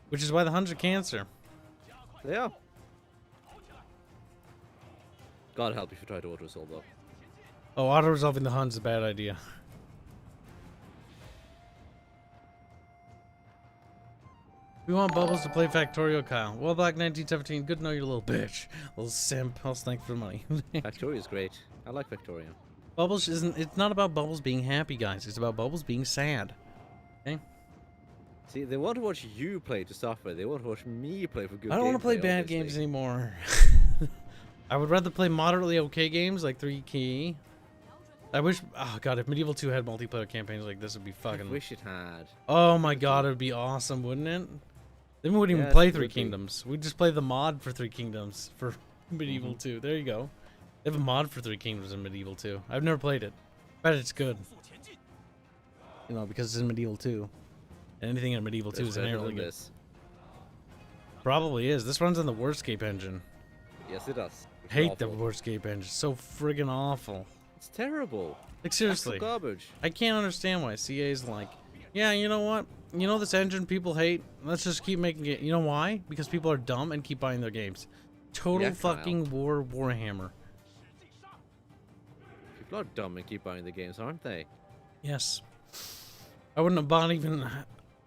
Which is why the Huns are cancer. They are. God help if you try to auto-resolve though. Oh, auto-resolving the Huns is a bad idea. We want Bubbles to play Factorio, Kyle. Well, Black 1917, good to know you're a little bitch. Little simp. I'll thank for the money. Victoria's great. I like Victoria. Bubbles isn't. It's not about Bubbles being happy, guys. It's about Bubbles being sad. Okay? See, they want to watch you play to suffer. They want to watch me play for good. I don't want to play gameplay, bad obviously. games anymore. I would rather play moderately okay games like 3 Key. I wish. Oh god, if Medieval 2 had multiplayer campaigns like this, would be I fucking. wish it had. Oh my god, it would be awesome, wouldn't it? Then we wouldn't even Yes, play it 3 would be. Kingdoms. We'd just play the mod for 3 Kingdoms for Medieval 2. There you go. They have a mod for 3 Kingdoms in Medieval 2. I've never played it. But it's good. You know, because it's in Medieval 2. And anything in Medieval 2 It's is better inherently than good. this. Probably is. This runs on the Wordscape engine. Yes, it does. It's Hate the awful. Wordscape engine. So friggin' awful. It's terrible. Like seriously. Absolute garbage. I can't understand why CA's like, yeah, you know what? You know this engine people hate? Let's just keep making it. You know why? Because people are dumb and keep buying their games. Total Yeah, Kyle. fucking Warhammer. People are dumb and keep buying the games, aren't they? Yes. I wouldn't have bought even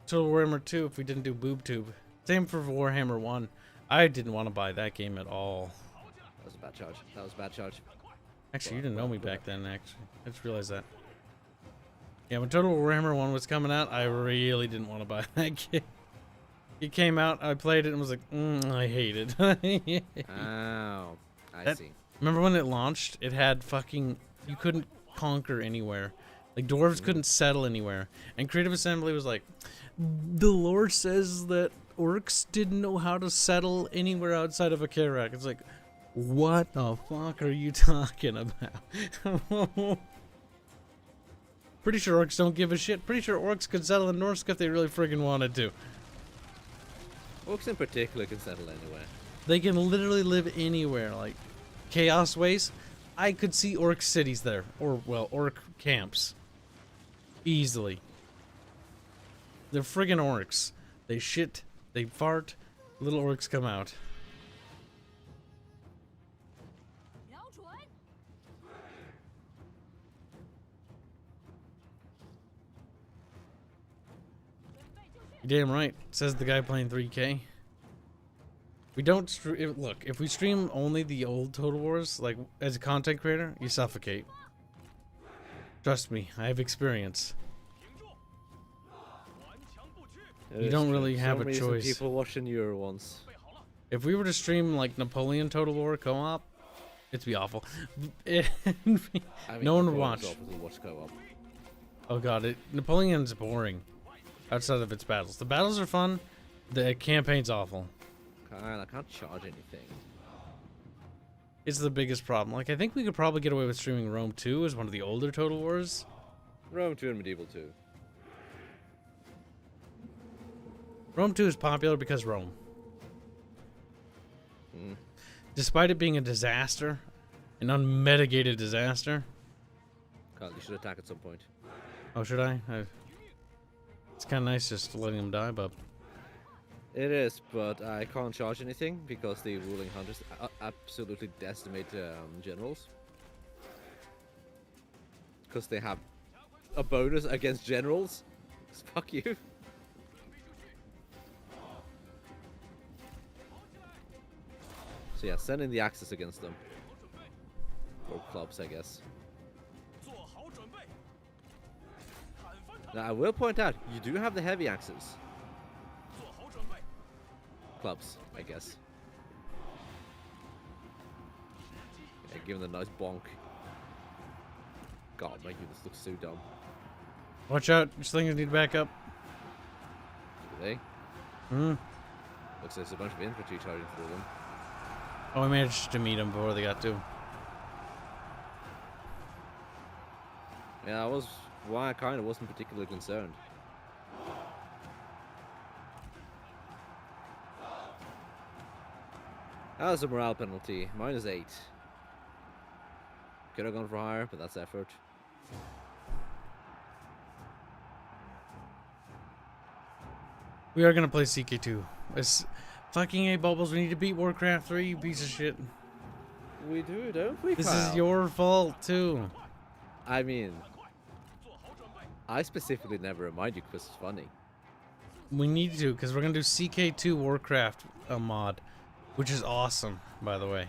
Total Warhammer 2 if we didn't do BoobTube. Same for Warhammer 1. I didn't want to buy that game at all. That was a bad charge. That was a bad charge. Actually, you didn't know me back then, actually. I just realized that. Yeah, when Total Warhammer 1 was coming out, I really didn't want to buy that game. It came out, I played it, and was like, I hate it. Ow. I That- see. Remember when it launched? It had fucking... You couldn't conquer anywhere. Like, dwarves couldn't settle anywhere. And Creative Assembly was like, the lore says that orcs didn't know how to settle anywhere outside of a Karak. It's like, what the fuck are you talking about? Pretty sure orcs don't give a shit. Pretty sure orcs could settle in Norsk if they really friggin' wanted to. Orcs in particular can settle anywhere. They can literally live anywhere. Like, Chaos Waste, I could see orc cities there. Or, well, orc camps. Easily. They're friggin' orcs. They shit, they fart, little orcs come out. 瞄准， You're damn right, says the guy playing 3K. We don't look, if we stream only the old Total Wars, like as a content creator, you suffocate. Trust me, I have experience. 顽强不屈， It You is don't true. really have so a many choice. People watching your ones. 备好了， If we were to stream like Napoleon Total War co-op, it'd be awful. I mean, No one would the watch. phones obviously watch co-op. Oh god, Napoleon's boring. Outside of its battles. The battles are fun, the campaign's awful. I can't charge anything. It's the biggest problem. Like, I think we could probably get away with streaming Rome 2 as one of the older Total Wars. Rome 2 and Medieval 2. Rome 2 is popular because Rome. Mm. Despite it being a disaster, an unmitigated disaster. Carl, you should attack at some point. Oh, should I? It's kind of nice just letting them die, but It is, but I can't charge anything because the ruling hunters absolutely decimate generals. Because they have a bonus against generals. Fuck you. So yeah, send in the axes against them. Or clubs, I guess. 做好准备。Now, I will point out, you do have the heavy axes. 做好准备。 Clubs, I guess. Yeah, give them a nice bonk. God, my units look so dumb. Watch out, your slingers need to back up. Do they? Hmm. Looks like there's a bunch of infantry charging through them. Oh, we managed to meet them before they got to. Yeah, that was why I kind of wasn't particularly concerned. That was a morale penalty. -8. Could have gone for higher, but that's effort. We are gonna play CK2. It's fucking A bubbles. We need to beat Warcraft 3, you piece of shit. We do, don't we, This Kyle? is your fault too. I mean, I specifically never remind you because it's funny. We need to, because we're gonna do CK2 Warcraft mod, which is awesome, by the way.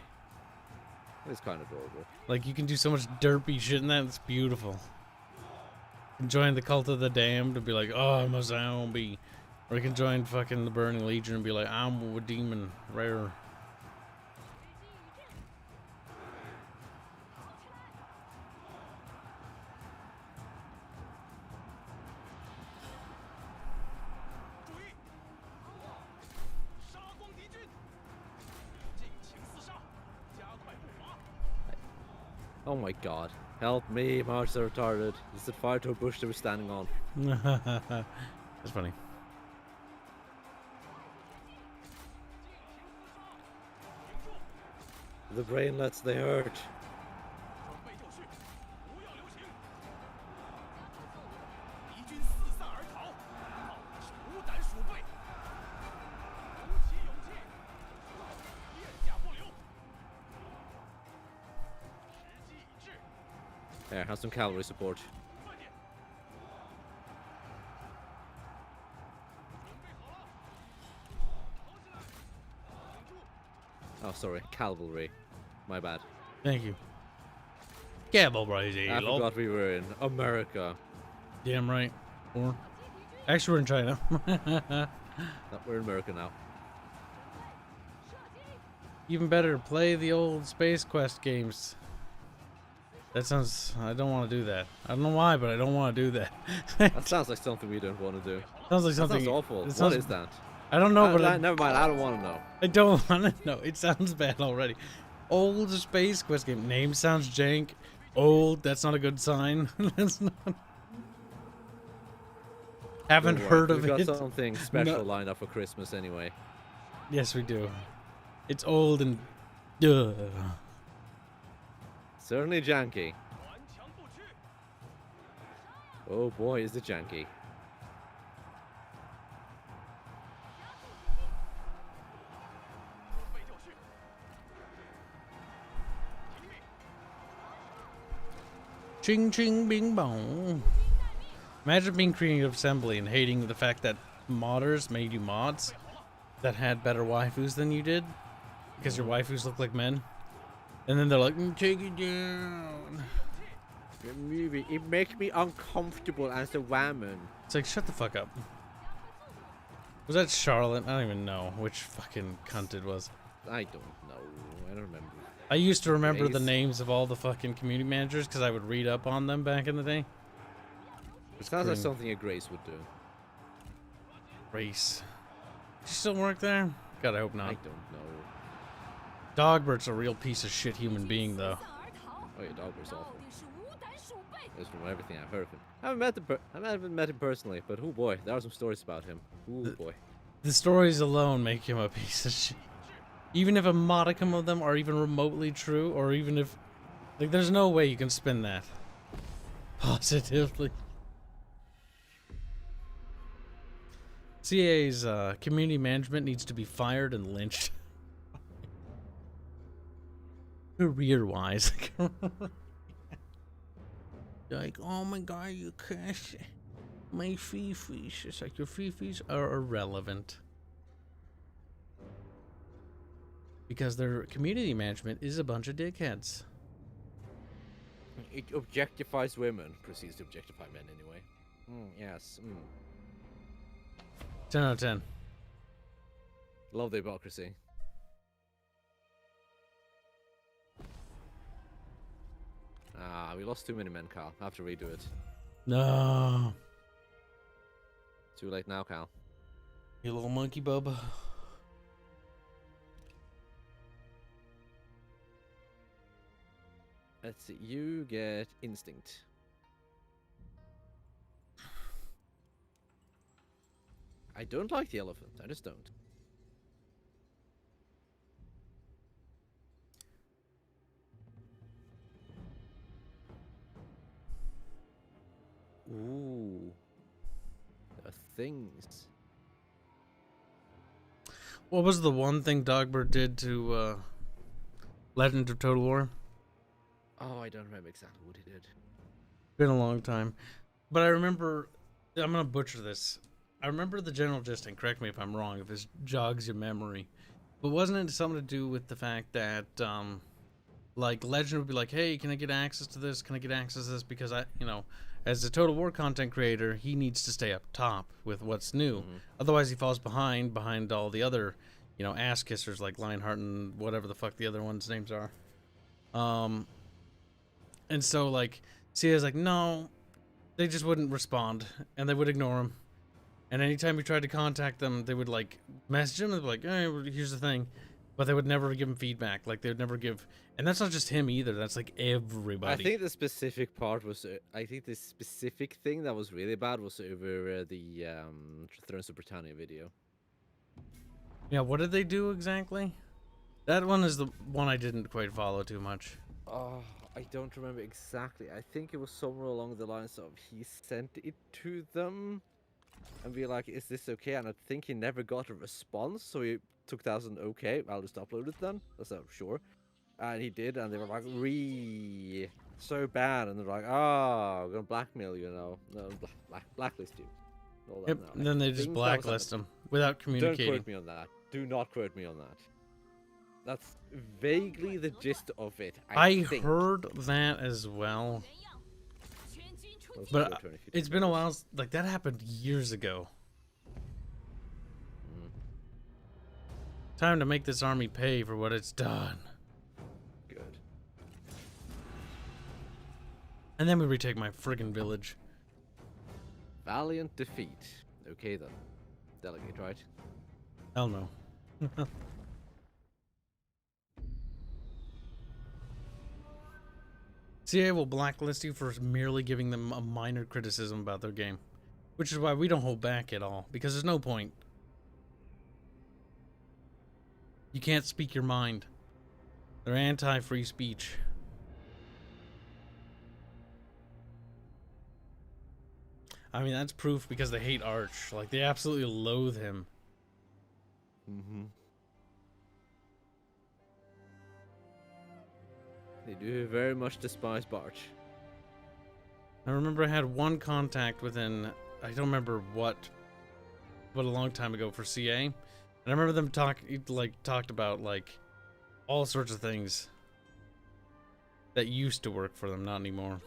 It's kind of adorable. Like, you can do so much derpy shit in that. It's beautiful. You can join the Cult of the Damned and be like, oh, I'm a zombie. Or you can join fucking the Burning Legion and be like, I'm a demon. Rare. Oh my god. Help me, March the retarded. It's the fire to a bush they were standing on. That's funny. The brainlets, they hurt. 准备就绪，不要留情。敌军四散而逃，炮是无胆鼠辈。鼓起勇气，咽下不留。时机已至， There, have some cavalry support. 快点！准备好了，跑起来！请出！ Oh, sorry, cavalry. My bad. Thank you. Cavalry. I forgot we were in America. Damn right. Or actually, we're in China. We're in America now. Even better, play the old Space Quest games. That sounds. I don't want to do that. I don't know why, but I don't want to do that. That sounds like something we don't want to do. Sounds like That something. sounds awful. It What sounds- is that? I don't know, but Never mind, I don't want to know. I don't want to know. It sounds bad already. Old Space Quest game. Name sounds jank. Old. That's not a good sign. That's not. Haven't Don't worry, heard of we've it. got something special No. lined up for Christmas anyway. Yes, we do. It's old and. Duh. Certainly janky. 顽强不屈， Oh boy, is it janky. 准备就绪。听命！ Ching ching bing bong. Imagine being creative assembly and hating the fact that modders made you mods that had better waifus than you did because your waifus look like men. And then they're like, take it down. The movie, it makes me uncomfortable as a woman. It's like, shut the fuck up. Was that Charlotte? I don't even know which fucking cunt it was. I don't know. I don't remember. I used to remember the Grace. names of all the fucking community managers because I would read up on them back in the day. It sounds like pretty- something a Grace would do. Race. Does she still work there? God, I hope I not. don't know. Dogbert's a real piece of shit human being, though. Oh, your dog was 到 awful. 底是无胆鼠辈。 Just from everything I've heard of him. I haven't met him personally, but oh boy, there are some stories about him. Oh boy. The stories alone make him a piece of shit. Even if a modicum of them are even remotely true, or even if... Like, there's no way you can spin that positively. CA's community management needs to be fired and lynched. Career-wise. Like, oh my god, you cash my fifis. It's like your fifis are irrelevant. Because their community management is a bunch of dickheads. It objectifies women. Proceeds to objectify men anyway. Yes. 10 out of 10. Love the hypocrisy. Ah, we lost too many men, Cal. I have to redo it. No. Too late now, Cal. You little monkey bub. Let's see. You get instinct. I don't like the elephant. I just don't. Ooh. There are things. What was the one thing Dogbert did to Legend of Total War? Oh, I don't remember exactly what he did. Been a long time. But I remember, I'm going to butcher this. I remember the general gist, and correct me if I'm wrong, if this jogs your memory. But wasn't it something to do with the fact that, like, Legend would be like, hey, can I get access to this? Can I get access to this? Because as a Total War content creator, he needs to stay up top with what's new. Otherwise, he falls behind all the other, ass kissers like Lionheart and whatever the fuck the other ones' names are. And so, like, CA's like, no, they just wouldn't respond, and they would ignore him. And anytime he tried to contact them, they would, like, message him and be like, hey, here's the thing. But they would never give him feedback. Like, they would never give... And that's not just him either. That's, like, everybody. I think the specific part was... I think the specific thing that was really bad was over the Thrones of Britannia video. Yeah, what did they do exactly? That one is the one I didn't quite follow too much. Oh, I don't remember exactly. I think it was somewhere along the lines of he sent it to them and be like, is this okay? And I think he never got a response, so he took that as an okay, I'll just upload it then. So sure. And he did, and they were like, so bad, and they're like, oh, I'm gonna blackmail you now. No, blacklist you. All that Yep, now. and then they just blacklist him without communicating. Don't quote me on that. Do not quote me on that. That's vaguely the gist of it. I think. Heard that as well. But it's been a while. Like, that happened years ago. Time to make this army pay for what it's done. Good. And then we retake my friggin' village. Valiant defeat. Okay then. Delegate, right? Hell no. CA will blacklist you for merely giving them a minor criticism about their game. Which is why we don't hold back at all, because there's no point. You can't speak your mind. They're anti-free speech. I mean, that's proof because they hate Arch. Like, they absolutely loathe him. They do very much despise Barch. I remember I had one contact within, I don't remember what, but a long time ago for CA. And I remember them talked about, like, all sorts of things that used to work for them, not anymore.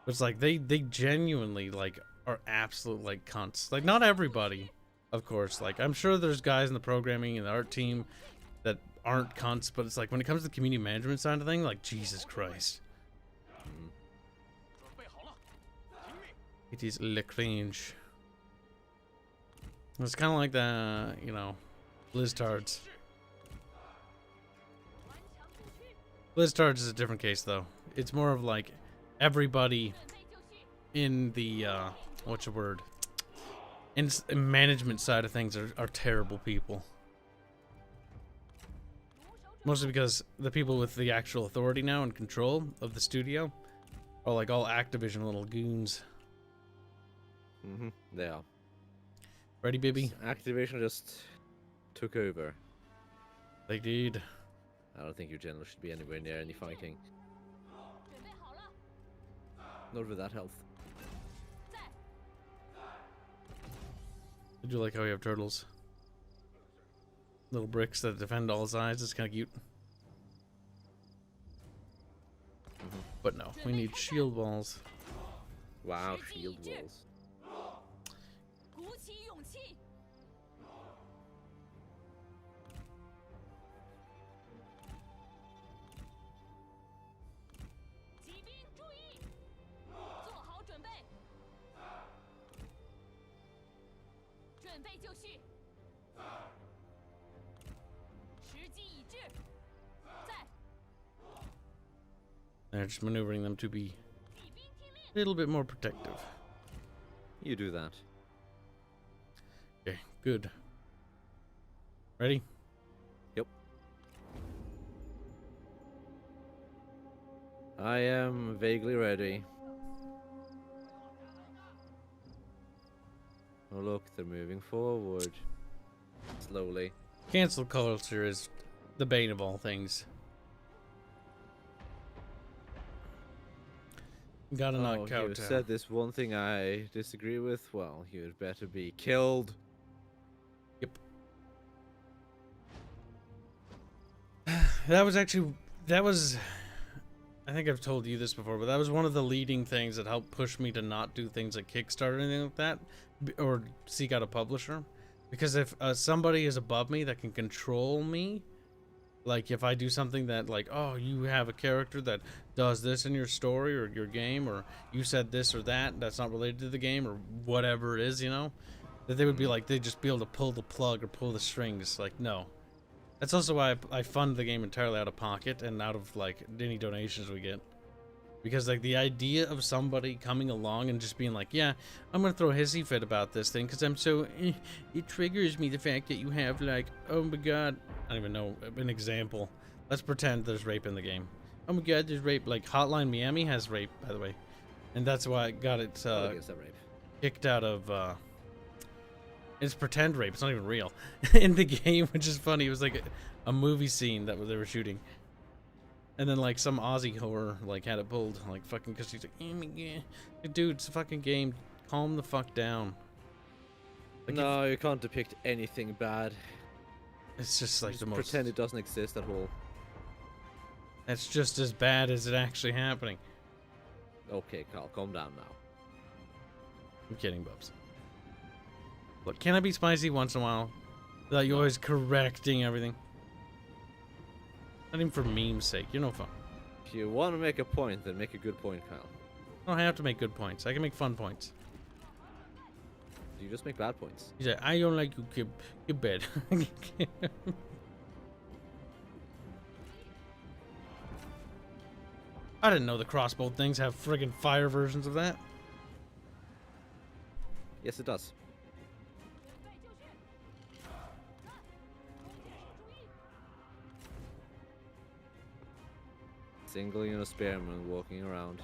But it's like, they genuinely, like, are absolute, like, cunts. Like, not everybody, of course. Like, I'm sure there's guys in the programming and the art team that aren't cunts, but it's like, when it comes to the community management side of thing, like, Jesus Christ. It is le cringe. It's kind of like the, Blizztards. Blizztards is a different case, though. It's more of like everybody in the, in management side of things are terrible people. Mostly because the people with the actual authority now and control of the studio are like all Activision little goons. They are. Ready, baby? Activision just took over. They did. I don't think your general should be anywhere near any fighting. Not with that health. I do like how we have turtles. Little bricks that defend all sides. It's kind of cute. But no, we need shield walls. Wow, shield walls. 鼓起勇气，骑兵注意，做好准备，准备就绪，时机已至，在 They're just maneuvering them to be 骑兵听令， a little bit more protective. You do that. Okay, good. Ready? Yep. I am vaguely ready. Oh look, they're moving forward. Slowly. Cancel culture is the bane of all things. Gotta not Oh, you kowtow. said this one thing I disagree with? Well, you'd better be killed. Yep. That was I think I've told you this before, but that was one of the leading things that helped push me to not do things like Kickstarter or anything like that, or seek out a publisher. Because if somebody is above me that can control me, like if I do something that like, oh, you have a character that does this in your story or your game, or you said this or that that's not related to the game or whatever it is, you know, that they would be like, they'd just be able to pull the plug or pull the strings. Like, no. That's also why I fund the game entirely out of pocket and out of like any donations we get. Because like the idea of somebody coming along and just being like, yeah, I'm gonna throw a hissy fit about this thing because I'm so, it triggers me the fact that you have like, oh my god, I don't even know an example. Let's pretend there's rape in the game. Oh my god, there's rape. Like Hotline Miami has rape, by the way, and that's why I got it Against that rape. kicked out of. It's pretend rape. It's not even real in the game, which is funny. It was like a movie scene that they were shooting. And then like some Aussie whore like had it pulled like fucking because she's like, oh my god, like, dude, it's a fucking game. Calm the fuck down. Like, No, you can't depict anything bad. it's just like Just the most. pretend it doesn't exist at all. That's just as bad as it actually happening. Okay, Carl, calm down now. I'm kidding, Bubs. Look, can I be spicy once in a while? Without you always correcting everything. Not even for meme's sake. You're no fun. If you want to make a point, then make a good point, Kyle. I don't have to make good points. I can make fun points. You just make bad points. He said, I don't like you, Kib. You're bad. I didn't know the crossbow things have friggin' fire versions of that. Yes, it does. Single unit spearman walking around.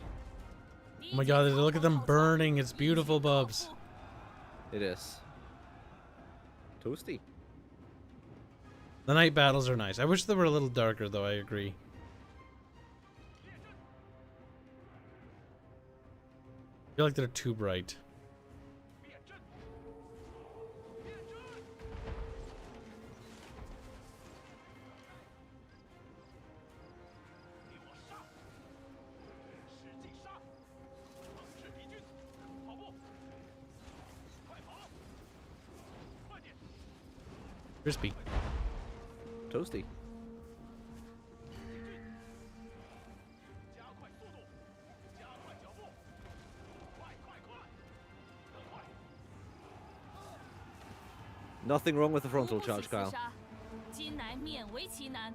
Oh my god, look at them burning. It's beautiful, Bubs. It is. Toasty. The night battles are nice. I wish they were a little darker, though. I agree. I feel like they're too bright. Crispy. Toasty. Nothing wrong with the frontal 不 charge, 许厮 Kyle. 杀，今乃勉为其难。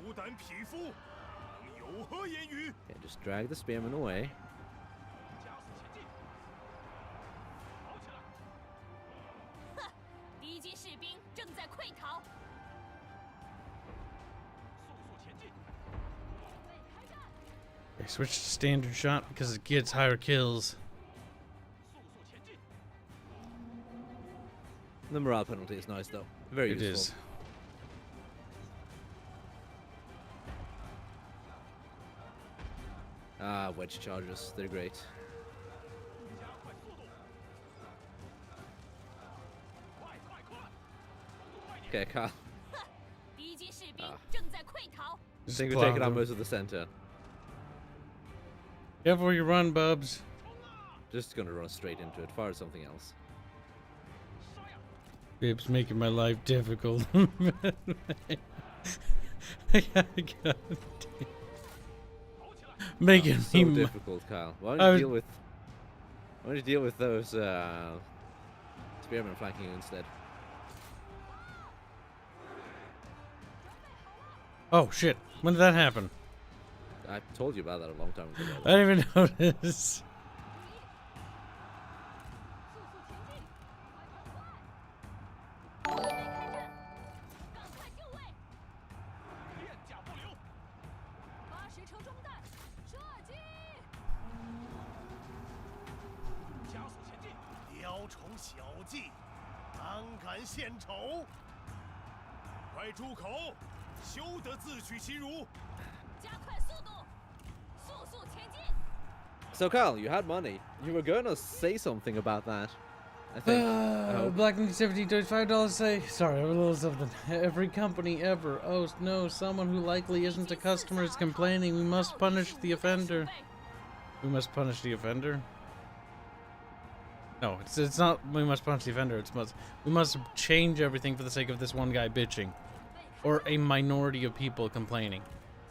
虎胆匹夫，能有何言语？ Okay, just drag the spearman away. 加速前进，跑起来！敌军士兵正在溃逃，速速前进！ 准备开战。 Okay, switch to standard shot because it gets higher kills. 速速前进！ The morale penalty is nice, though. Very It useful. is. Ah, wedge charges. They're great. 加快速度！快快快！速度快点！ Okay, Kyle. 敌军士兵啊正在溃逃， I Just think we're plow taking out them. most of the center. Careful where you run, Bubs. Just gonna run straight into it. Fire something else. Bib's making my life difficult. Making Oh, so me difficult, Kyle. Why I don't was- you deal with? Why don't you deal with those spearmen flanking you instead? Oh shit! When did that happen? I told you about that a long time ago. I didn't even notice. 速速前进，快跑快！准备开战，赶快就位，链甲不留， 80车中弹，射击！ 加速前进， 雕虫小技，胆敢献丑， 快住口！ 休得自取其辱！ 加快速度，速速前进！ So Kyle, you had money. You were gonna say something about that. I think. I hope. Black 1970 $35 say. Sorry, a little something. Every company ever. Oh no, someone who likely isn't a customer is complaining. We must punish the offender. We must punish the offender. No, it's not. We must punish the offender. We must change everything for the sake of this one guy bitching, or a minority of people complaining,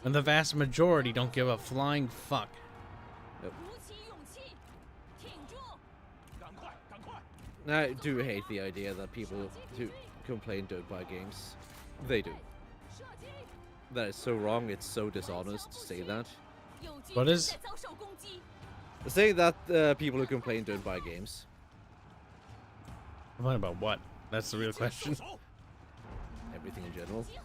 and the vast majority don't give a flying fuck. 鼓起勇气，挺住！ 赶快，赶快！ I do hate the idea that people who complain don't buy games. They do. 射击！ That is so wrong. It's so dishonest to say that. 友军 What 正 is- 在遭受攻击， Saying that people who complain don't buy games. Complain about what? That's the real question. 手 Everything in general. 集合！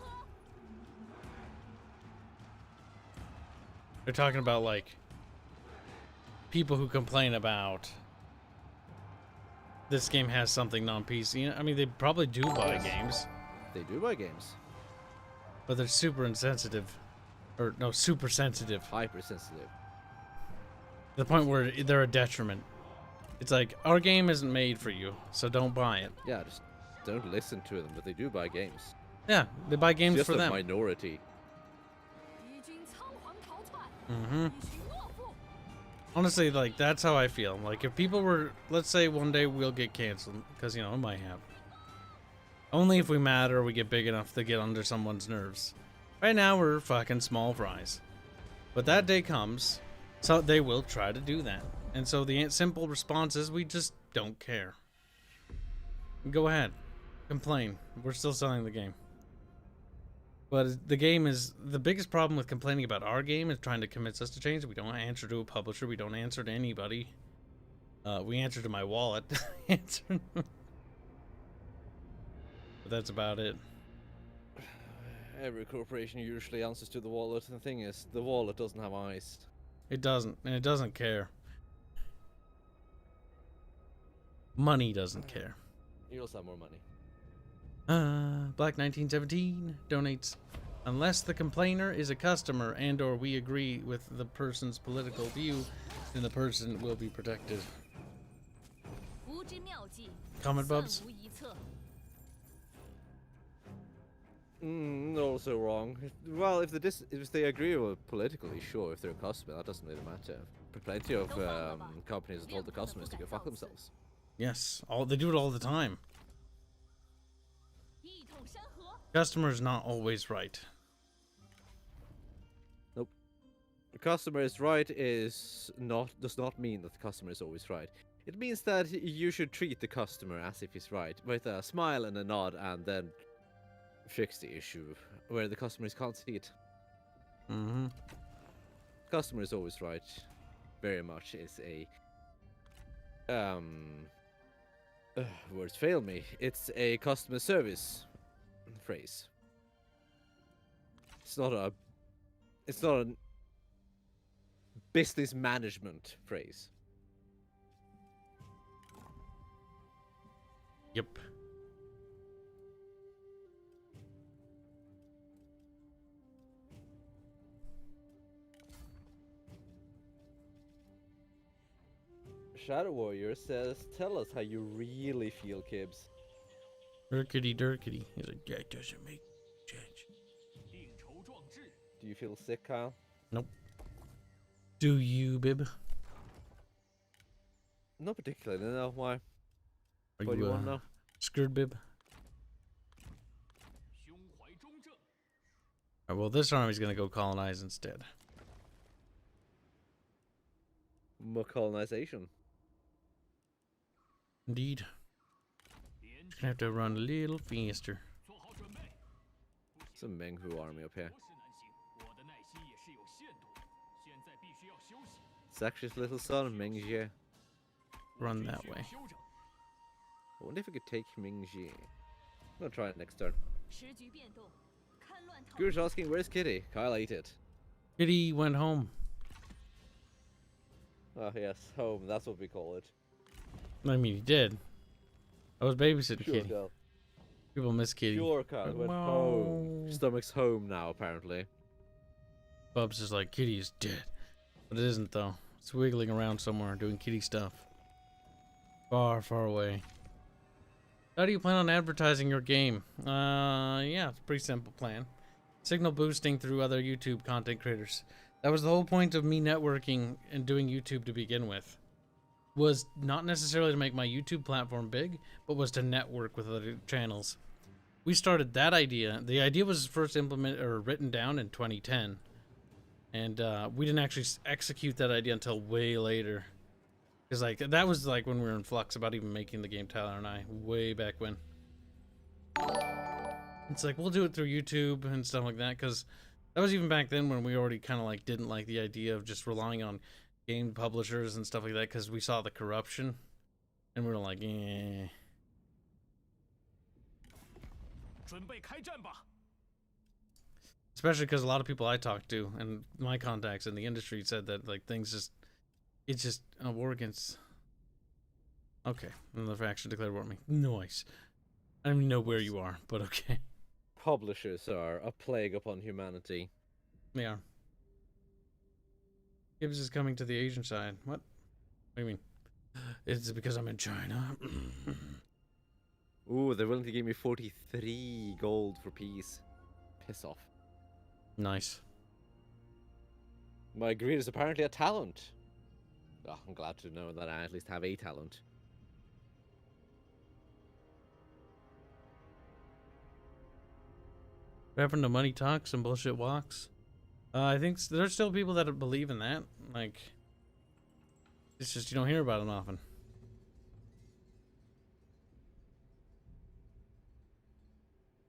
They're talking about like people who complain about this game has something non-PC. I mean, they probably do buy games, They do buy games. but they're super insensitive, or no, super sensitive. Hypersensitive. To the point where they're a detriment. It's like our game isn't made for you, so don't buy it. Yeah, just don't listen to them. But they do buy games. Yeah, they buy games Just for a them. minority. 敌军仓皇逃窜， Mm-hmm. 必须落伏！ Honestly, like that's how I feel. Like if people were, let's say one day we'll get canceled, because you know it might have. Only if we matter or we get big enough to get under someone's nerves. Right now we're fucking small fries, but that day comes, so they will try to do that. And so the simple response is we just don't care. Go ahead, complain. We're still selling the game. But the game is the biggest problem with complaining about our game is trying to convince us to change it. We don't answer to a publisher. We don't answer to anybody. We answer to my wallet. Answer. But that's about it. Every corporation usually answers to the wallet. The thing is, the wallet doesn't have eyes. It doesn't, and it doesn't care. Money doesn't care. You also have more money. Black 1917 donates. Unless the complainer is a customer and or we agree with the person's political view, then the person will be protected. 无之妙计， Comment, Bubs? 算无一策。 Also wrong. Well, if they agree with politically, sure. If they're a customer, that doesn't really matter. Plenty of companies have told the customers to go fuck themselves. Yes, they do it all the time. 一统山河， Customer's not always right. Nope. The customer is right does not mean that the customer is always right. It means that you should treat the customer as if he's right, with a smile and a nod, and then fix the issue where the customers can't see it. Mm-hmm. Customer is always right. Very much is a words fail me. It's a customer service phrase. It's not a business management phrase. Yep. Shadow Warrior says, "Tell us how you really feel, Kibs." Dirkity dirkity. He's like, that doesn't make sense. 应酬壮志， Do you feel sick, Kyle? Nope. Do you, Bib? Not particularly. No. Why? Are What do you want to know? scared, Bib? 胸怀中正， Alright, well, this army's gonna go colonize instead. More colonization. Indeed. 连 Gonna have to run a little faster. 做好准备。 It's a Menghu army up here. 博士难行，我的耐心也是有限度的。现在必须要休息。 It's actually his little son, Mingxie. Run 这 that 需要 way. 休整。 I wonder if we could take Mingxie. I'm gonna try it next turn. 时局变动，看乱套。 Guru's asking, where's Kitty? Kyle ate it. Kitty went home. Oh, yes, home. That's what we call it. I mean, he did. I was babysitting Sure, Kitty. Kyle. People miss Kitty. Sure, Kyle. Went home. No. Stomach's home now, apparently. Bubs is like, Kitty is dead. But it isn't, though. It's wiggling around somewhere doing kitty stuff. Far, far away. How do you plan on advertising your game? Yeah, it's a pretty simple plan. Signal boosting through other YouTube content creators. That was the whole point of me networking and doing YouTube to begin with. Was not necessarily to make my YouTube platform big, but was to network with other channels. We started that idea. The idea was first implemented or written down in 2010. And we didn't actually execute that idea until way later. Because like that was like when we were in flux about even making the game, Tyler and I, way back when. It's like, we'll do it through YouTube and stuff like that, because that was even back then when we already kind of like didn't like the idea of just relying on game publishers and stuff like that, because we saw the corruption. And we were like, eh. 准备开战吧！ Especially because a lot of people I talked to and my contacts in the industry said that like things just, it's just a war against. Okay, another faction declared war on me. Nice. I don't even know where you are, but okay. Publishers are a plague upon humanity. They are. Kibs is coming to the Asian side. What? What do you mean? It's because I'm in China. Ooh, they're willing to give me 43 gold for peace. Piss off. Nice. My greed is apparently a talent. Oh, I'm glad to know that I at least have a talent. What happened to money talks and bullshit walks? I think there's still people that believe in that. Like, it's just you don't hear about it often.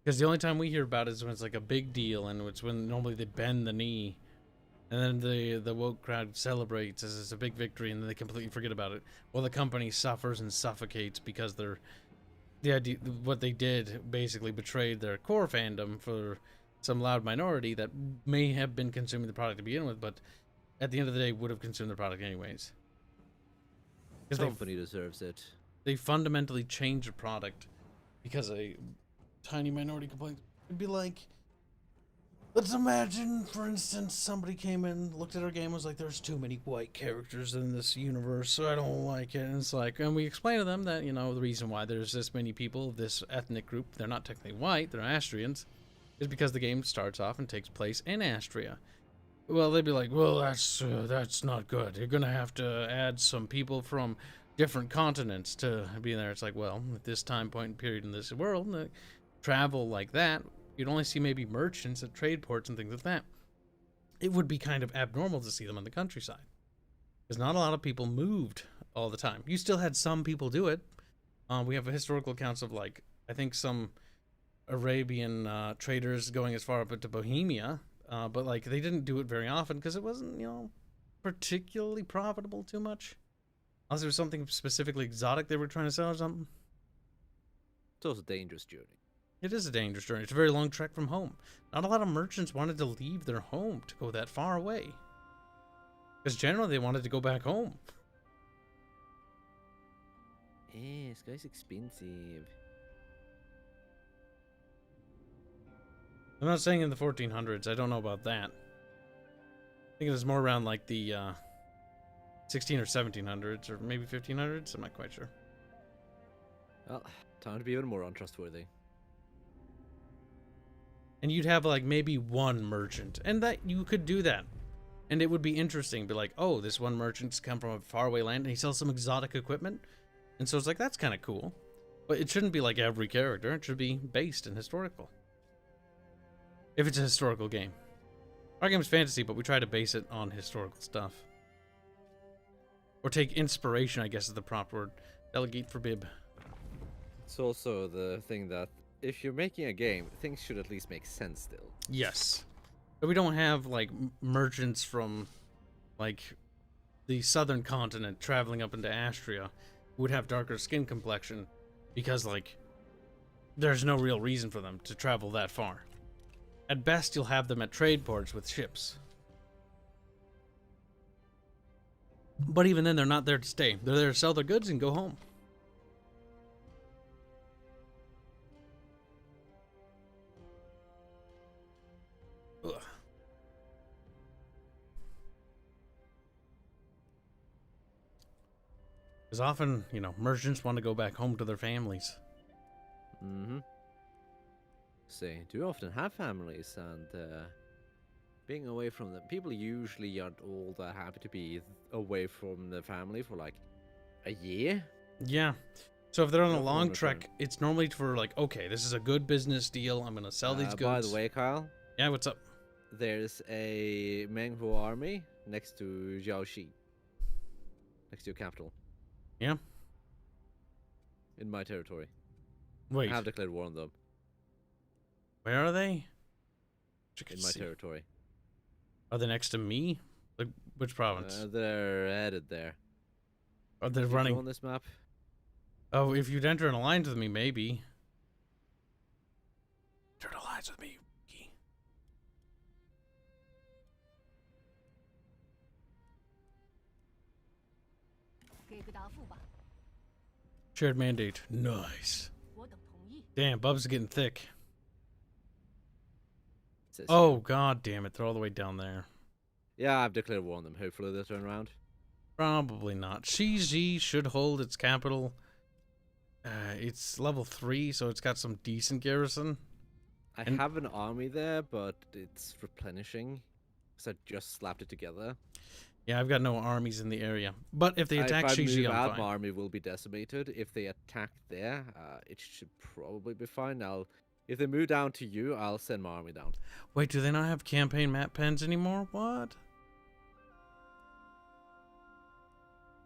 Because the only time we hear about it is when it's like a big deal, and it's when normally they bend the knee, and then the woke crowd celebrates as it's a big victory, and then they completely forget about it. While the company suffers and suffocates because the idea, what they did basically betrayed their core fandom for some loud minority that may have been consuming the product to begin with, but at the end of the day would have consumed the product anyways. The company deserves it. They fundamentally changed the product because a tiny minority complaint. It'd be like, let's imagine, for instance, somebody came in, looked at our game, was like, there's too many white characters in this universe, so I don't like it. And it's like, and we explain to them that, you know, the reason why there's this many people, this ethnic group, they're not technically white, they're Astrians, is because the game starts off and takes place in Astria. Well, they'd be like, well, that's not good. You're gonna have to add some people from different continents to be there. It's like, well, at this time point and period in this world, travel like that, you'd only see maybe merchants at trade ports and things like that. It would be kind of abnormal to see them in the countryside, because not a lot of people moved all the time. You still had some people do it. We have historical accounts of, like, I think some Arabian traders going as far up into Bohemia, but like they didn't do it very often because it wasn't, you know, particularly profitable too much. Unless there was something specifically exotic they were trying to sell or something. It's also a dangerous journey. It is a dangerous journey. It's a very long trek from home. Not a lot of merchants wanted to leave their home to go that far away, because generally they wanted to go back home. This guy's expensive. I'm not saying in the 1400s. I don't know about that. I think it was more around like the 16 or 1700s, or maybe 1500s. I'm not quite sure. Well, time to be even more untrustworthy. And you'd have like maybe one merchant, and that you could do that. And it would be interesting, be like, oh, this one merchant's come from a faraway land and he sells some exotic equipment. And so it's like, that's kind of cool. But it shouldn't be like every character. It should be based in historical. If it's a historical game. Our game's fantasy, but we try to base it on historical stuff. Or take inspiration, I guess is the proper word. Delegate for Bib. It's also the thing that if you're making a game, things should at least make sense still. Yes. But we don't have, like, merchants from, like, the southern continent traveling up into Astria who would have darker skin complexion because, like, there's no real reason for them to travel that far. At best, you'll have them at trade ports with ships. But even then, they're not there to stay. They're there to sell their goods and go home. Ugh. Because often, you know, merchants want to go back home to their families. Mm-hmm. Say, do you often have families, and being away from them, people usually aren't all that happy to be away from their family for like a year. Yeah. So if they're on a Nothing long in return. trek, it's normally for like, okay, this is a good business deal. I'm going to sell these goods. By the way, Kyle, Yeah, what's up? there's a Menghu army next to Jiaoxi, next to your capital. Yeah. In my territory. Wait, I have declared war on them. where are they? Check In and my see. territory. Are they next to me? Like, which province? They're headed there. Are they Did you running? go on this map? Oh, if you'd enter an alliance with me, maybe. Enter an alliance with me. Key. Shared mandate. Nice. Damn, Bub's getting thick. It says Oh, here. god damn it. They're all the way down there. Yeah, I've declared war on them. Hopefully they'll turn around. Probably not. Shiji should hold its capital. It's level 3, so it's got some decent garrison. I And- have an army there, but it's replenishing. Because I just slapped it together. Yeah, I've got no armies in the area. But if they attack if I Shiji, move I'm out, fine. my army will be decimated. If they attack there, it should probably be fine. Now, if they move down to you, I'll send my army down. Wait, do they not have campaign map pens anymore? What?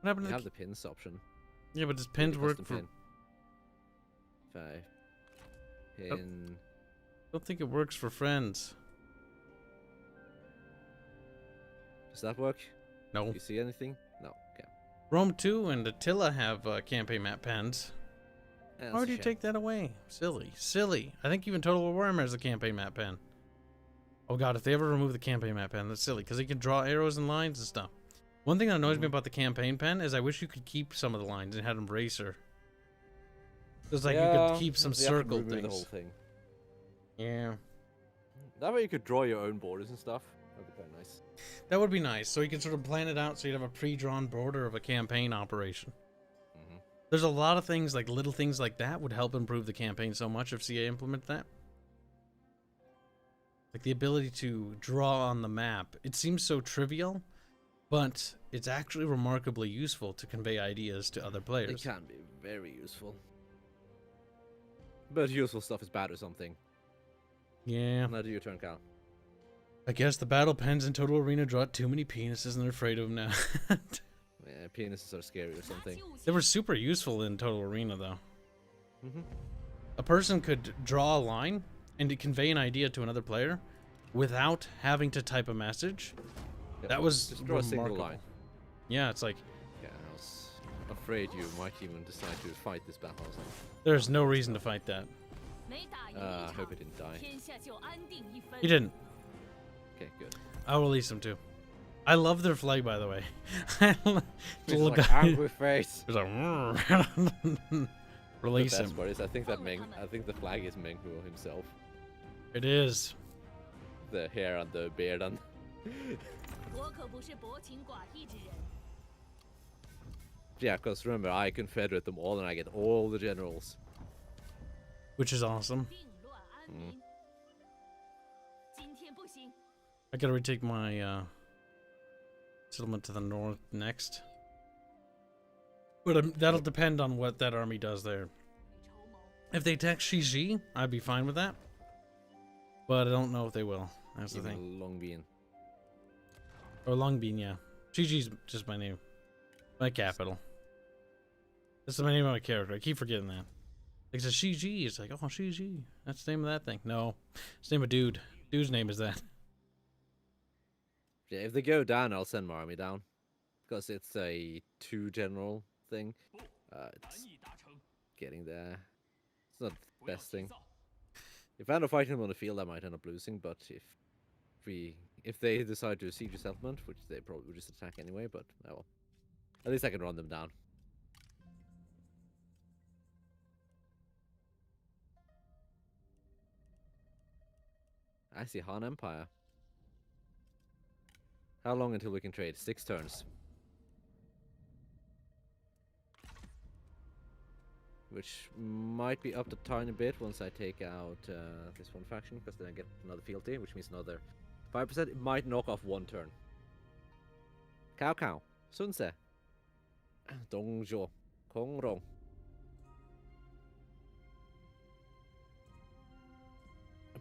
What happened You to have the pins option. Yeah, but does Maybe pins work custom for... pin. 5. Pin. I don't think it works for friends. Does that work? No. You see anything? No. Okay. Rome 2 and Attila have campaign map pens. Yeah, Why that's would a you shame. take that away? Silly. Silly. I think even Total War Warhammer has a campaign map pen. Oh god, if they ever remove the campaign map pen, that's silly, because you can draw arrows and lines and stuff. One thing that annoys me about the campaign pen is I wish you could keep some of the lines and had them racer. It's like you could keep some you have to circle remove things. The whole thing. Yeah. That way you could draw your own borders and stuff. That'd be quite nice. That would be nice, so you can sort of plan it out so you'd have a pre-drawn border of a campaign operation. Mhm. There's a lot of things, like little things like that would help improve the campaign so much if CA implement that. Like the ability to draw on the map. It seems so trivial, but it's actually remarkably useful to convey ideas to other It players. can be very useful. But useful stuff is bad or something. Yeah. Now do your turn, Cal. I guess the battle pens in Total Arena draw too many penises and they're afraid of them now. Yeah, penises are scary or something. They were super useful in Total Arena though. Mhm. A person could draw a line and to convey an idea to another player without having to type a message. Yep. That was Just draw a single remarkable. line. Yeah, it's like Yeah, I was afraid you might even decide to fight this battle or something. there's no reason to fight that. I hope it didn't die. He didn't. Okay, good. I'll release him too. I love their flag, by the way. The He's little like guy. angry face. He's like, release The best him. part is I think the flag is Menghu himself. It is. The hair and the beard and yeah, because remember I confederate them all and I get all the generals. Which is awesome. Mm. I gotta retake my Settlement to the north next. But that'll depend on what that army does there. If they attack Shiji, I'd be fine with that. But I don't know if they will. That's the thing. Longbean. Or Longbean, yeah. Shiji's just my name. My capital. This is my name of my character. I keep forgetting that. Like, it's a Shiji. It's like, oh, Shiji. That's the name of that thing. No. It's the name of dude. Dude's name is that. Yeah, if they go down, I'll send my army down. Because it's a 2-general thing. It's getting there. It's not the best thing. If I end up fighting them on the field, I might end up losing, but if they decide to siege a settlement, which they probably would just attack anyway, but oh well. At least I can run them down. I see Han Empire. How long until we can trade? 6 turns. Which might be up a tiny bit once I take out this one faction, because then I get another fealty, which means another 5%. It might knock off 1 turn. Cao Cao. Sun Se. Dong Zhuo. Kong Rong.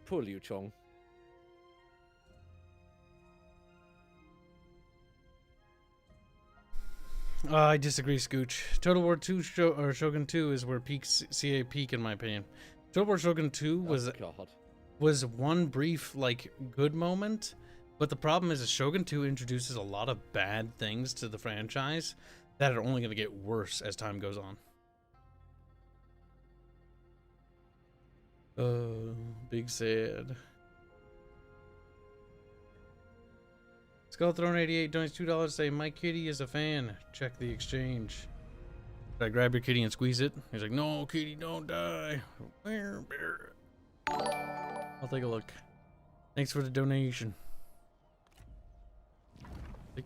Poor Liu Chong. I disagree, Scooch. Total War 2 or Shogun 2 is where CA peak, in my opinion. Total War Shogun 2 was one brief, like, good moment, but the problem is that Shogun 2 introduces a lot of bad things to the franchise that are only going to get worse as time goes on. Big sad. Skull Throne 88 donates $2. Say, my kitty is a fan. Check the exchange. Should I grab your kitty and squeeze it? He's like, no, kitty, don't die. I'll take a look. Thanks for the donation.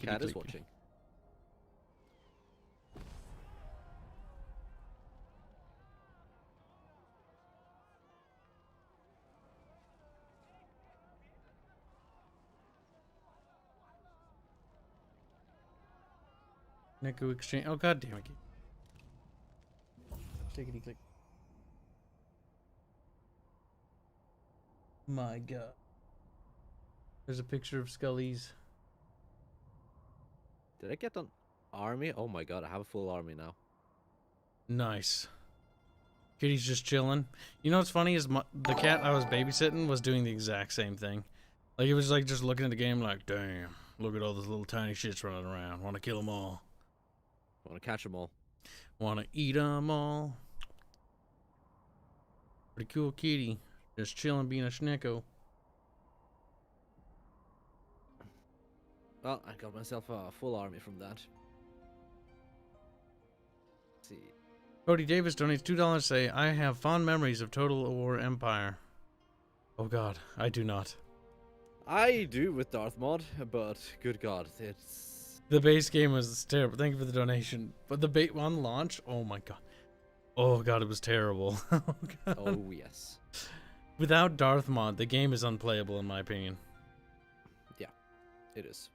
Cat is watching. Neko exchange. Oh, god damn it. Clickety click. My god. There's a picture of Scully's. Did I get an army? Oh my god, I have a full army now. Nice. Kitty's just chilling. You know what's funny is the cat I was babysitting was doing the exact same thing. Like, it was like just looking at the game like, damn, look at all those little tiny shits running around. Want to kill them all. Want to catch them all. Want to eat them all. Pretty cool kitty. Just chilling being a schnecko. Well, I got myself a full army from that. Let's see. Cody Davis donates $2. Say, I have fond memories of Total War Empire. Oh god, I do not. I do with Darth Mod, but good god, it's... The base game was terrible. Thank you for the donation. But the bait on launch, oh my god. Oh god, it was terrible. Oh god. Oh yes. Without Darth Mod, the game is unplayable in my opinion. Yeah, it is.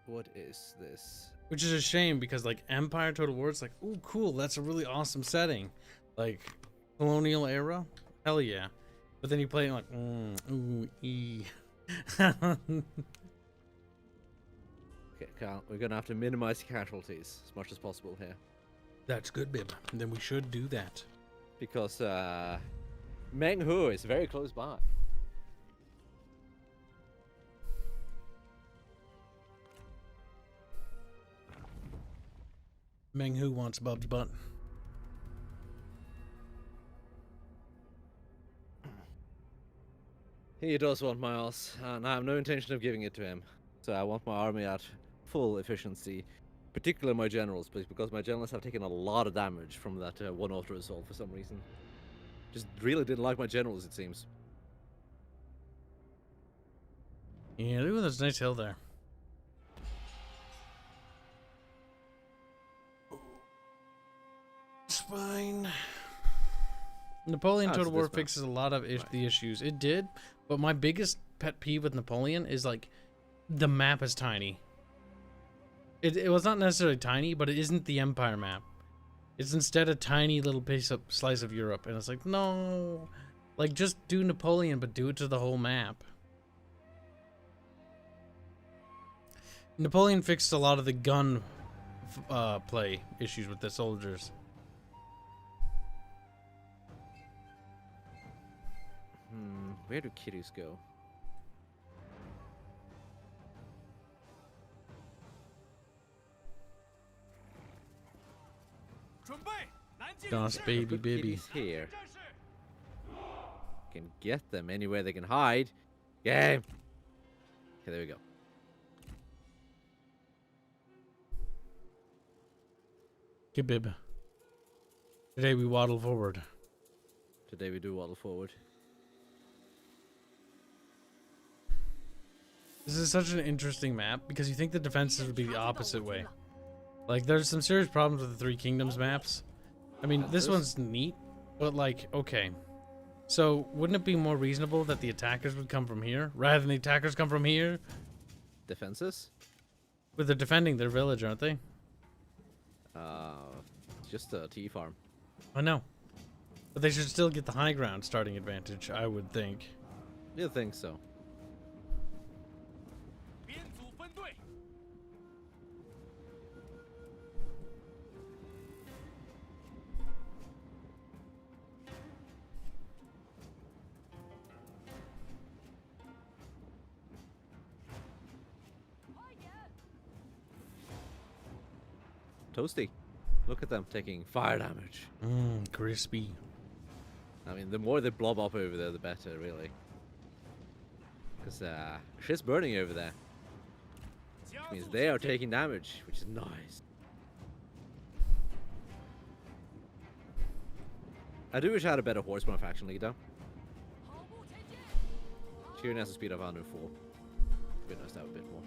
What is this? Which is a shame because like Empire Total War, it's like, ooh, cool, that's a really awesome setting. Like colonial era, hell yeah. But then you play it like, ooh, ee. Okay, we're gonna have to minimize casualties as much as possible here. That's good, Bib. Then we should do that. Because Meng Hu is very close by. Meng Hu wants Bub's butt. He does want my ass, and I have no intention of giving it to him. So I want my army at full efficiency, particularly my generals, because my generals have taken a lot of damage from that one auto assault for some reason. Just really didn't like my generals, it seems. Yeah, look at this nice hill there. It's fine. Napoleon Total War fixes a lot of the issues. It did, but my biggest pet peeve with Napoleon is like the map is tiny. It was not necessarily tiny, but it isn't the Empire map. It's instead a tiny little slice of Europe, and it's like, no, like just do Napoleon, but do it to the whole map. Napoleon fixed a lot of the gun play issues with the soldiers. Where do kitties go? Das baby baby. Kitties here. Can get them anywhere they can hide. Game. Okay, there we go. Kibib. Today we waddle forward. Today we do waddle forward. This is such an interesting map because you think the defenses would be the opposite way. Like, there's some serious problems with the Three Kingdoms maps. I mean, this one's neat, but like, okay. So, wouldn't it be more reasonable that the attackers would come from here rather than the attackers come from here? Defenses? But they're defending their village, aren't they? Just a tea farm. I know. But they should still get the high ground starting advantage, I would think. You think so? Toasty. Look at them taking fire damage. Crispy. I mean, the more they blob up over there, the better, really. Because shit's burning over there. Which means they are taking damage, which is nice. I do wish I had a better horseman faction leader. Cheering has a speed of 104. Be nice to have a bit more.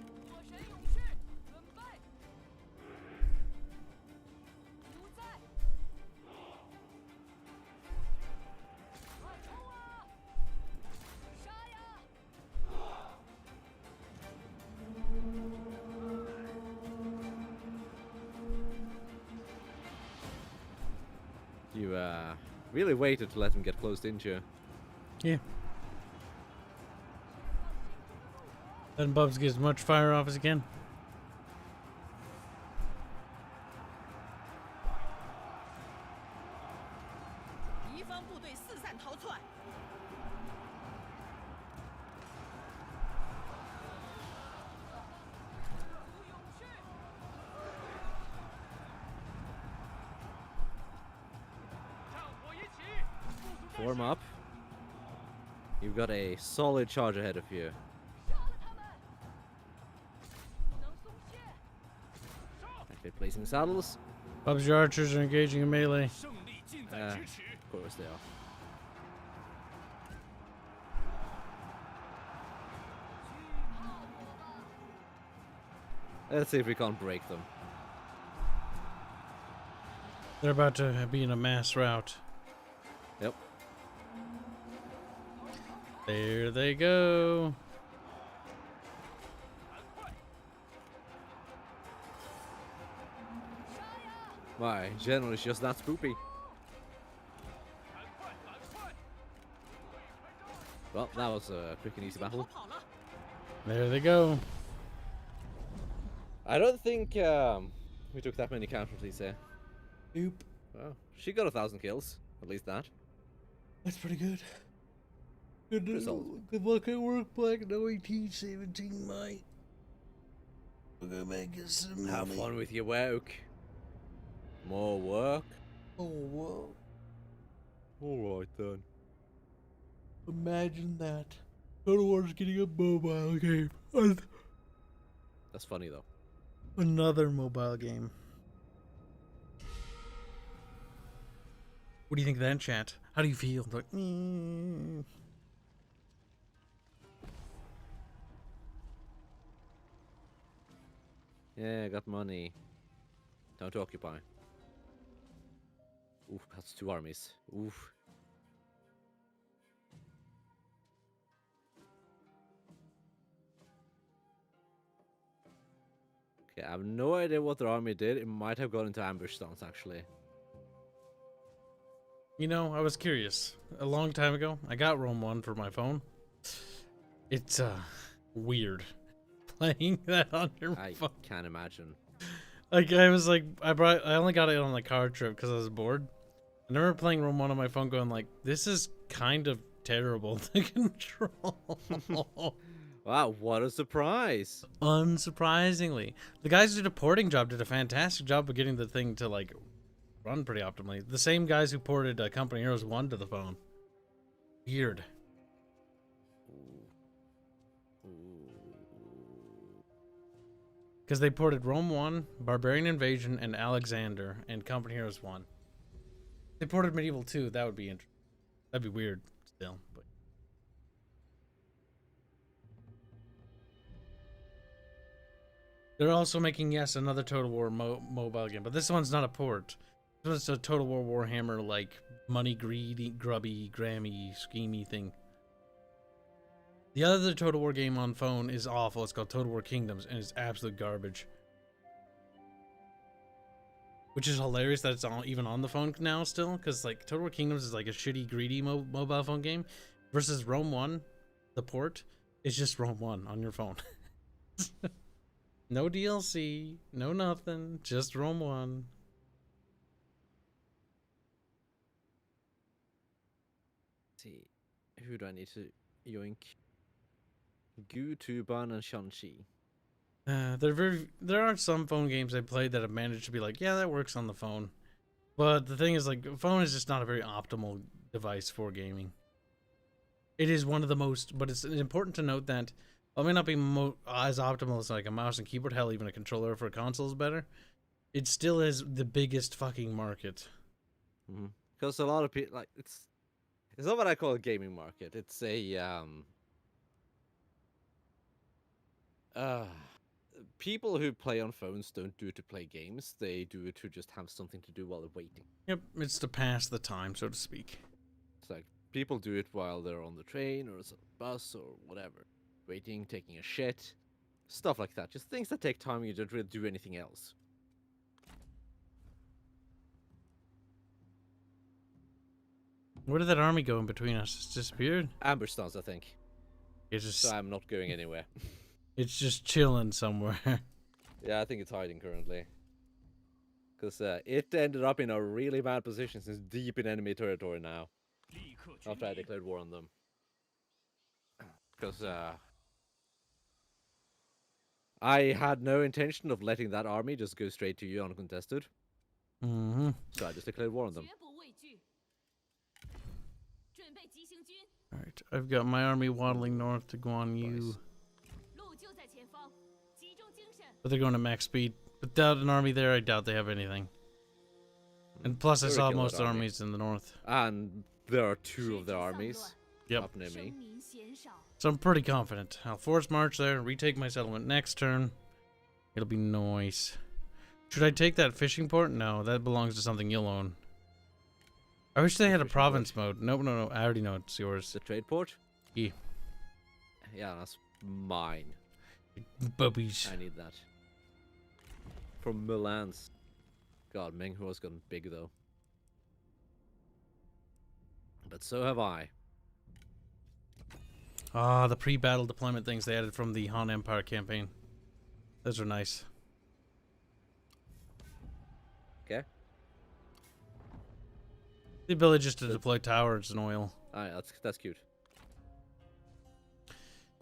You really waited to let them get closed into you. Yeah. Letting Bubs get as much fire off as he can. Form up. You've got a solid charge ahead of you. Activate placing saddles. Bubs, your archers are engaging in melee. Of course they are. Let's see if we can't break them. They're about to be in a mass rout. Yep. There they go. My general is just not spoopy. Well, that was a quick and easy battle. There they go. I don't think we took that many casualties there. Nope. Well, she got 1,000 kills. At least that. That's pretty good. Good result. Good luck at work, Black. No 1817, mate. We're gonna make us some Have money. fun with your work. More work? Oh, whoa. Alright then. Imagine that. God of War's getting a mobile game. That's funny though. Another mobile game. What do you think of that, chat? How do you feel? Like, Yeah, I got money. Time to occupy. Oof, that's 2 armies. Oof. Okay, I have no idea what their army did. It might have gone into ambush stance, actually. You know, I was curious. A long time ago, I got Rome 1 for my phone. It's weird playing that on your I phone. can't imagine. Like I was like, I only got it on the car trip because I was bored. I remember playing Rome 1 on my phone, going like, this is kind of terrible to control. Wow, what a surprise! Unsurprisingly, the guys who did a porting job did a fantastic job of getting the thing to like run pretty optimally. The same guys who ported Company Heroes 1 to the phone. Weird. Because they ported Rome 1, Barbarian Invasion, and Alexander, and Company Heroes 1. They ported Medieval 2, that would be interesting. That'd be weird still. But they're also making, yes, another Total War mobile game, but this one's not a port. This one's a Total War Warhammer, like, money greedy, grubby, grammy, schemy thing. The other Total War game on phone is awful. It's called Total War Kingdoms, and it's absolute garbage. Which is hilarious that it's even on the phone now still, because like Total War Kingdoms is like a shitty, greedy mobile phone game, versus Rome 1, the port, is just Rome 1 on your phone. No DLC, no nothing, just Rome 1. Let's see, who do I need to yoink? Gu, Tuban, and Shanxi. There are some phone games I played that have managed to be like, yeah, that works on the phone. But the thing is, like, phone is just not a very optimal device for gaming. It is one of the most, but it's important to note that while it may not be as optimal as like a mouse and keyboard, hell, even a controller for a console is better. It still is the biggest fucking market. Because a lot of people, like, it's not what I call a gaming market. It's a people who play on phones don't do it to play games. They do it to just have something to do while they're waiting. Yep, it's to pass the time, so to speak. It's like people do it while they're on the train or the bus or whatever, waiting, taking a shit, stuff like that. Just things that take time and you don't really do anything else. Where did that army go in between us? It's disappeared? Ambush stance, I think. It's just, So I'm not going anywhere. it's just chilling somewhere. Yeah, I think it's hiding currently. Because it ended up in a really bad position since deep in enemy territory now. After I declared war on them. Because I had no intention of letting that army just go straight to you uncontested. Mm-hmm. So I just declared war on them. 绝不畏惧。准备急行军， Alright, I've got my army waddling north to Guan Yu. Nice. 路就在前方，集中精神。 But they're going to max speed. Without an army there, I doubt they have anything. And plus, I Very saw good most army. armies in the north. And there are two of their armies Yep. up near 声 me. 名鲜少， So I'm pretty confident. I'll force march there, retake my settlement next turn. It'll be nice. Should I take that fishing port? No, that belongs to something you'll own. I wish they had a Fishing province mode. Nope, no, I already know it's yours. The trade port? Yeah. Yeah, that's mine. Bubbies. I need that. From Milan's. God, Meng Huo's gotten big though. But so have I. Ah, the pre-battle deployment things they added from the Han Empire campaign. Those are nice. Okay. The ability just to deploy towers and oil. Alright, that's cute.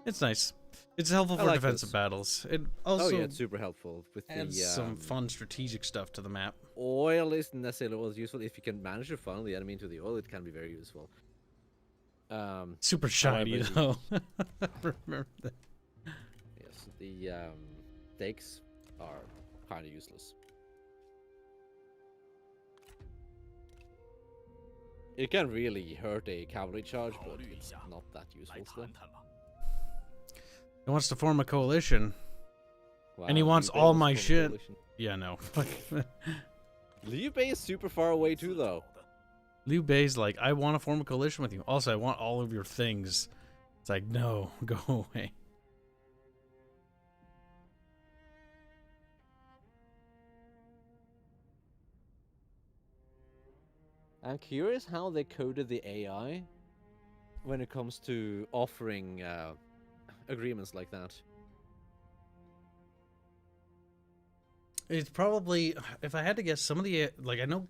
It's nice. It's helpful I for like defensive this. battles. It also Oh yeah, it's super helpful with adds the some fun strategic stuff to the map. oil isn't necessarily always useful. If you can manage to funnel the enemy into the oil, it can be very useful. Super shiny however, though. Remember that. Yes, the stakes are kind of useless. It can really hurt a cavalry charge, but it's not that useful still. He wants to form a coalition. Wow, And he wants Liu Bei all was my from shit. coalition. Yeah, no. Liu Bei is super far away too, though. Liu Bei's like, I want to form a coalition with you. Also, I want all of your things. It's like, no, go away. I'm curious how they coded the AI when it comes to offering agreements like that. It's probably, if I had to guess, some of the, like, I know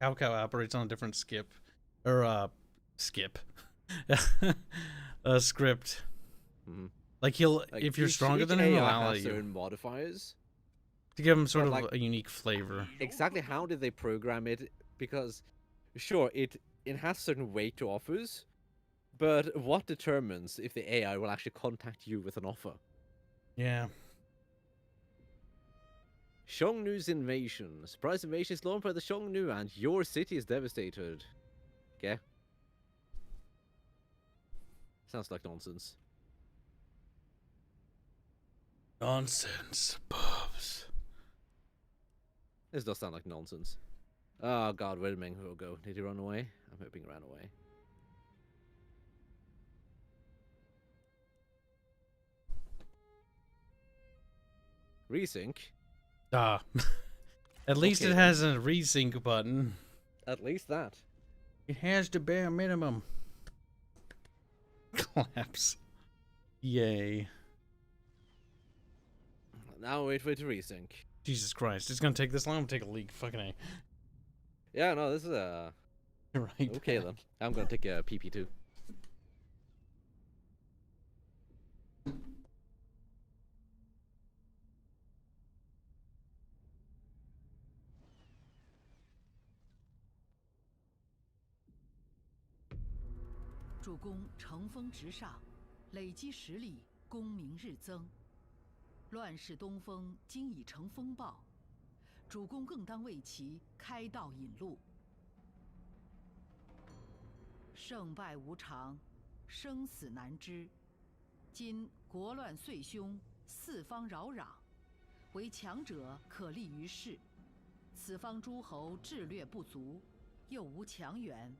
Cow operates on a different skip, or, skip, script. Mm-hmm. Like, he'll, Like if you're each- stronger each than him, he'll AI ally has you. certain modifiers. To give him sort But, of like, a unique flavor. Exactly how did they program it? Because, sure, it has certain weight to offers, but what determines if the AI will actually contact you with an offer? Yeah. Xiongnu's invasion. Surprise invasion is launched by the Xiongnu and your city is devastated. Okay. Sounds like nonsense. Nonsense, Bubs. This does sound like nonsense. Oh god, where did Meng Huo go? Did he run away? I'm hoping he ran away. Resync? Ah. At least Okay, it then. has a resync button. At least that. It has the bare minimum. Collapse. Yay. Now wait for it to resync. Jesus Christ. It's gonna take this long to take a leak. Fucking A. Yeah, no, this is Right. okay then. I'm gonna take a PP2. “主公乘风直上，累积实力，功名日增。乱世东风今已成风暴，主公更当为其开道引路。胜败无常，生死难知。今国乱岁凶，四方扰攘，唯强者可立于世。此方诸侯智略不足，又无强援，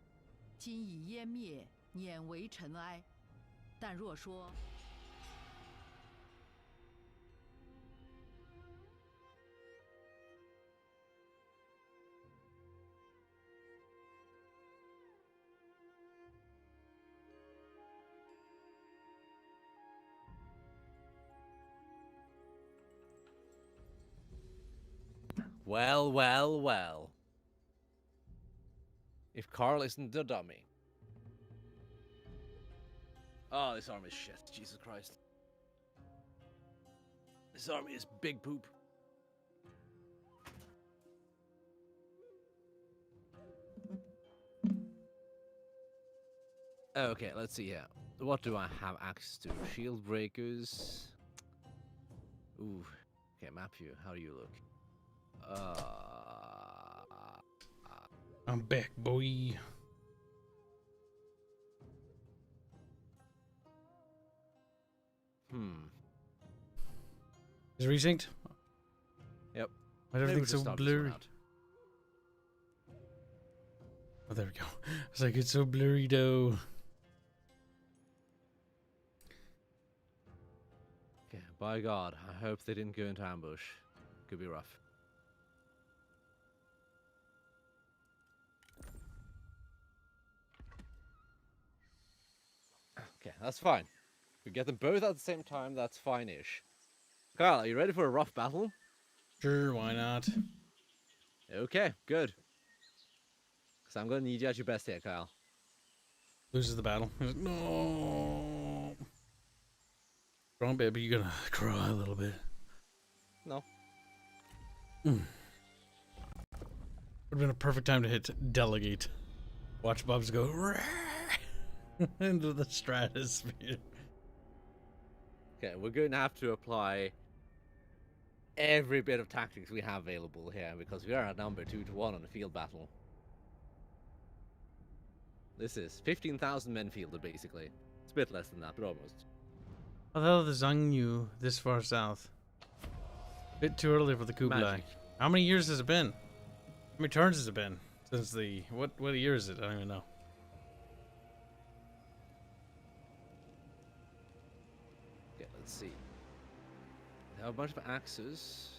今已湮灭，碾为尘埃。但若说…… Well, well, well. If Carl isn't a dummy. Oh, this army is shit. Jesus Christ. This army is big poop. Okay, let's see here. What do I have access to? Shield breakers. Ooh. Okay, map view. How do you look? I'm back, boy. Is it resynced? Yep. Why Maybe everything's we'll just so start this one blurry? out. Oh, there we go. I was like, it's so blurry, though. Okay, by God, I hope they didn't go into ambush. Could be rough. Okay, that's fine. We get them both at the same time, that's fine-ish. Kyle, are you ready for a rough battle? Sure, why not? Okay, good. Because I'm going to need you at your best here, Kyle. Loses the battle. He's like, no. Wrong, baby. You're gonna cry a little bit. No. Would have been a perfect time to hit delegate. Watch Bubs go into the stratosphere. Okay, we're going to have to apply every bit of tactics we have available here because we are outnumbered 2-1 on a field battle. This is 15,000 men fielded, basically. It's a bit less than that, but almost. How the hell is the Zhangyu this far south? Bit too early for the Kublai. Magic. How many years has it been? How many turns has it been since the what year is it? I don't even know. Okay, let's see. They have a bunch of axes.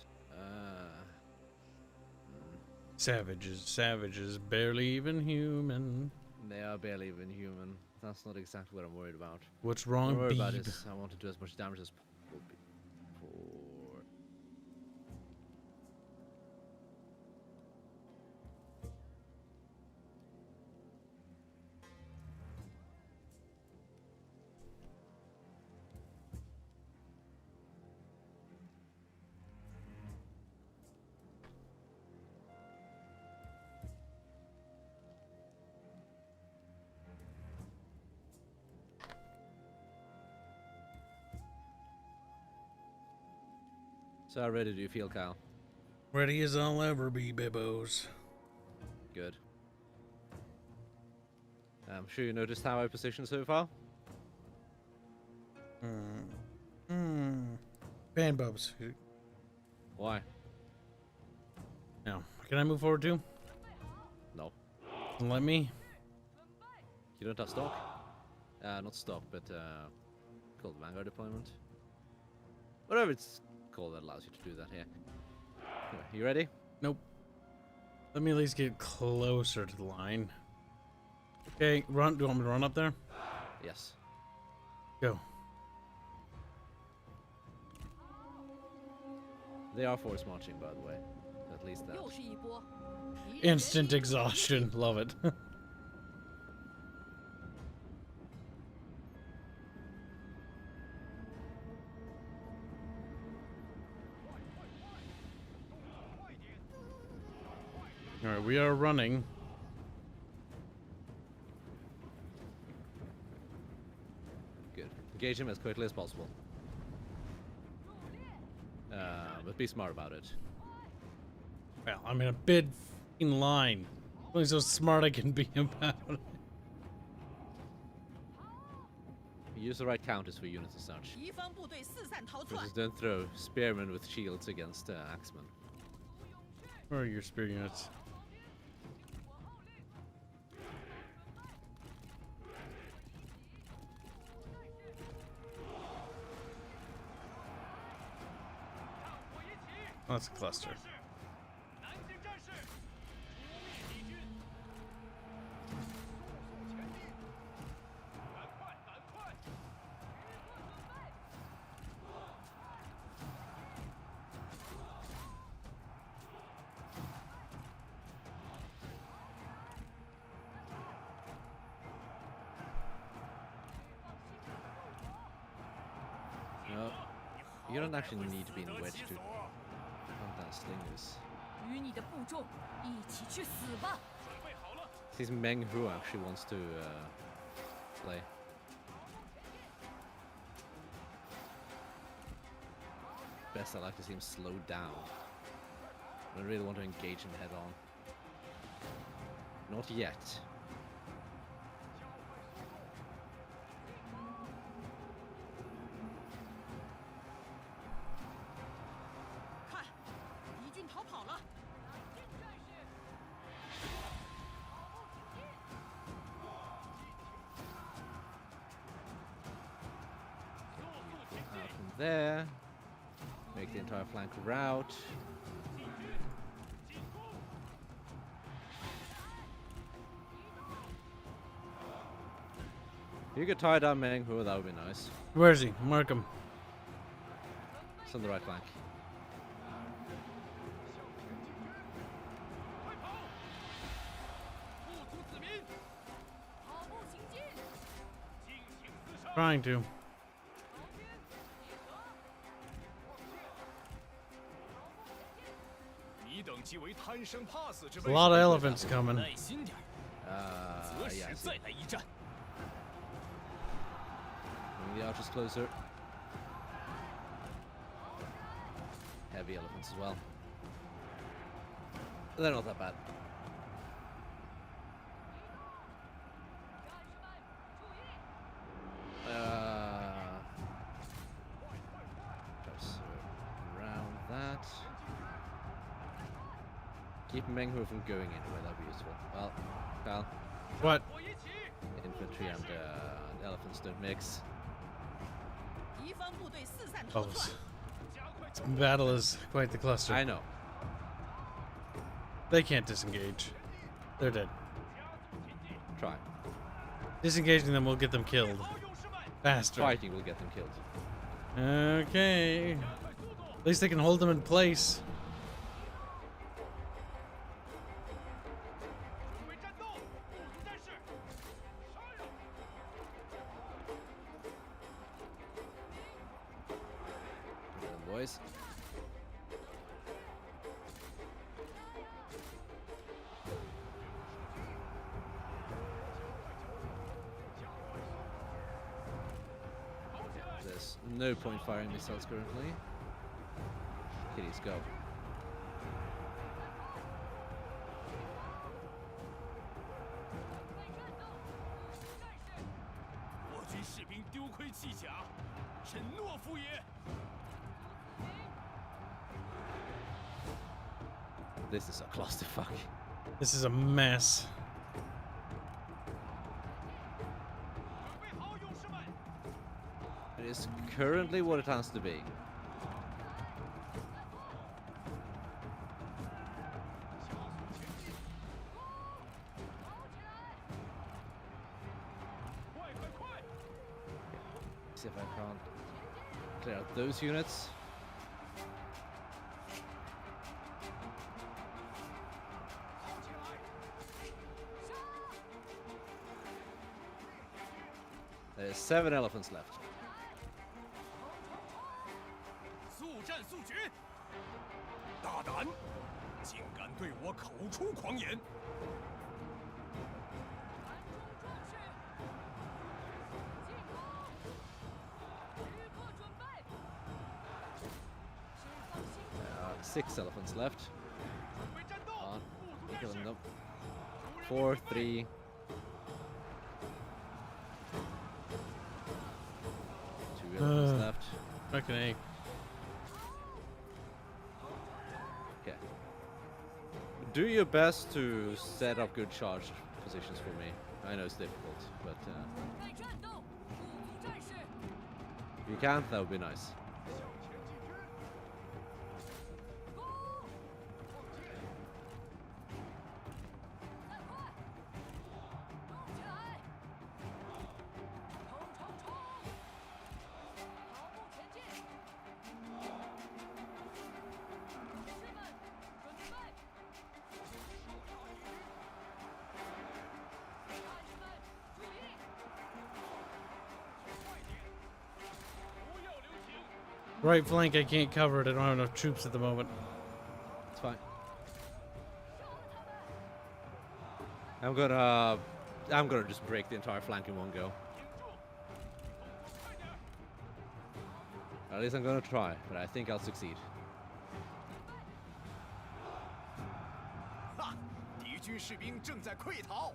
Savages, savages, barely even human. They are barely even human. That's not exactly what I'm worried about. What's What wrong, I'm worried about Beeb? is I want to do as much damage as possible before. So how ready do you feel, Kyle? Ready as I'll ever be, Bibbos. Good. I'm sure you noticed how I positioned so far. Band bubs. Why? Now, can I move forward too? No. Let me. You don't have stock? Not stock, but called Vanguard deployment. Whatever it's called that allows you to do that here. Anyway, you ready? Nope. Let me at least get closer to the line. Okay, run. Do you want me to run up there? Yes. Go. They are force marching, by the way. At least that. 又是一波。敌人 Instant exhaustion. Love it. Alright, we are running. Good. Engage him as quickly as possible. But be smart about it. Well, I'm in a bid in line. Only so smart I can be about it. Use the right counters for units and such. 敌方部队四散逃窜 Just，don't throw spearmen with shields against axemen. Where are your spear units? Oh, that's a cluster. 南京战士，出灭敌军，速速前进，赶快，赶快！ No, you don't actually need to be in wedge to hunt that slingers. 与你的部众一起去死吧！ 准备好了， This Meng Hu actually wants to play. Best I like to see him slow down. I really want to engage him head on. Not yet. 看，敌军逃跑了。 Out from there. Make the entire flank route. If you could tie down Meng Hu, that would be nice. Where is he? Mark him. It's on the right flank. 快跑！不图子民， 跑步行进， 尽情厮杀！ Trying to. 你等即为贪生怕死之 A 辈。 lot of elephants coming. 耐心点儿，择 Yeah, 时 I 再 see. 来一战。 Bring the archers closer. Heavy elephants as well. They're not that bad. Just around that. Keep Meng Hu from going anywhere, that'd be useful. Well, Kyle, What? 我一起， infantry and elephants don't mix. 敌方部队四散逃 Oh, 窜 this 加快 battle is quite the cluster. I know. They can't disengage. They're dead. Try. Disengaging them will get them killed. Faster. Fighting will get them killed. Okay. At least they can hold them in place. 准备战斗，部族战士，杀呀！ Get them, boys. There's no point firing missiles currently. Kitties, go. 我军士兵丢盔弃甲，臣懦夫也。 This is a clusterfuck. This is a mess. 准备好，勇士们！ It is currently what it has to be. 快快快！ See if I can't clear out those units. There's 7 elephants left. 速战速决！大胆，竟敢对我口出狂言！ 6 elephants left. 准备战斗， On. 部族战 Killing 士 them. 4, 3. 2 elephants left. Fucking A. Okay. Do your best to set up good charge positions for me. I know it's difficult, but 备战斗，部族战士， if you can, that would be nice. 再快，动起来，冲冲冲，跑步前进，士们准备，战士们注意， 不要留情！ Right flank, I can't cover it. I don't have enough troops at the moment. It's fine. 烧了他们！ I'm gonna just break the entire flank in one go. 挺住，快点！ At least I'm gonna try, but I think I'll succeed. 哈！敌军士兵正在溃逃。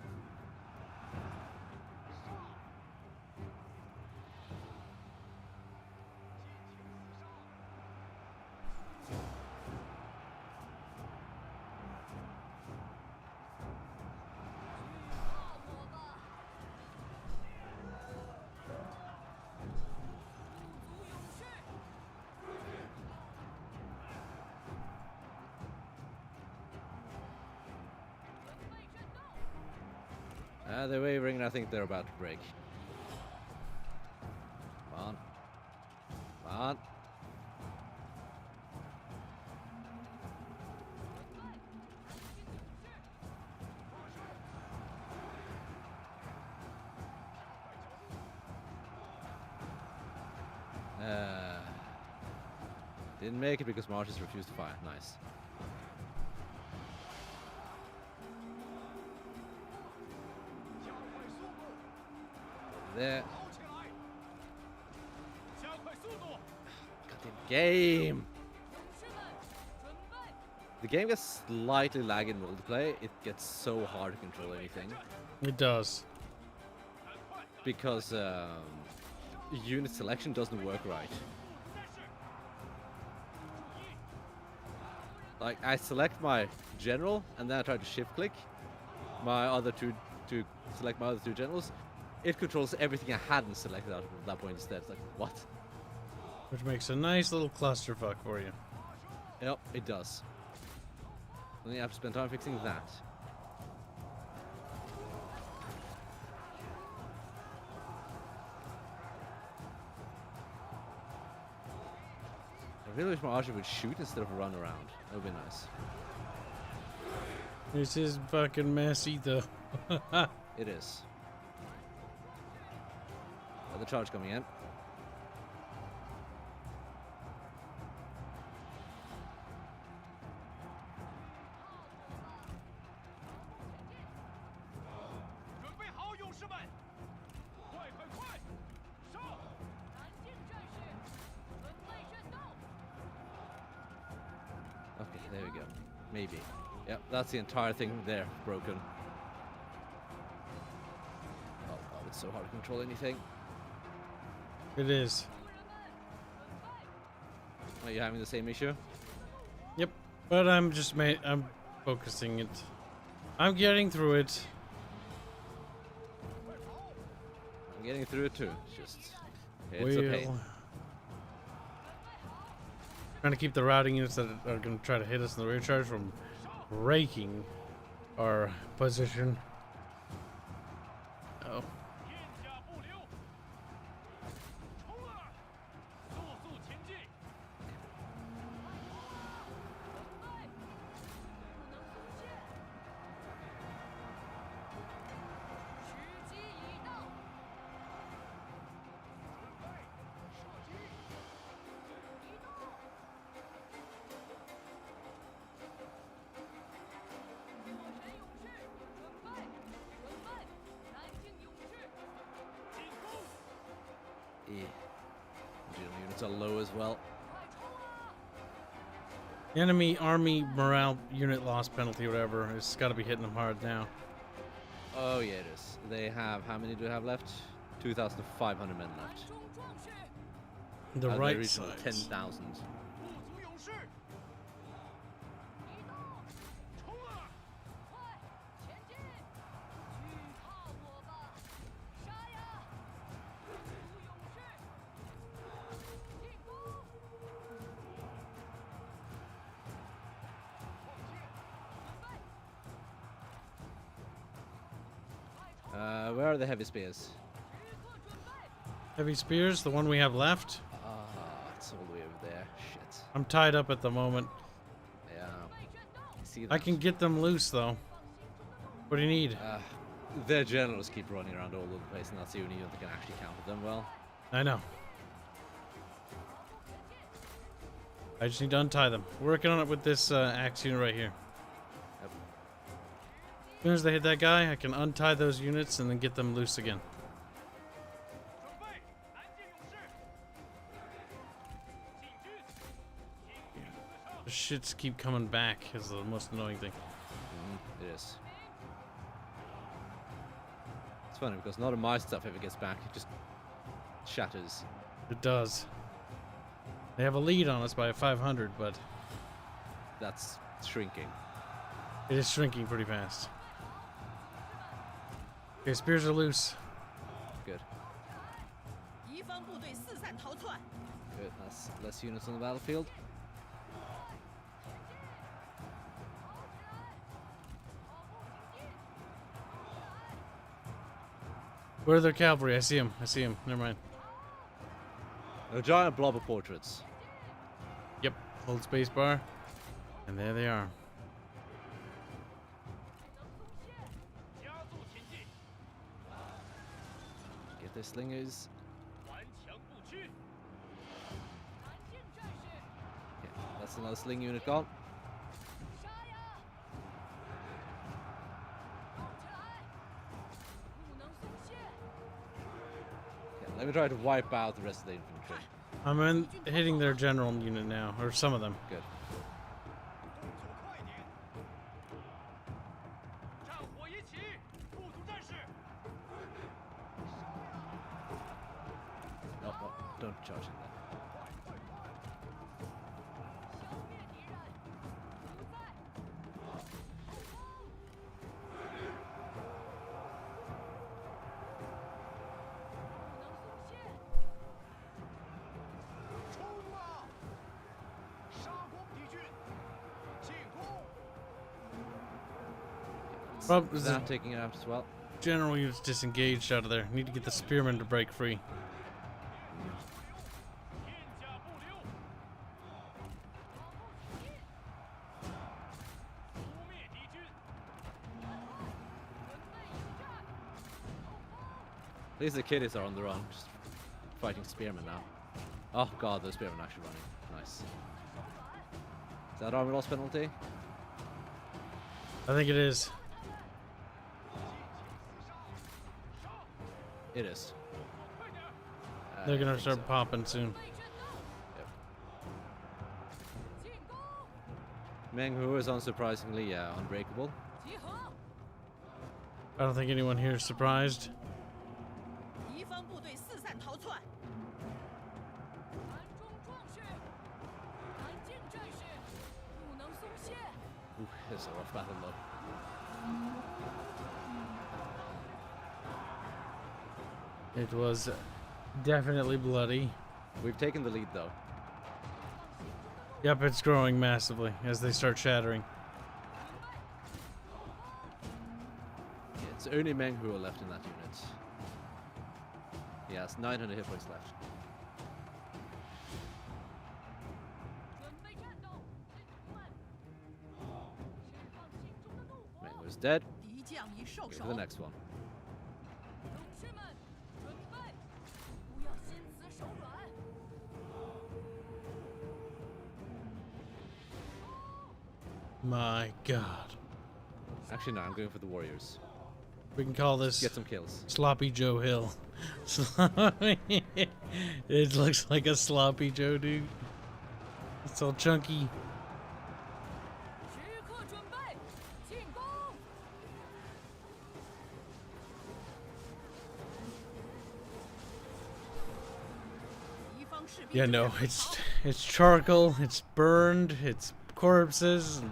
打我吧！部族勇士， 准备战斗！ They're wavering, and I think they're about to break. Come on. Come on. Didn't make it because Marches refused to fire. Nice. There. 跑起来！加快速度！ Goddamn game. 勇士们准备， The game gets slightly lag in multiplayer. It gets so hard to control anything It does. 赶快！ because unit selection doesn't work right. 部族战士，注意！ Like I select my general and then I try to shift click my other two to select my other 2 generals. It controls everything I hadn't selected at that point instead. It's like what? Which makes a nice little clusterfuck for you. Yep, it does. Then you have to spend time fixing that. I really wish my archer would shoot instead of run around. That would be nice. This is fucking messy, though. It is. The charge coming in. Okay, there we go. Maybe. Yep, that's the entire thing there, broken. Oh god, it's so hard to control anything. It is. Are you having the same issue? Yep. But I'm focusing it. I'm getting through it. I'm getting through it too. It's just... It's a pain. Trying to keep the routing units that are going to try to hit us in the rear charge from breaking our position. Oh. Yeah. General units are low as well. Enemy army morale unit loss penalty, whatever. It's got to be hitting them hard now. Oh yeah, it is. They have, how many do they have left? 2,500 men left. The Out of right their side. original 10,000. Where are the heavy spears? Heavy spears, the one we have left. It's all the way over there. Shit. I'm tied up at the moment. Yeah. See that? I can get them loose though. What do you need? Their generals keep running around all over the place, and that's the only unit that can actually counter them well. I know. I just need to untie them. Working on it with this axe unit right here. Yep. As soon as they hit that guy, I can untie those units and then get them loose again. The shits keep coming back is the most annoying thing. It is. It's funny because none of my stuff ever gets back. It just shatters. It does. They have a lead on us by 500, but That's shrinking. it is shrinking pretty fast. Okay, spears are loose. Good. 敌方部队四散逃窜， Good. That's less units on the battlefield. Where are their cavalry? I see them. I see them. Never mind. A giant blob of portraits. Yep. Hold space bar. And there they are. Get their slingers. Okay, that's another sling unit gone. Okay, let me try to wipe out the rest of the infantry. I'm hitting their general unit now, or some of them. Good. No, don't charge in there. That taking it out as well. General units disengaged out of there. Need to get the spearmen to break free. 天下不留。扑灭敌军。 At least the kiddies are on the run, just fighting spearmen now. Oh god, those spearmen are actually running. Nice. Is that army loss penalty? I think it is. It is. They're I gonna think start so. popping soon. Yep. Meng Hu is unsurprisingly, yeah, unbreakable. I don't think anyone here is surprised. 敌方部队四散逃窜， 南中壮士，南境战士，不能松懈。 Ooh, this is a rough battle though. It was definitely bloody. We've taken the lead though. Yep, it's growing massively as they start shattering. Yeah, it's only Meng Hu are left in that unit. He has 900 hit points left. 准备战斗，进攻们，释放心中的怒火。 Meng Hu's dead. 敌将已受 Go 手 to the。next one. 勇士们，准备，不要心慈手软。 My god. Actually, no, I'm going for the warriors. We can call this Get some kills. Sloppy Joe Hill. It looks like a Sloppy Joe, dude. It's all chunky. 时刻准备，进攻！ 敌方士兵 Yeah, no, it's charcoal, it's burned, it's corpses, and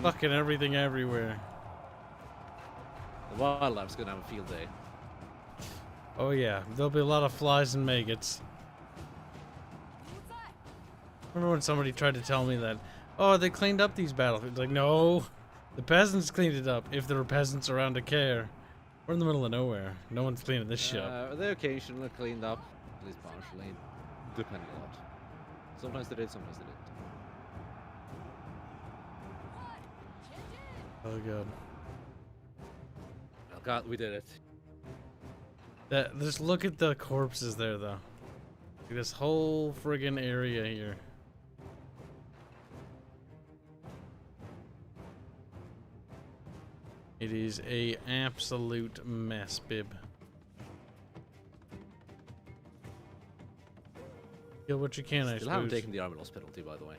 fucking everything everywhere. The wildlife's gonna have a field day. Oh yeah, there'll be a lot of flies and maggots. 不在， Remember when somebody tried to tell me that, oh, they cleaned up these battlefields? Like, no, the peasants cleaned it up. If there were peasants around to care, we're in the middle of nowhere. No one's cleaning this shit up. They occasionally cleaned up, at least partially, depending a lot. Sometimes they did, sometimes they didn't. 快，前进！ Oh god. Oh god, we did it. Just look at the corpses there, though. Like this whole friggin' area here. It is a absolute mess, Bib. Kill what you can, I Still haven't suppose. taken the army loss penalty, by the way.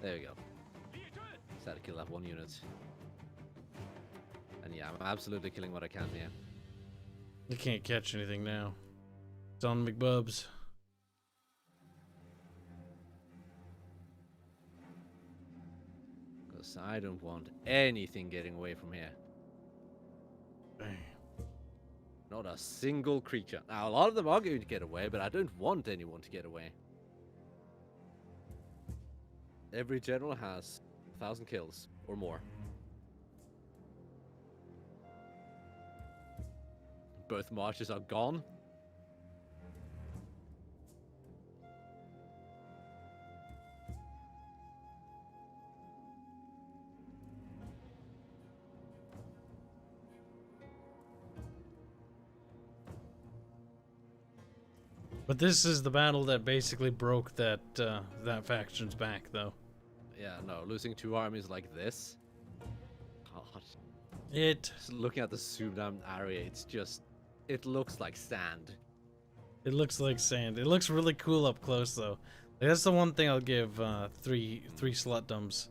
There we go. 列阵， Just had to kill that one unit. And yeah, I'm absolutely killing what I can here. You can't catch anything now. It's on McBubs. Because I don't want anything getting away from here. Dang. Not a single creature. Now, a lot of them are going to get away, but I don't want anyone to get away. Every general has 1,000 kills or more. Both marches are gone. But this is the battle that basically broke that that faction's back, though. Yeah, no, losing two armies like this. God. It Just looking at the zoomed out area, it's just, it looks like sand. looks like sand. It looks really cool up close, though. That's the one thing I'll give three slutdoms.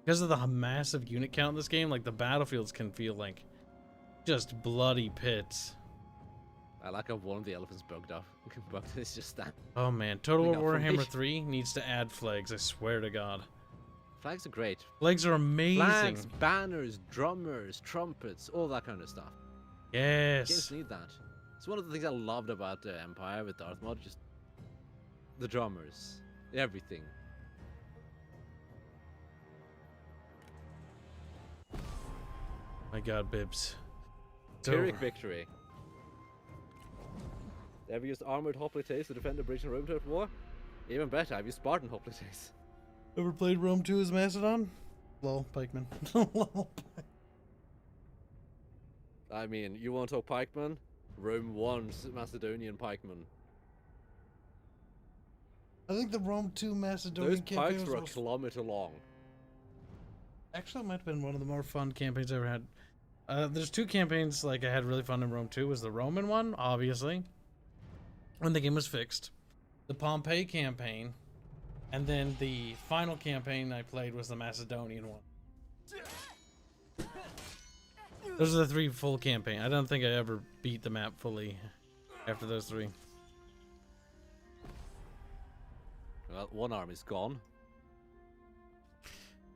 Because of the massive unit count in this game, like the battlefields can feel like just bloody pits. I like how one of the elephants bugged up. Bugged is just that. Oh man, Total Bring up War Warhammer formation. 3 needs to add flags, I swear to God. Flags are great. Flags are amazing. Flags, banners, drummers, trumpets, all that kind of stuff. Games Yes. need that. It's one of the things I loved about Empire with Darth Mod, just the drummers, everything. My God, Bibs. It's Pyrrhic over. victory. Ever used armored hoplites to defend the bridge in Rome throughout war? Even better, I've used Spartan hoplites. Ever played Rome 2 as Macedon? Lol, pikeman. Lol. I mean, you want to talk pikeman? Rome 1's Macedonian pikeman. I think the Rome 2 Macedonian Those campaign pikes was were a most... kilometer long. Actually, it might have been one of the more fun campaigns I ever had. There's two campaigns like I had really fun in Rome 2. Was the Roman one, obviously, when the game was fixed. The Pompeii campaign, and then the final campaign I played was the Macedonian one. Those are the three full campaign. I don't think I ever beat the map fully after those three. Well, one arm is gone.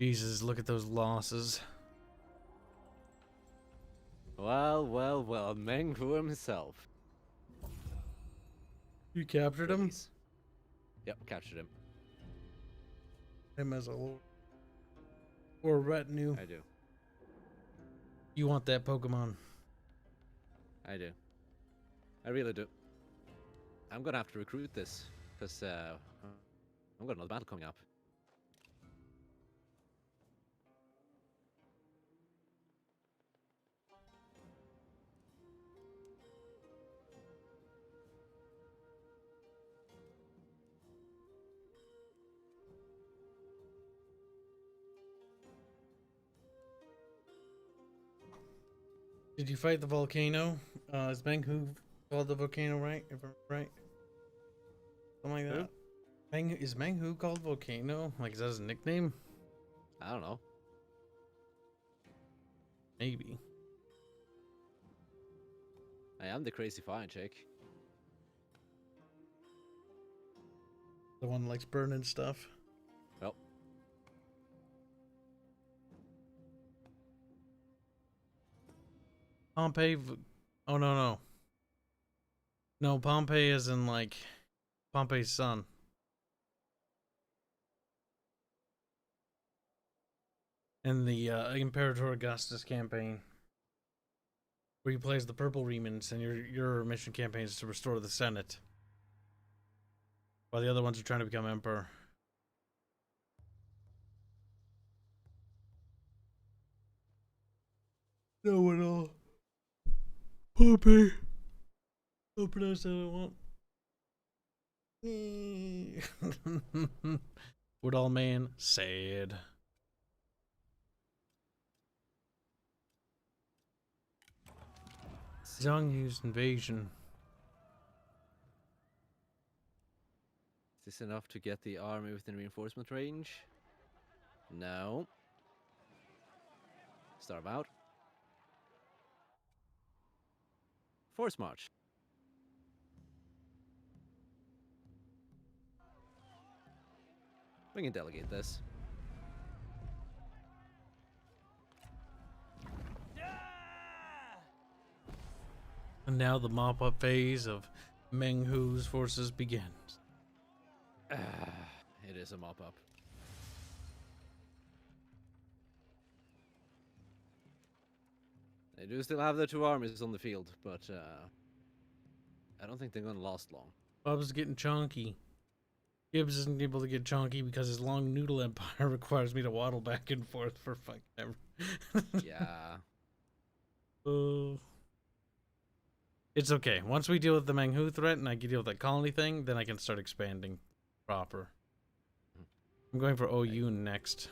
Jesus, look at those losses. Well, well, well, Menghu himself. You captured him? Please. Yep, captured him. Him as a lord. Or retinue. I do. You want that Pokemon. I do. I really do. I'm gonna have to recruit this, because I've got another battle coming up. Did you fight the volcano? Is Menghu called the volcano, right? If I'm right? Something like that. Is Menghu called volcano? Like, is that his nickname? I don't know. Maybe. I am the crazy fire chick. The one that likes burning stuff. Well, Pompeii. Oh, no, no. No, Pompeii is in, like, Pompeii's son. In the Imperator Augustus campaign, where he plays the Purple Remans, and your mission campaign is to restore the Senate, while the other ones are trying to become emperor. No one all. Poppy. I'll pronounce that I want. Woodall man sad. Zhongyu's invasion. is this enough to get the army within reinforcement range? No. Starve out. Force march. We can delegate this. And now the mop-up phase of Menghu's forces begins. It is a mop-up. They do still have their two armies on the field, but I don't think they're gonna last long. Bub's getting chunky. Kibs isn't able to get chunky because his long noodle empire requires me to waddle back and forth for fucking ever. Yeah. It's okay. Once we deal with the Menghu threat and I can deal with that colony thing, then I can start expanding proper. I'm going for OU next.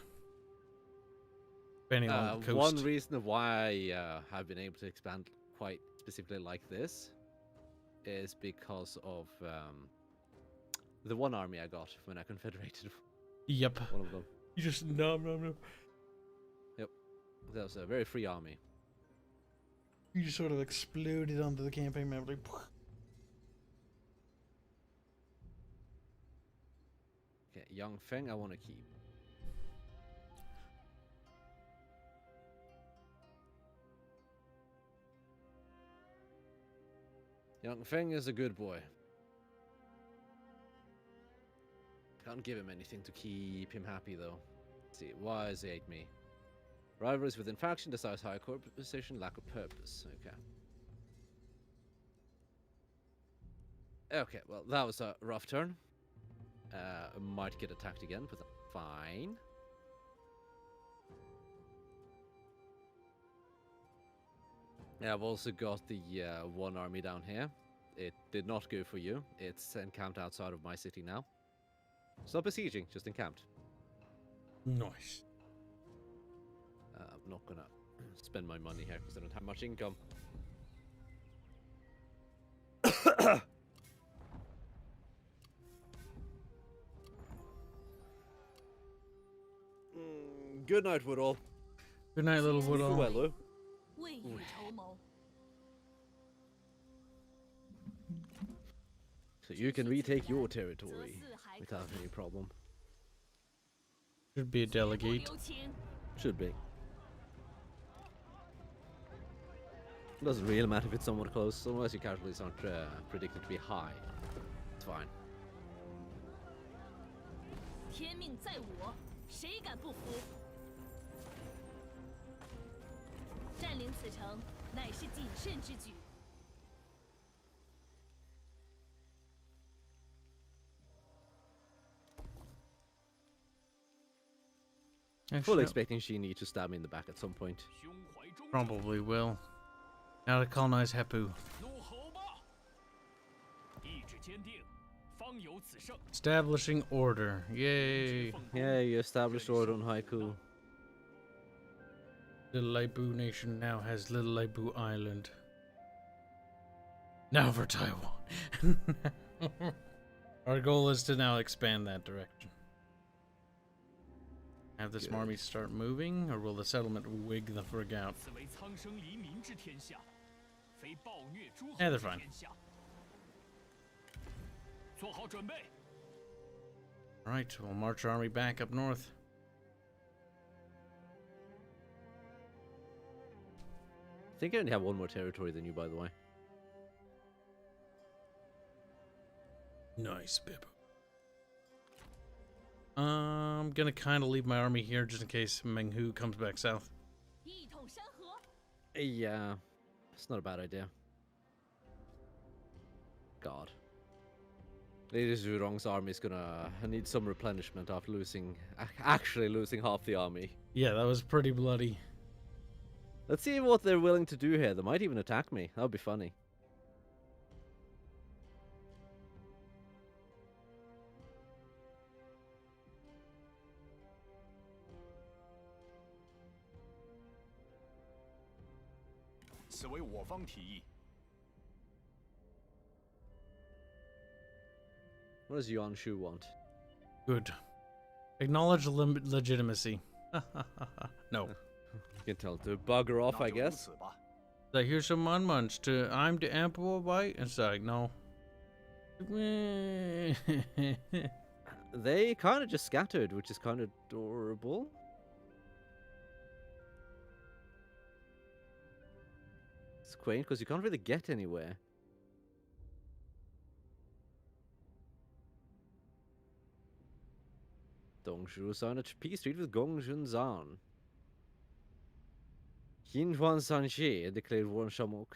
Expanding along the coast. One reason why I have been able to expand quite specifically like this is because of the one army I got when I confederated. Yep. One of them. You just nom. Yep. That was a very free army. You just sort of exploded onto the campaign map. Like, Okay, Young Feng I want to keep. Young Feng is a good boy. Can't give him anything to keep him happy though. Let's see, why is he hate me? Rivalries within faction, desires higher core position, lack of purpose. Okay. Okay, well, that was a rough turn. Might get attacked again, but that's fine. Yeah, I've also got the one army down here. It did not go for you. It's encamped outside of my city now. It's not besieging, just encamped. Nice. I'm not gonna spend my money here because I don't have much income. Good night, Woodall. Good night, little Woodall. Hello. 未雨绸缪。 So you can retake your territory without any problem. Should be a 不 delegate. 留情。 Should be. Doesn't really matter if it's somewhat close, unless your casualties aren't predicted to be high. It's fine. 天命在我，谁敢不服？占领此城乃是谨慎之举。 Fully Actually, expecting she needs to stab me in the back at some point. 胸怀忠诚， probably will. Now to colonize Hepu. 怒吼吧！意志坚定，方有此胜。 Establishing order. Yay. Yeah, you established order on Haiku. Little Laibu Nation now has Little Laibu Island. Now for Taiwan. Our goal is to now expand that direction. Have this Good. army start moving, or will the settlement wig the frig out? 此为苍生黎民之天下，非暴虐诸 Yeah, 侯 they're 之 fine. 天下。做好准备。 Alright, we'll march our army back up north. I think I only have one more territory than you, by the way. Nice, Bibbo. I'm gonna kind of leave my army here just in case Meng Hu comes back south. 一统山河。 Yeah, it's not a bad idea. God. Lady Zhurong's army is gonna need some replenishment after actually losing half the army. Yeah, that was pretty bloody. Let's see what they're willing to do here. They might even attack me. That would be funny. What does Yuan Shu want? Good. Acknowledge legitimacy. No. You can tell to bugger off, I guess. Like, here's some munch to I'm the ample bite. It's like, no. They kind of just scattered, which is kind of adorable. It's quaint because you can't really get anywhere. Dongshu signed a peace treaty with Gongshun Zan. Qinhuan Sanxie declared war on Shamok.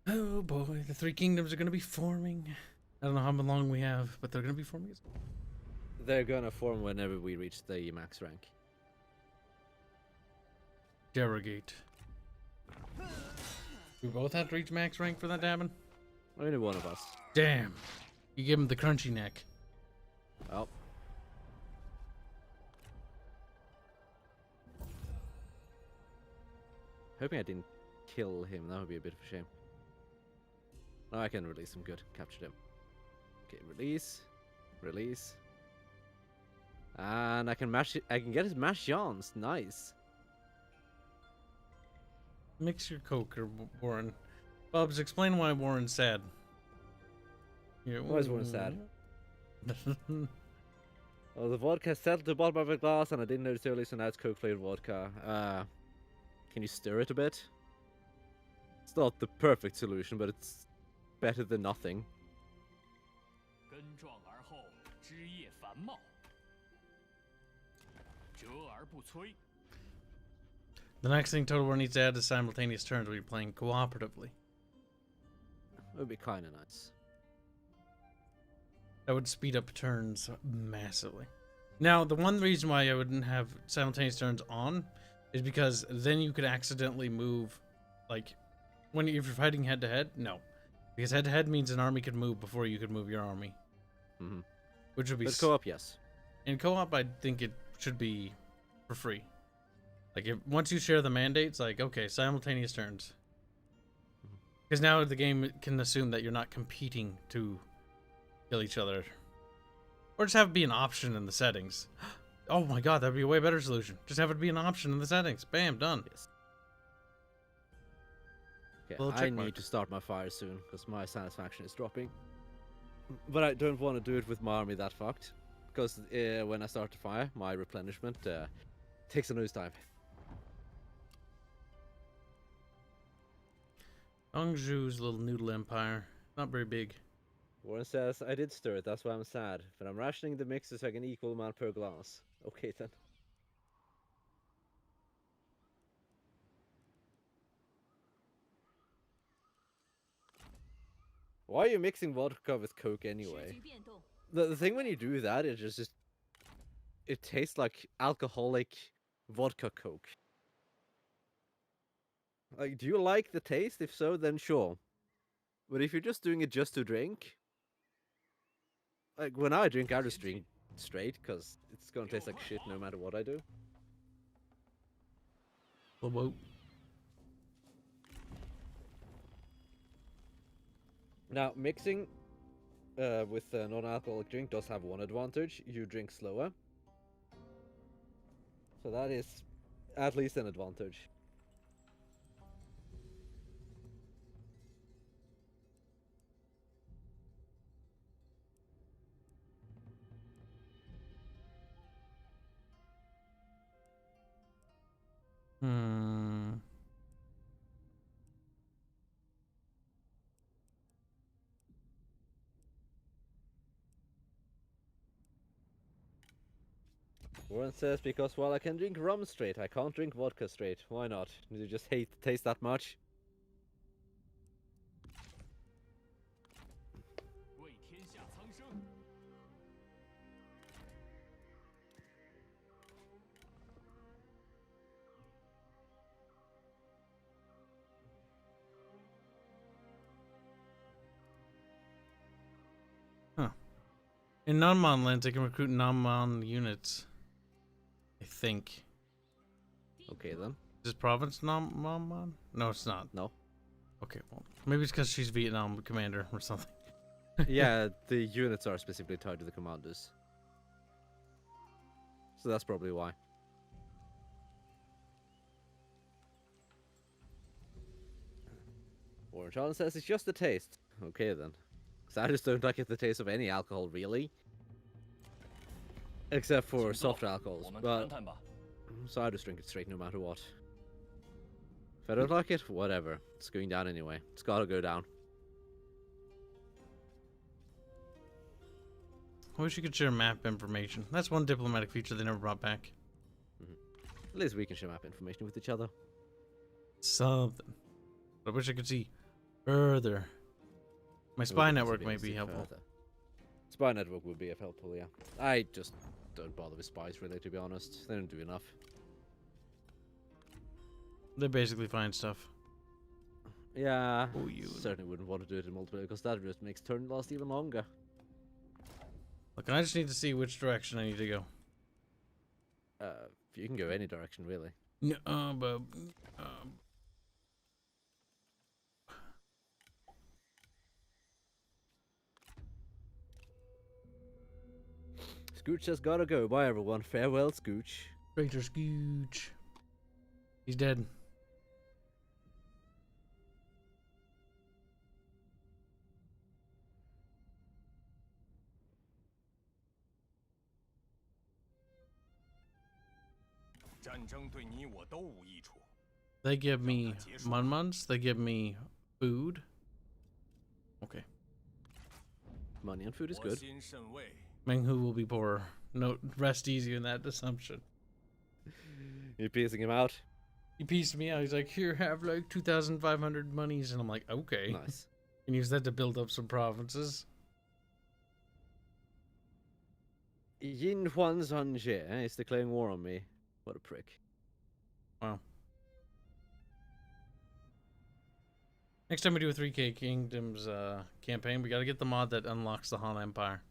Oh boy, the three kingdoms are gonna be forming. I don't know how long we have, but they're gonna be forming. They're gonna form whenever we reach the max rank. Derogate. We both have to reach max rank for that to happen? Only one of us. Damn. You give him the crunchy neck. Oh. Hoping I didn't kill him. That would be a bit of a shame. Oh, I can release him. Good. Captured him. Okay, release. Release. And I can match it. I can get his Mashians. Nice. Mix your coke or Warren. Bubs, explain why Warren's sad. Yeah, Why is Warren sad? Well, the vodka settled to the bottom of a glass, and I didn't notice earlier, so now it's Coke flavored vodka. Can you stir it a bit? It's not the perfect solution, but it's better than nothing. 不摧。 The next thing Total War needs to add is simultaneous turns when you're playing cooperatively. It would be kind of nice. That would speed up turns massively. Now, the one reason why I wouldn't have simultaneous turns on is because then you could accidentally move, like, if you're fighting head-to-head, no. Because head-to-head means an army could move before you could move your army. Mm-hmm. Which would be... But co-op, yes. In co-op, I think it should be for free. Like, once you share the mandates, like, okay, simultaneous turns. Because now the game can assume that you're not competing to kill each other. Or just have it be an option in the settings. Oh my god, that'd be a way better solution. Just have it be an option in the settings. Bam, done. Yes. Okay, Little I check need mark. to start my fire soon, because my satisfaction is dropping. But I don't want to do it with my army that fucked. Because when I start to fire, my replenishment takes a nosedive. Anjou's little noodle empire. Not very big. Warren says, I did stir it, that's why I'm sad. But I'm rationing the mixes so I can equal amount per glass. Okay then. Why are you mixing vodka with Coke anyway? The thing when you do that, it just it tastes like alcoholic vodka Coke. Like, do you like the taste? If so, then sure. But if you're just doing it just to drink, like when I drink, I just drink straight because it's gonna taste like shit no matter what I do. Whoa. Now, mixing with a non-alcoholic drink does have one advantage. You drink slower. So that is at least an advantage. Warren says, because while I can drink rum straight, I can't drink vodka straight. Why not? Do you just hate the taste that much? 为天下苍生。 In non-mon lands, they can recruit non-mon units. I think. Okay then. Is this province non-mon? No, it's not. No. Okay, well, maybe it's because she's Vietnam commander or something. Yeah, the units are specifically tied to the commanders. So that's probably why. Warren Charles says it's just the taste. Okay then. Because I just don't like the taste of any alcohol, really. Except for soft alcohols. But so I just drink it straight no matter what. If I don't like it, whatever. It's going down anyway. It's gotta go down. I wish you could share map information. That's one diplomatic feature they never brought back. At least we can share map information with each other. Something. But I wish I could see further. My spy network might be helpful. Further. Spy network would be helpful, yeah. I just don't bother with spies, really, to be honest. They don't do enough. They basically find stuff. Yeah, Oh, you. certainly wouldn't want to do it in multiplayer, because that just makes turn last even longer. Look, I just need to see which direction I need to go. You can go any direction, really. No, but... Scooch has gotta go. Bye, everyone. Farewell, Scooch. Traitor Scooch. He's dead. They give me munmuns. They give me food. Okay. Money and food is good. Menghu will be poorer. No, rest easy in that assumption. You piecing him out? He pieced me out. He's like, here, have like 2,500 monies. And I'm like, okay. Nice. Can use that to build up some provinces. Yin Huan Zhanje is declaring war on me. What a prick. Wow. Next time we do a 3K Kingdoms campaign, we gotta get the mod that unlocks the Han Empire.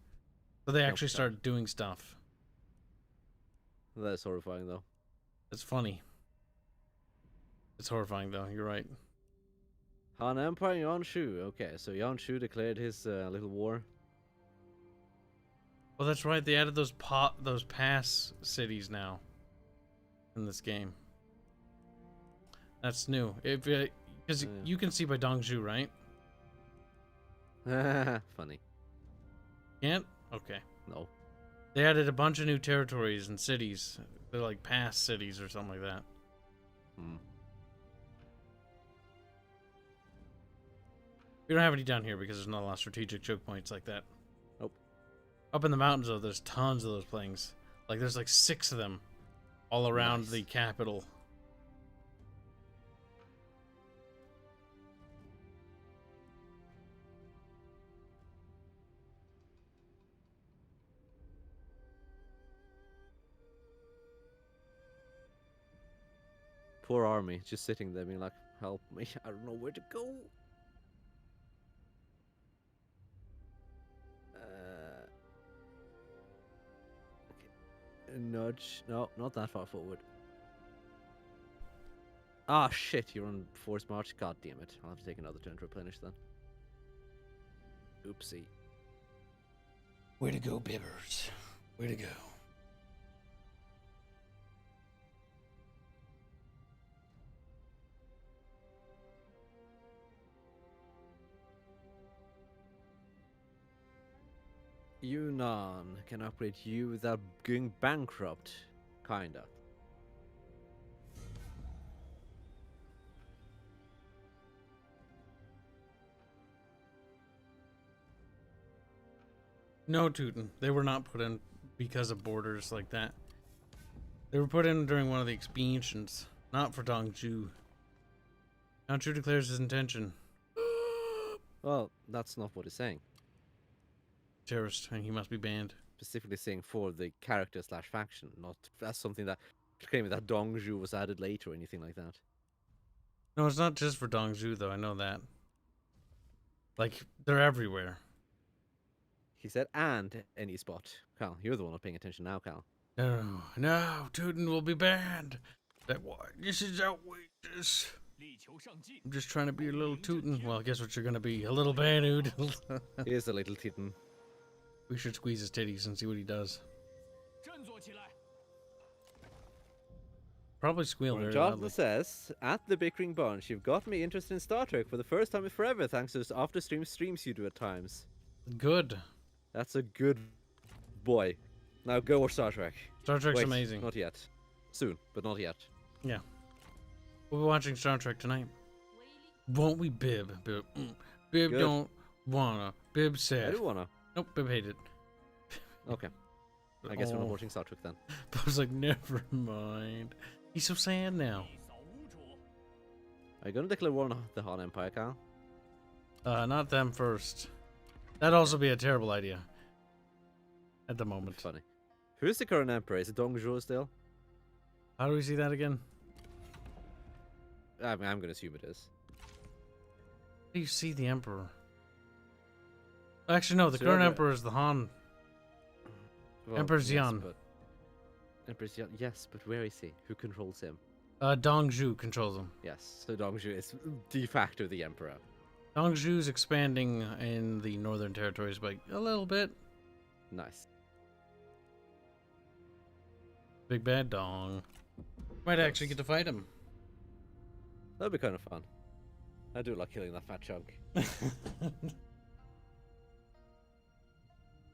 So they actually start doing stuff. That's horrifying, though. It's funny. It's horrifying, though. You're right. Han Empire, Yanshu. Okay, so Yanshu declared his little war. Well, that's right. They added those pass cities now in this game. That's new. Because you can see by Dongzhu, right? Funny. Can't? Okay. No. They added a bunch of new territories and cities. They're like pass cities or something like that. Hmm. We don't have any down here because there's not a lot of strategic choke points like that. Nope. Up in the mountains, though, there's tons of those things. Like, there's like 6 of them all around the capital. Poor army, just sitting there being like, help me, I don't know where to go. Okay. Nudge. No, not that far forward. Ah, shit, you're on forced march. God damn it. I'll have to take another turn to replenish then. Oopsie. Way to go, Bibbers. Way to go. Yunnan can upgrade you without going bankrupt. Kinda. No, Tootin. They were not put in because of borders like that. They were put in during one of the expansions, not for Dongzhu. Dongzhu declares his intention. Well, that's not what it's saying. Terrorist, and he must be banned. Specifically saying for the character / faction, not that's something that claiming that Dongzhu was added later or anything like that. No, it's not just for Dongzhu, though. I know that. Like, they're everywhere. He said, and any spot. Cal, you're the one not paying attention now, Cal. No, Tootin will be banned. This is outrageous. I'm just trying to be a little Tootin. Well, guess what you're gonna be? A little Banood. Here's a little Titan. We should squeeze his titties and see what he does. Probably squeal very Jonathan loudly. says, at the Bickering Bunch, you've got me interested in Star Trek for the first time in forever thanks to those after-stream streams you do at times. Good. That's a good boy. Now go watch Star Trek. Star Trek's Wait, amazing. Not yet. Soon, but not yet. Yeah. We'll be watching Star Trek tonight. Won't we, Bib? Bib Good. don't wanna. Bib I said. do wanna. Nope, Bib hated. Okay. I guess we're not Oh. watching Star Trek then. I was like, never mind. He's so sad now. Are you gonna declare war on the Han Empire, Cal? Not them first. That'd also be a terrible idea. At the moment. Funny. Who's the current emperor? Is it Dongzhuo still? How do we see that again? I mean, I'm gonna assume it is. How do you see the Emperor? Actually, no, the So current the- Emperor is the Han. Well, Emperor yes, Xian. but- Emperor Xian, yes, but where is he? Who controls him? Dongzhu controls him. Yes, so Dongzhu is de facto the emperor. Dongzhu's expanding in the northern territories by a little bit. Nice. Big bad Dong. Might actually get to fight him. That'd be kind of fun. I do like killing that fat chunk.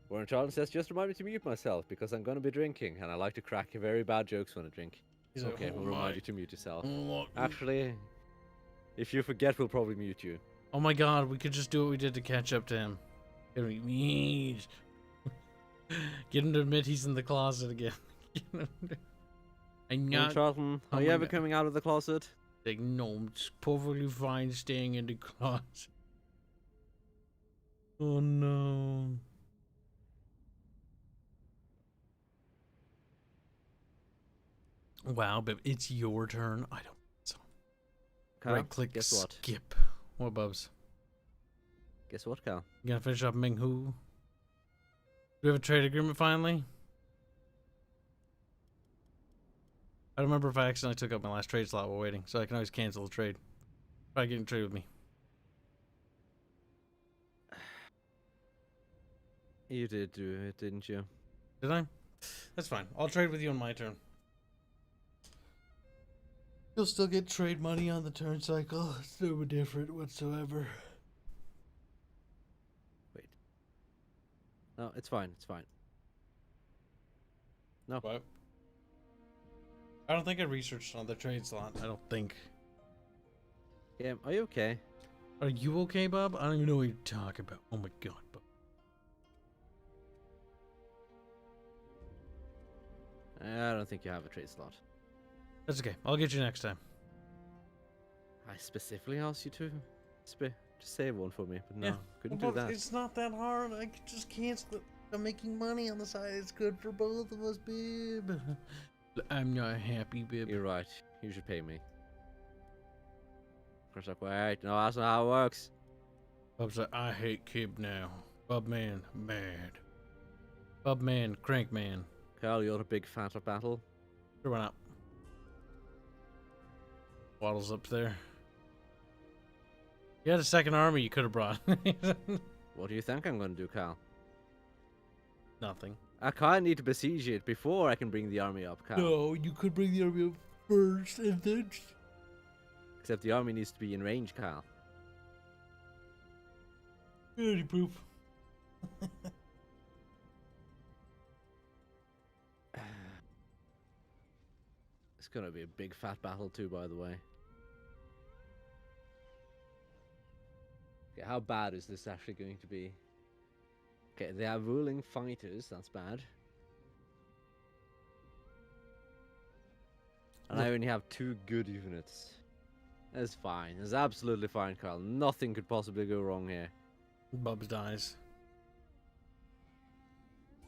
Warren Charlton says, just remind me to mute myself because I'm going to be drinking and I like to crack very bad jokes when I drink. He's like, Okay, "Oh we'll my- remind you to mute yourself. oh Actually, if you forget, we'll probably mute you. my god, we could just do what we did to catch up to him. Get him to admit he's in the closet again. I'm Well, not. Charlton, are you coming ever out. coming out of the closet? Like, no, it's perfectly fine staying in the closet. Oh no. Wow, but it's your turn. I don't. So. Kyle, Right click. guess what? Skip. What, Bubs? Guess what, Cal? You gonna finish up Ming Hu? Do we have a trade agreement finally? I don't remember if I accidentally took up my last trade slot while waiting, so I can always cancel the trade. Try getting a trade with me. You did do it, didn't you? Did I? That's fine. I'll trade with you on my turn. You'll still get trade money on the turn cycle. It's no different whatsoever. Wait. No, it's fine. It's fine. No. What? I don't think I researched on the trade slot. I don't think. Yeah, are you okay? Are you okay, Bob? I don't even know what you're talking about. Oh my god, Bob. I don't think you have a trade slot. That's okay. I'll get you next time. I specifically asked you to save one for me, but no, Yeah. couldn't Well, do that. It's not that hard. I could just cancel it. I'm making money on the side. It's good for both of us, babe. I'm not happy, babe. You're right. You should pay me. Chris, like, wait, no, that's not how it works. Bub's like, I hate Kib now. Bub man, mad. Bub man, crank man. Carl, you're a big fan of battle. Sure, why not? Waddle's up there. You had a second army you could have brought. What do you think I'm going to do, Carl? Nothing. I kind of need to besiege it before I can bring the army up, Carl. No, you could bring the army up first and then. Except the army needs to be in range, Carl. Dirty poop. It's going to be a big fat battle too, by the way. Okay, how bad is this actually going to be? Okay, they have ruling fighters, that's bad. And I only have 2 good units. That's fine. That's absolutely fine, Carl. Nothing could possibly go wrong here. Bubs dies.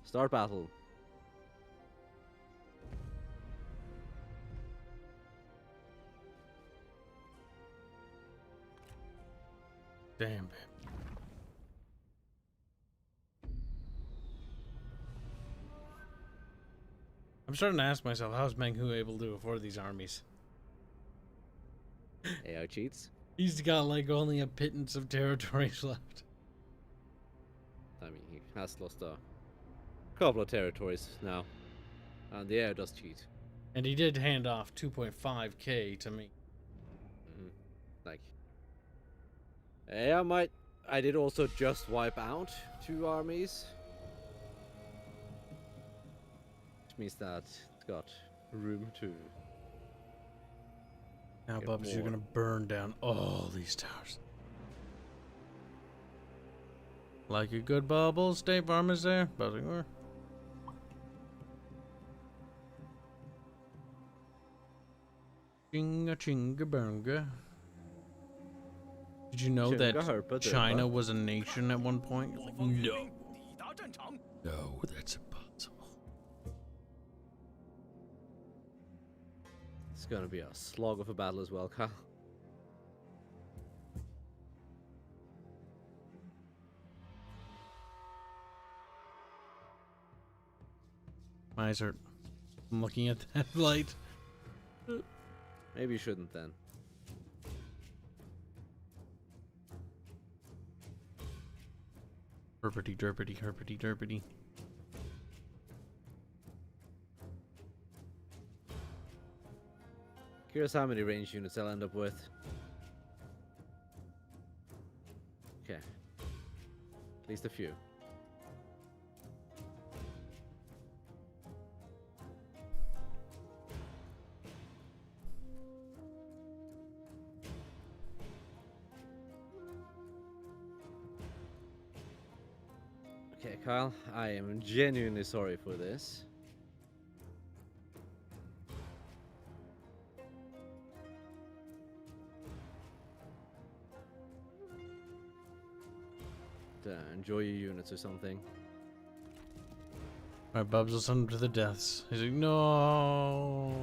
Start battle. Damn, babe. I'm starting to ask myself, how's Meng Hu able to afford these armies? AI cheats. He's got like only a pittance of territories left. I mean, he has lost a couple of territories now. And the AI does cheat. And he did hand off 2.5k to me. Like, I did also just wipe out 2 armies. Which means that it's got room to. Now, Get Bubs, you're more. gonna burn down all these towers. Like a good bubble, State Farm is there. Buzzing or. Chinga chinga bunga. Did you know Chinga that herpa China derpa. was a nation at one point? Like, 方援 no. 兵抵达战场。 No, that's impossible. It's gonna be a slog of a battle as well, Kyle. My eyes hurt. I'm looking at that light. Maybe you shouldn't then. Herpity derpity herpity derpity. Curious how many range units I'll end up with. Okay. At least a few. Okay, Kyle, I am genuinely sorry for this. enjoy your units or something. Alright, Bubs will send him to the deaths. He's like, no.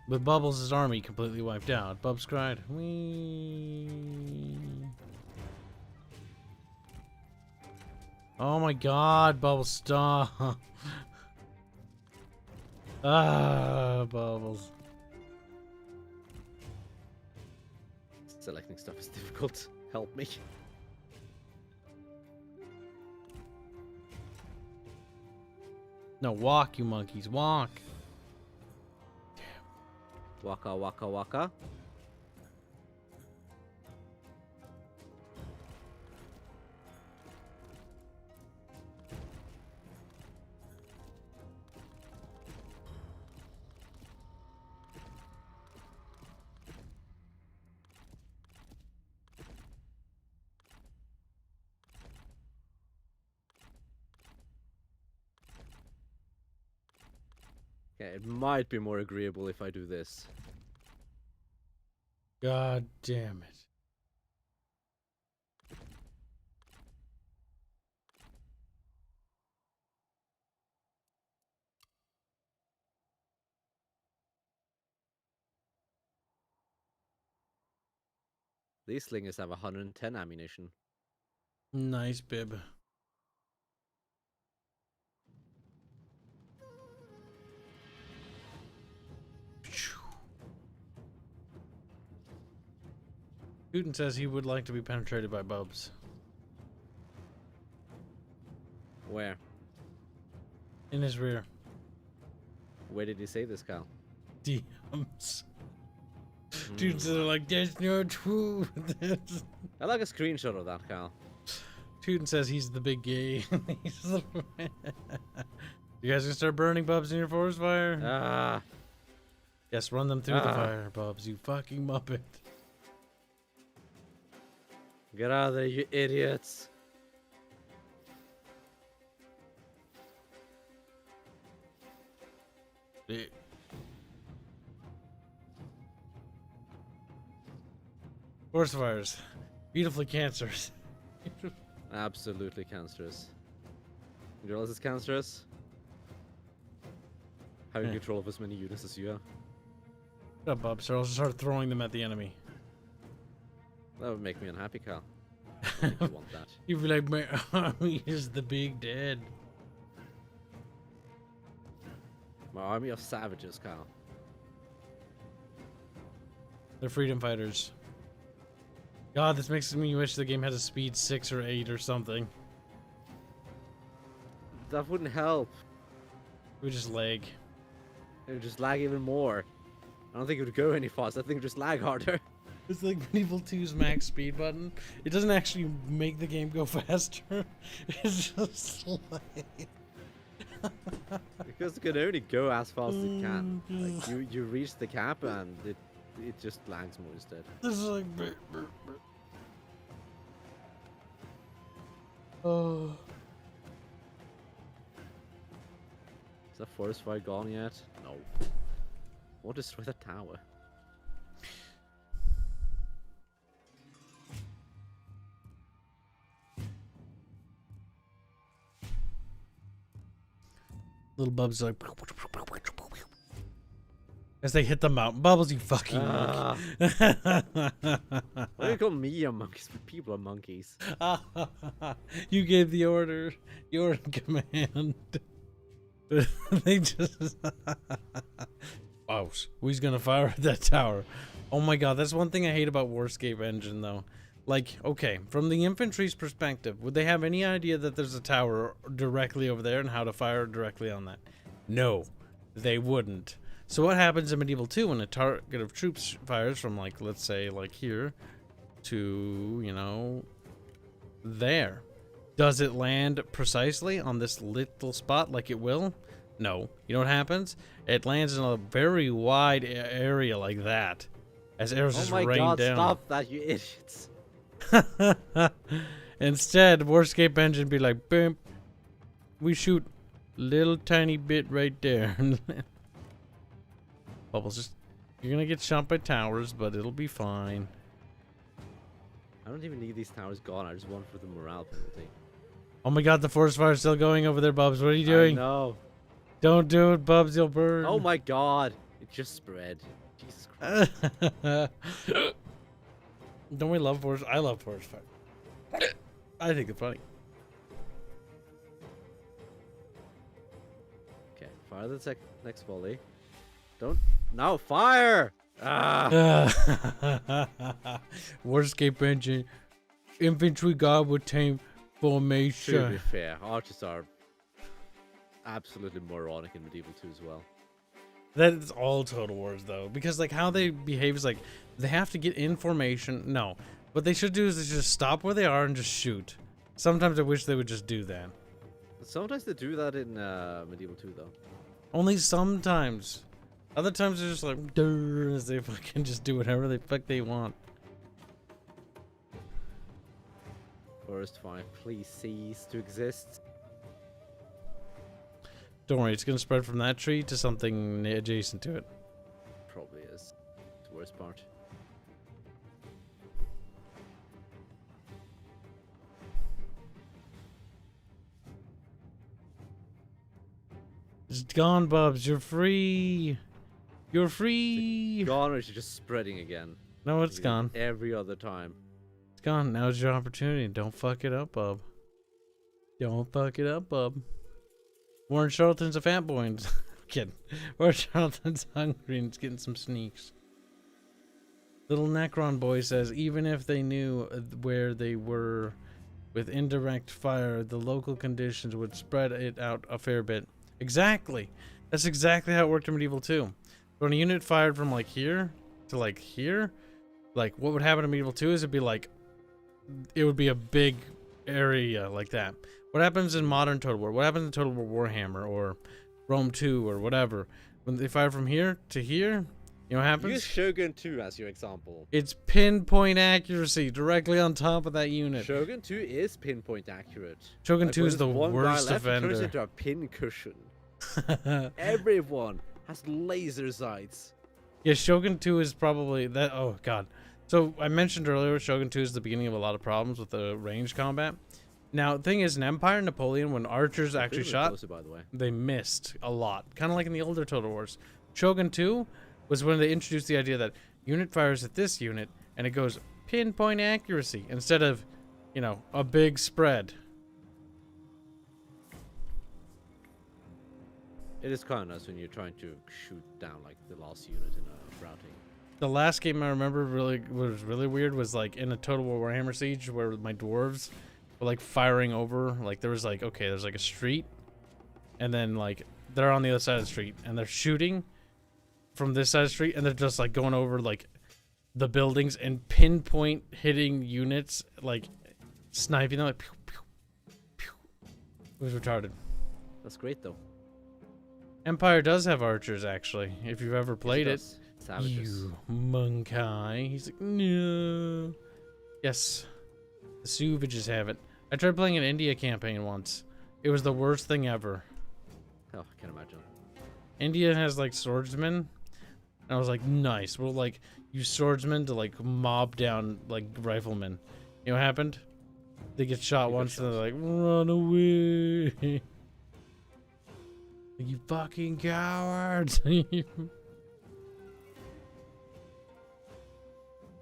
With Bubbles' army completely wiped out, Bubs cried, wee. Oh my god, Bubbles, stop. Bubbles. Selecting stuff is difficult. Help me. No, walk, you monkeys, walk. Waka waka waka. Okay, it might be more agreeable if I do this. God damn it. These slingers have 110 ammunition. Nice, Bib. Putin says he would like to be penetrated by Bubs. Where? In his rear. Where did he say this, Cal? DMs. Dudes are like, there's no truth. I like a screenshot of that, Cal. Putin says he's the big gay. You guys gonna start burning Bubs in your forest fire? Ah. Yes, run them through the fire, Bubs, you fucking muppet. Get out of there, you idiots. Forest fires. Beautifully cancerous. Absolutely cancerous. You realize it's cancerous? Having control of as many units as you have. Shut up, Bubs, or I'll just start throwing them at the enemy. That would make me unhappy, Cal. I don't think you want that. You'd be like, my army is the big dead. My army of savages, Cal. They're freedom fighters. God, this makes me wish the game had a speed 6 or 8 or something. That wouldn't help. It would just lag. It would just lag even more. I don't think it would go any faster. I think it would just lag harder. It's like Medieval 2's max speed button. It doesn't actually make the game go faster. It's just like... Because it can only go as fast as it can. Like you reach the cap and it just lags more instead. This is like... Oh... Is that forest fire gone yet? No. What destroy the tower? Little Bubs like... As they hit the mountain. Bubbles, you fucking monkey. Why do you call me a monkey? People are monkeys. You gave the order. You're in command. They just... Boss, who's gonna fire at that tower? Oh my god, that's one thing I hate about Warscape Engine, though. Like, okay, from the infantry's perspective, would they have any idea that there's a tower directly over there and how to fire directly on that? No, they wouldn't. So what happens in Medieval 2 when a target of troops fires from, like, let's say, like here to, you know, there? Does it land precisely on this little spot like it will? No. You know what happens? It lands in a very wide area like that. As arrows just rain down. Oh my god, stop that, you idiots. Instead, Warscape Engine be like, boom. We shoot little tiny bit right there. Bubbles, just... You're gonna get shot by towers, but it'll be fine. I don't don't even need these towers gone. I just want for the morale penalty. Oh my god, the forest fire is still going over there, Bubs. What are you doing? No. Don't do it, Bubs. You'll burn. Oh my god. It just spread. Jesus Christ. Don't we love forest? I love forest fire. I think it's funny. Okay, fire the next volley. Don't. No, fire! Ah! Warscape engine. Infantry guard would tame To be formation. fair, archers are absolutely moronic in Medieval 2 as well. That's all Total Wars, though. Because, like, how they behave is, like, they have to get in formation. No. What they should do is they should just stop where they are and just shoot. Sometimes I wish they would just do that. Sometimes they do that in Medieval 2, though. Only sometimes. Other times they're just like, "Durr," as they fucking just do whatever the fuck they want. Forest fire, please cease to exist. Don't worry, it's gonna spread from that tree to something adjacent to it. Probably is. It's the worst part. It's gone, Bubs. You're free. You're free. Gone, or is it just spreading again? No, it's Like gone. Every other time. It's gone. Now's your opportunity. Don't fuck it up, Bub. Don't fuck it up, Bub. Warren Charlton's a fat boy. I'm kidding. Warren Charlton's hungry and he's getting some sneaks. Little Necron boy says, even if they knew where they were with indirect fire, the local conditions would spread it out a fair bit. Exactly. That's exactly how it worked in Medieval 2. When a unit fired from like here to like here, like what would happen in Medieval 2 is it'd be like, it would be a big area like that. What happens in modern Total War? What happens in Total War Warhammer or Rome 2 or whatever? When they fire from here to here, you know what happens? Use Shogun 2 as your example. It's pinpoint accuracy directly on top of that unit. Shogun 2 is pinpoint accurate. Shogun Like, 2 is the when there's one worst guy left, it turns offender. into a pin cushion. Everyone has laser sights. Yeah, Shogun 2 is probably that. Oh god. So I mentioned earlier, Shogun 2 is the beginning of a lot of problems with the range combat. Now, the thing is, in Empire Napoleon, when archers actually Really shot, closer, by the way. they missed a lot. Kind of like in the older Total Wars. Shogun 2 was when they introduced the idea that unit fires at this unit, and it goes pinpoint accuracy instead of, you know, a big spread. It is kind of nice when you're trying to shoot down like the last unit in a routing. The last game I remember was really weird was like in a Total War Warhammer Siege where my dwarves were like firing over, like there was like, okay, there's like a street, and then like they're on the other side of the street and they're shooting from this side of the street, and they're just like going over like the buildings and pinpoint hitting units, like sniping them, like pew, pew, pew. It was retarded. That's great though. Empire does have archers, actually, if you've ever played it. does. Savages. You monkey. He's like, no. Yes. The Savages have it. I tried playing an India campaign once. It was the worst thing ever. Oh, I can imagine. India has like swordsmen. And I was like, nice. We'll like use swordsmen to like mob down like riflemen. You know what happened? They get shot You got once and shot. they're like, run away. You fucking cowards.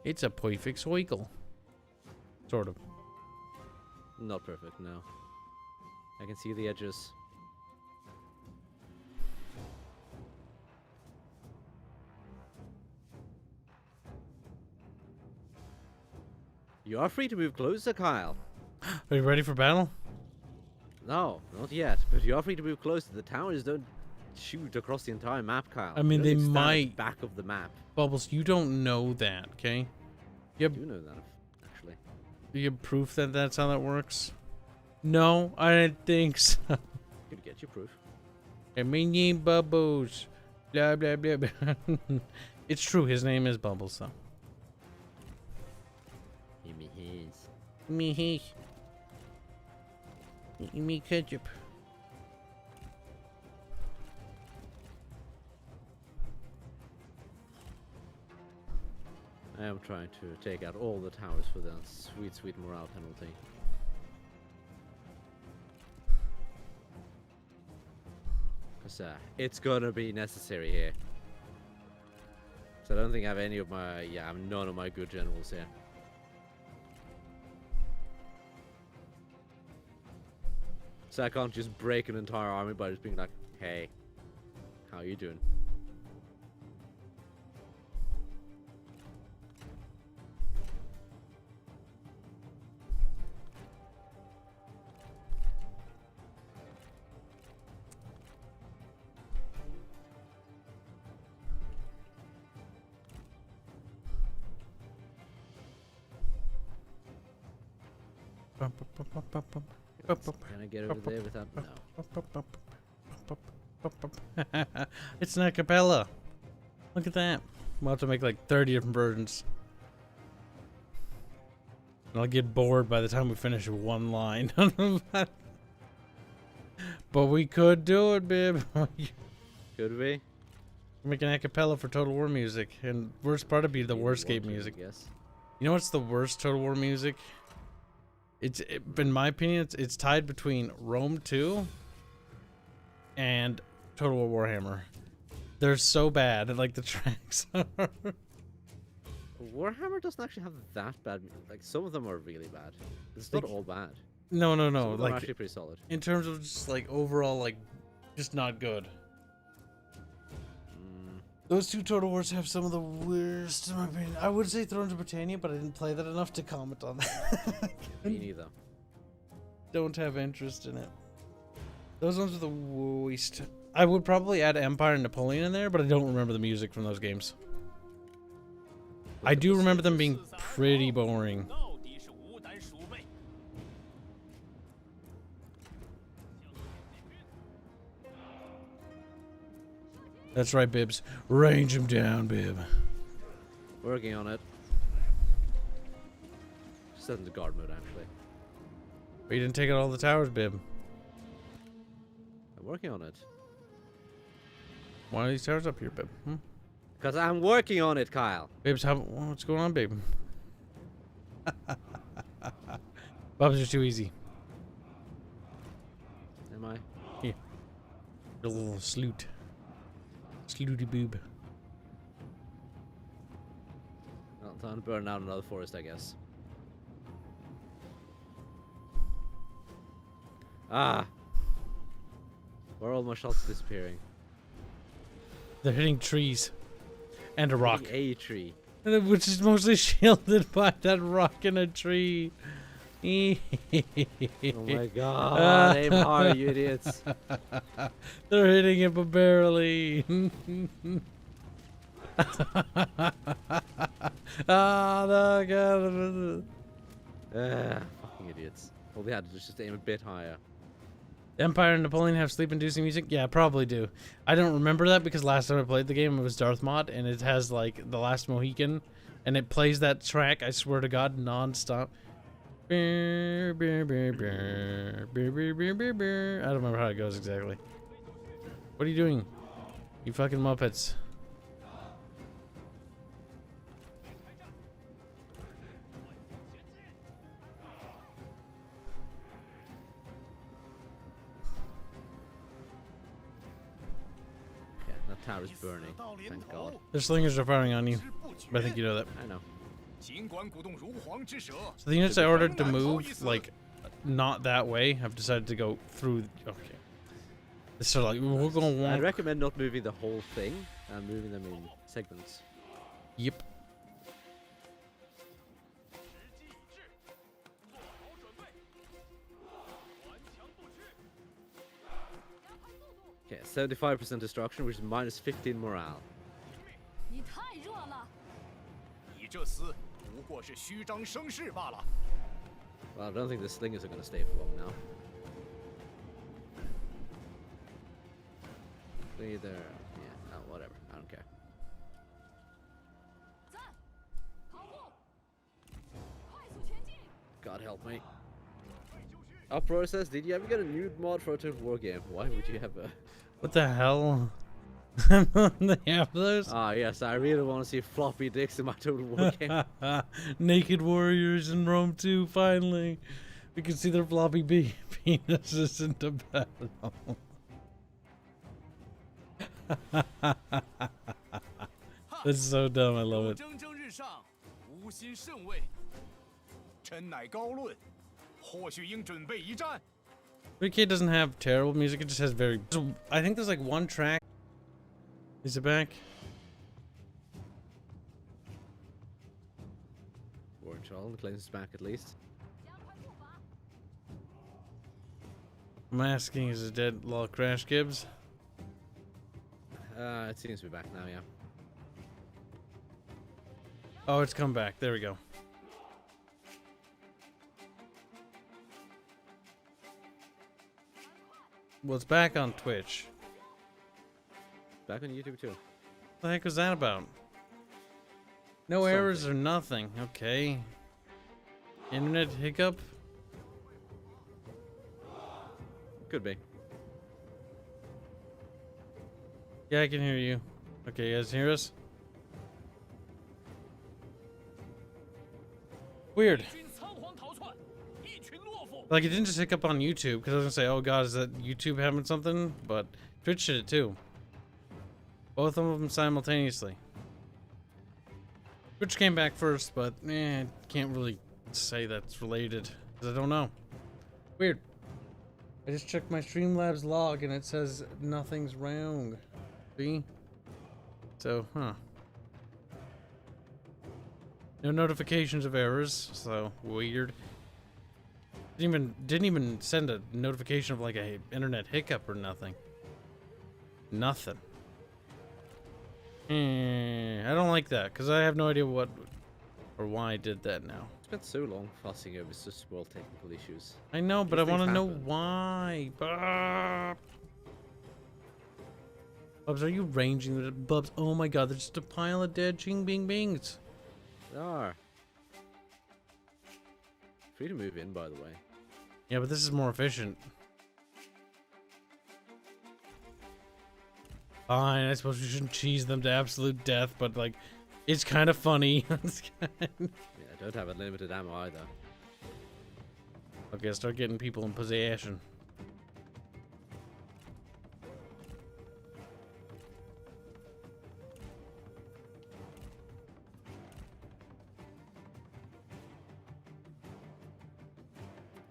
It's a perfect cycle. Sort of. Not perfect, no. I can see the edges. You are free to move closer, Kyle. Are you ready for battle? No, not yet. But you are free to move closer. The towers don't shoot across the entire map, Kyle. I mean, They they don't stand at the might. back of the map. Bubbles, you don't know that, okay? You I have, do know that, actually. you have proof that that's how that works? No, I didn't think so. Could get you proof. I mean, name Bubbles. Blah, blah, blah, blah. It's true, his name is Bubbles, though. Give me his. Me, he. Me, ketchup. I am trying to take out all the towers for that sweet, sweet morale penalty. Because it's gonna be necessary here. So I don't think I have any of my, I have none of my good generals here. So I can't just break an entire army by just being like, hey, how you doing? Can I get over there without? No. It's an a cappella. Look at that. We'll have to make like 30 different versions. And I'll get bored by the time we finish one line. But we could do it, babe. Could we? Make an a cappella for Total War music. And worst part would be the worst game music. Yes. You know what's the worst Total War music? In my opinion, it's tied between Rome 2 and Total War Warhammer. They're so bad, like the tracks are. Warhammer doesn't actually have that bad. Like some of them are really bad. It's not all bad. No. Some of them Like are actually pretty solid. in terms of just like overall, like just not good. Those two Total Wars have some of the worst, in my opinion. I would say Thrones of Britannia, but I didn't play that enough to comment on that. Me neither. Don't have interest in it. Those ones are the worst. I would probably add Empire and Napoleon in there, but I don't remember the music from those games. I do remember them being pretty boring. 到底是无胆鼠辈。 That's right, Bibs. Range him down, Bib. Working on it. Set into guard mode, actually. But you didn't take out all the towers, Bib. I'm working on it. Why are these towers up here, Bib? Because I'm working on it, Kyle. Bibs, what's going on, babe? Bobs are too easy. Am I? Here. A little sloot. Slooty boob. Well, time to burn out another forest, I guess. Ah! Where are all my shots disappearing? They're hitting trees. And a rock. A tree. Which is mostly shielded by that rock and a tree. Oh my god, aim hard, you idiots. They're hitting it but barely. Ah, no, God. Fucking idiots. All they had to do is just aim a bit higher. Empire and Napoleon have sleep-inducing music? Yeah, probably do. I don't remember that because last time I played the game it was Darth Mod and it has like The Last Mohican and it plays that track, I swear to God, non-stop. I don't remember how it goes exactly. What are you doing? You fucking Muppets. Yeah, that tower's burning. Thank God. The slingers are firing on you. But I think you know that. I know. 尽管鼓动如簧之舌， So the units I ordered to move, like, not that way, have decided to go through. Okay. It's sort of like, we're going to I'd want. recommend not moving the whole thing, and moving them in segments. Yep. 时机已至，做好准备。 Okay, 75% destruction, which is minus 15 morale. 你太弱了。你这厮不过是虚张声势罢了。 Well, I don't think the slingers are going to stay for long now. Either, yeah, no, whatever. I don't care. 在，跑步，快速前进。 God help me. Uproar says, did you ever get a nude mod for a Total War game? Why would you have a... What the hell? They have those. Ah, yes, I really want to see floppy dicks in my Total War game. Naked warriors in Rome 2, finally. We can see their floppy penises in the battle. That's so dumb, I love it. 蒸蒸日上，无心甚慰。臣乃高论，或许应准备一战。 3K doesn't have terrible music, it just has very... I think there's like one track. Is it back? Warren Charles claims it's back at least. 加快步伐。 I'm asking, is it dead law crash Kibs? It seems to be back now, yeah. Oh, it's come back. There we go. Well, it's back on Twitch. Back on YouTube too. What the heck was that about? No errors or nothing. Okay. Internet hiccup? Could be. Yeah, I can hear you. Okay, you guys hear us? Weird. 军仓皇逃窜，一群懦夫。 Like, it didn't just hiccup on YouTube, because I was gonna say, oh god, is that YouTube having something? But Twitch did it too. Both of them simultaneously. Twitch came back first, but can't really say that's related, because I don't know. Weird. I just checked my Streamlabs log and it says nothing's wrong. See? So, huh. No notifications of errors, so weird. Didn't even send a notification of like a internet hiccup or nothing. Nothing. I don't like that because I have no idea what or why I did that now. Spent so long fussing over such small technical issues. I know, but I These want to things know happen. why. Bubs, are you ranging the Bubs? Oh my god, there's just a pile of dead ching bing bings. They are. Free to move in, by the way. Yeah, but this is more efficient. Fine, I suppose we shouldn't cheese them to absolute death, but like, it's kind of funny. Yeah, I don't have unlimited ammo either. Okay, start getting people in possession.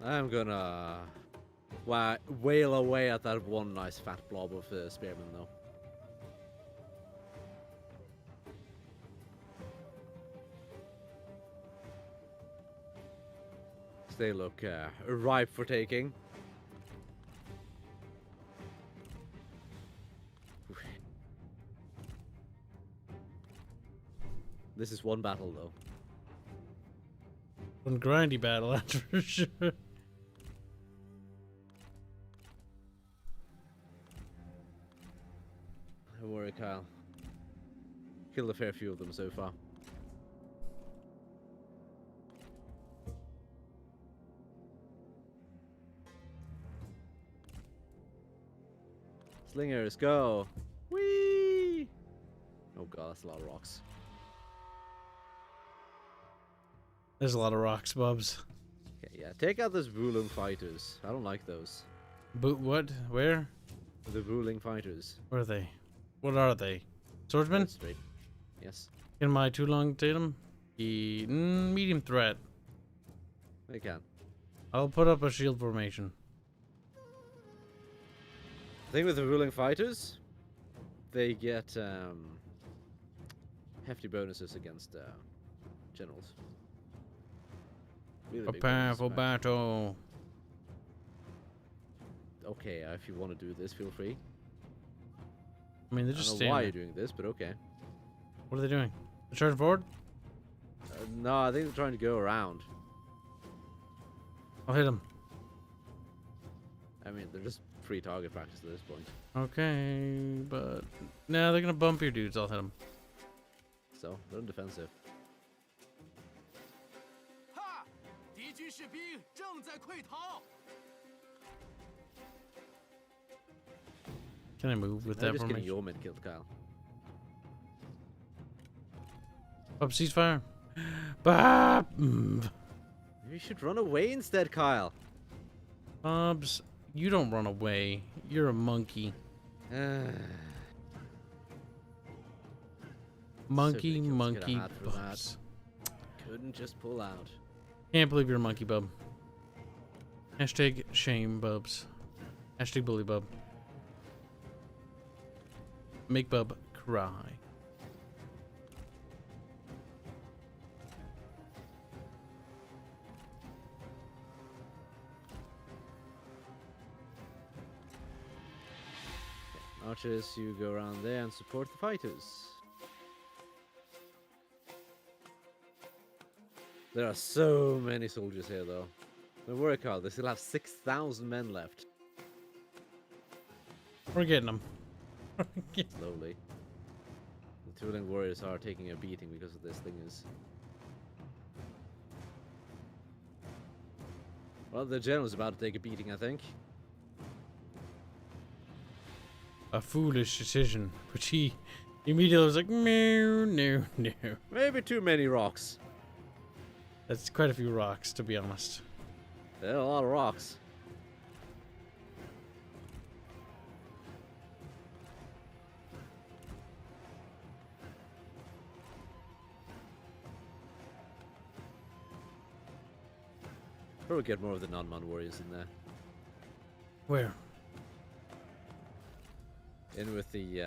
I'm gonna wail away at that one nice fat blob of spearmen, though. They look ripe for taking. This is one battle, though. One grindy battle, that's for sure. Don't worry, Kyle. Killed a fair few of them so far. Slingers, go! Whee! Oh god, that's a lot of rocks. There's a lot of rocks, Bubs. Okay, yeah, take out those ruling fighters. I don't like those. What? Where? The ruling fighters. Where are they? What are they? Swordsmen? That's straight. Yes, Am I too long to them? Medium threat. they can. I'll put up a shield formation. The thing with the ruling fighters, they get hefty bonuses against generals. Really big Prepare bonuses, for right? battle. Okay, if you want to do this, feel free. I mean, they're I just don't know why you're standing. doing this, but okay. What are they doing? They're charging forward? No, I think they're trying to go around. I'll hit them. I mean, they're just free target practice at this point. Okay, but... Nah, they're gonna bump your dudes. I'll hit them. So, they're on defensive. 哈！敌军士兵正在溃逃。Can I move with I'm that just getting formation? your mid killed, Kyle. Up ceasefire. Bah! Maybe you should run away instead, Kyle. Bubs, you don't run away. You're a monkey. Monkey, ridiculous. Get a monkey, hat for that. Bubs. Couldn't just pull out. Can't believe you're a monkey, Bub. Hashtag shame, Bubs. Hashtag bully, Bub. Make Bub cry. Archers, you go around there and support the fighters. There are so many soldiers here, though. Don't worry, Carl. They still have 6,000 men left. We're getting them. Slowly. The Tuling warriors are taking a beating because of this thing is. Well, the general's about to take a beating, I think. A foolish decision, but he immediately was like, no, no, no. Maybe too many rocks. That's quite a few rocks, to be honest. There are a lot of rocks. Probably get more of the non-mon warriors in there. Where? In with the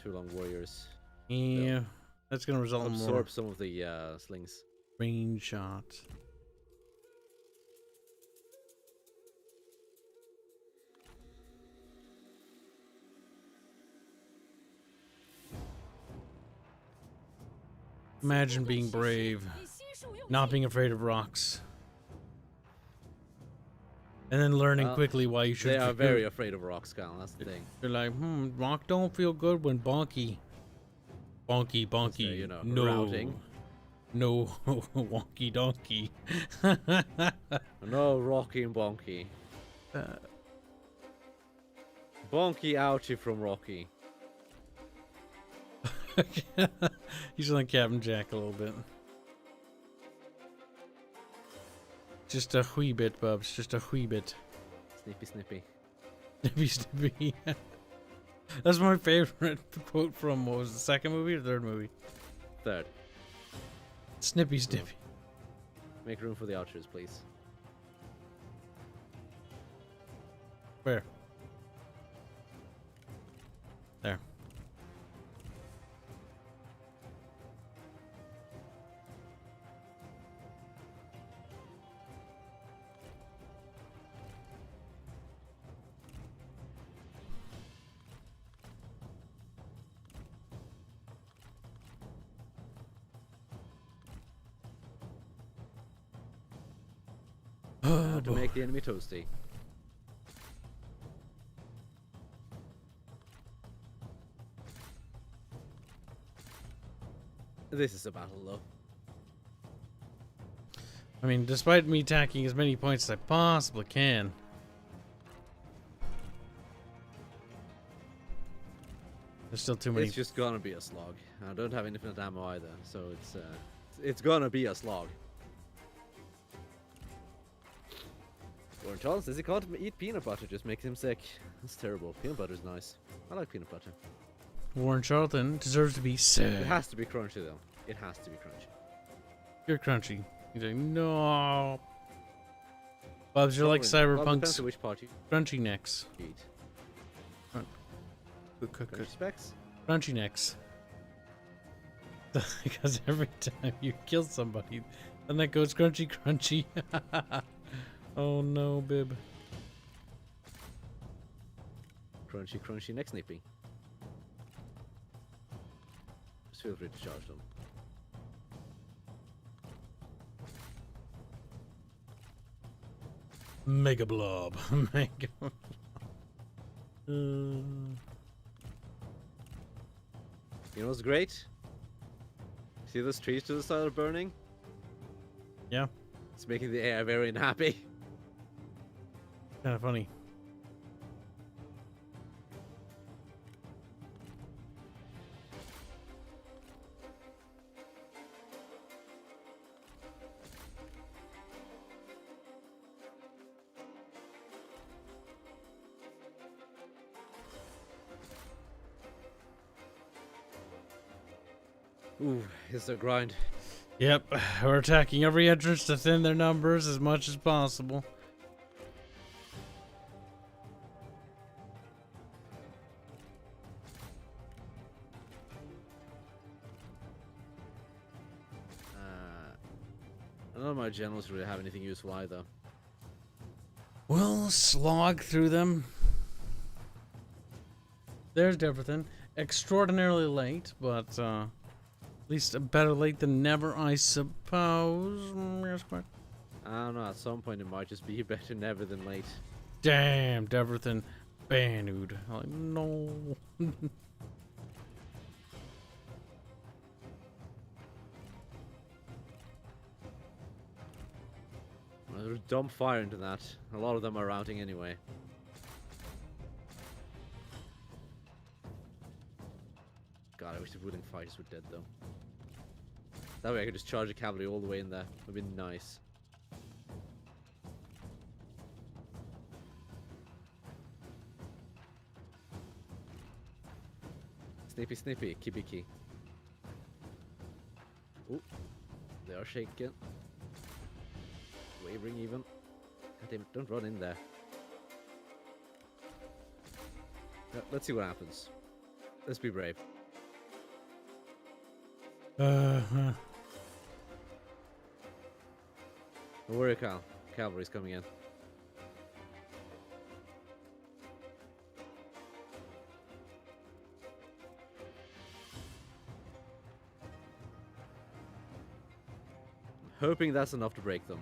Tulong warriors. Yeah, that's gonna result in more Absorb some of the slings. range shots. Imagine being brave, not being afraid of rocks, and then learning Well, quickly why you should. They are very afraid of rocks, Kyle. That's the thing. You're like, rock don't feel good when bonky. Bonky, bonky. So, you know, no. routing. No, wonky donkey. No, Rocky and Bonky. Bonky ouchie from Rocky. He's like Captain Jack a little bit. Just a wee bit, Bubs. Just a wee bit. Snippy, snippy. Snippy, snippy. That's my favorite quote from, what was the second movie or third movie? Third. Snippy, snippy. Make room for the archers, please. Where? There. How to make the enemy toasty. This is a battle, though. I mean, despite me tacking as many points as I possibly can. There's still too many. It's just gonna be a slog. I don't have infinite ammo either, so it's gonna be a slog. Warren Charles says he can't eat peanut butter, just makes him sick. That's terrible. Peanut butter's nice. I like peanut butter. Warren Charlton deserves to be It sad. has to be crunchy though. It has to be crunchy. You're crunchy. He's like, no. Bubs, you're like Well, depends Cyberpunk's on which part you crunchy necks. eat. Crunchy Crunchy specs? Crunchy necks. Because every time you kill somebody, then that goes crunchy, crunchy. Oh no, Bib. Crunchy, crunchy neck snipping. Just feel free to charge them. Mega blob. Mega. You know what's great? See those trees to the side are burning? Yeah, It's making the air very unhappy. kind of funny. Ooh, it's a grind. Yep, we're attacking every entrance to thin their numbers as much as possible. None of my generals really have anything useful either. We'll slog through them. There's everything. Extraordinarily late, but at least better late than never, I suppose. Yes, quite. I don't know, at some point it might just be better never than late. Damn, everything banned. Like, no. Well, there's dump fire into that. A lot of them are routing anyway. God, I wish the wooden fighters were dead though. That way I could just charge the cavalry all the way in there. That'd be nice. Snippy, snippy, kibiki. Ooh, they are shaking. Wavering even. God damn it, don't run in there. Let's see what happens. Let's be brave. Don't worry, Cal. Cavalry's coming in. Hoping that's enough to break them.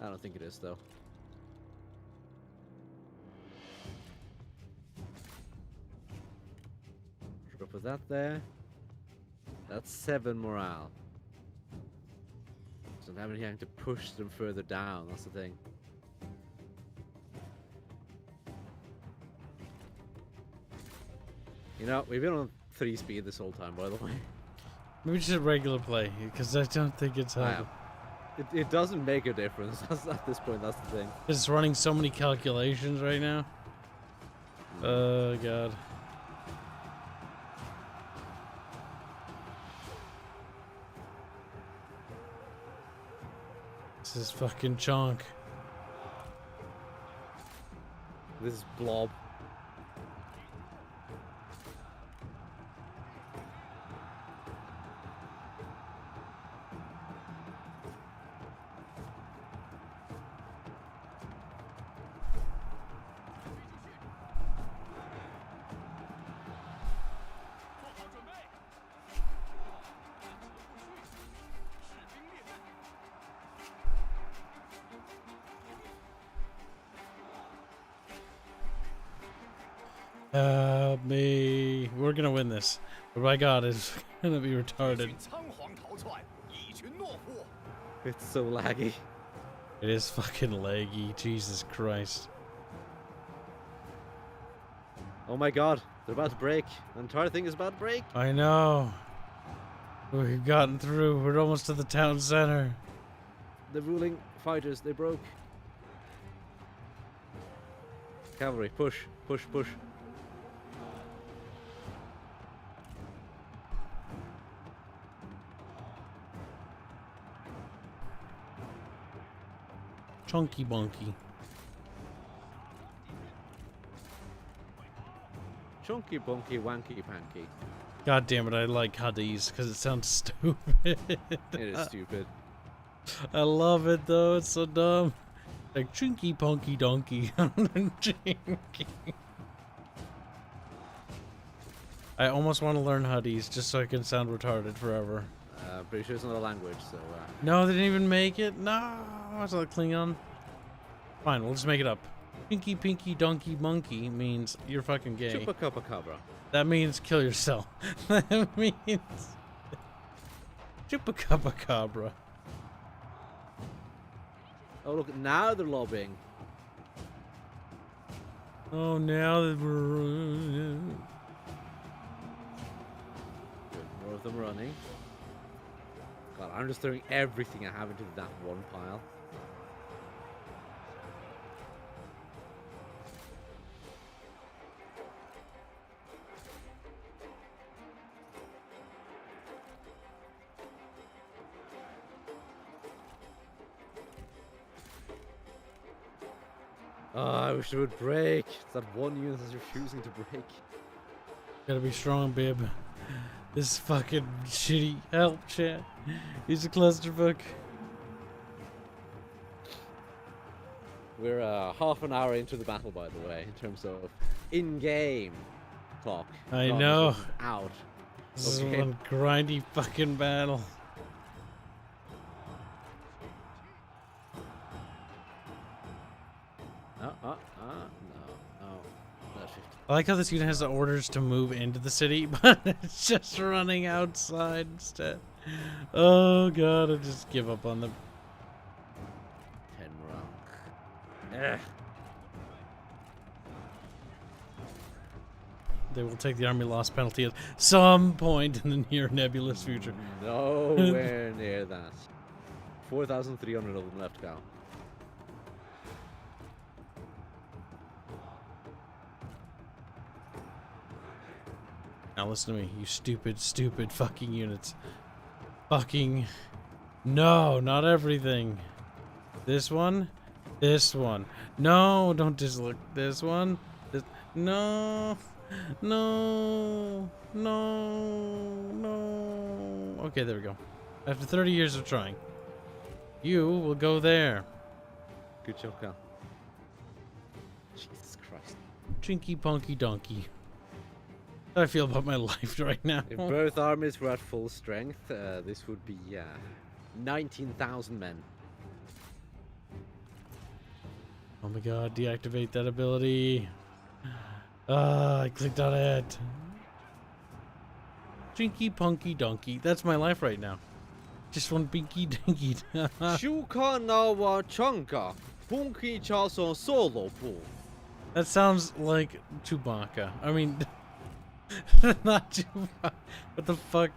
I don't think it is, though. Put that there. That's 7 morale. So I'm having to push them further down, that's the thing. You know, we've been on 3 speed this whole time, by the way. Maybe just a regular play, because I don't think it's helpful. It doesn't make a difference. At this point, that's the thing. It's running so many calculations right now. Oh, God. This is fucking chonk. This is blob. Help me. We're gonna win this. But by God, it's gonna be retarded. 仓皇逃窜，蚁群懦夫。 It's so laggy. It is fucking laggy. Jesus Christ. Oh my God, they're about to break. The entire thing is about to break. I know. We've gotten through. We're almost to the town center. The ruling fighters, they broke. Cavalry, push, push, push. Chunky bunky. Chunky, bunky, wanky, panky. God damn it, I like Hades because it sounds stupid. It is stupid. I love it though, it's so dumb. Like chinky punky donkey. Chinky. I almost want to learn Hades just so I can sound retarded forever. Pretty sure it's not a language, so... No, they didn't even make it. No, it's not Klingon. Fine, we'll just make it up. Pinky pinky donkey monkey means you're fucking gay. Chupacabra. That means kill yourself. That means chupacabra. Oh look, now they're lobbying. Oh, now that we're Good, more of them running. God, I'm just throwing everything I have into that one pile. Oh, I wish it would break. It's that one unit that's refusing to break. Gotta be strong, bib. This fucking shitty help, chat. He's a clusterfuck. We're half an hour into the battle, by the way, in terms of in-game clock. I Not know. as in out. This Okay. is one grindy fucking battle. No. Not 50. I like how this unit has the orders to move into the city, but it's just running outside instead. Oh god, I just give up on them. 10 morale. They will take the army loss penalty at some point in the near nebulous future. Nowhere near that. 4,300 of them left, Cal. Now listen to me, you stupid, stupid fucking units. Fucking... No, not everything. This one. This one. No, don't dislook. This one. This... No. No. No. No. Okay, there we go. After 30 years of trying. You will go there. Good job, Cal. Jesus Christ. Chinky punky donkey. How do I feel about my life right now? If both armies were at full strength, this would be 19,000 men. Oh my god, deactivate that ability. I clicked on it. Chinky punky donkey. That's my life right now. Just one pinky dinky. Shuka nawa chunka. Punki chaso solo pool. That sounds like Chewbacca. I mean, not Chewbacca. What the fuck?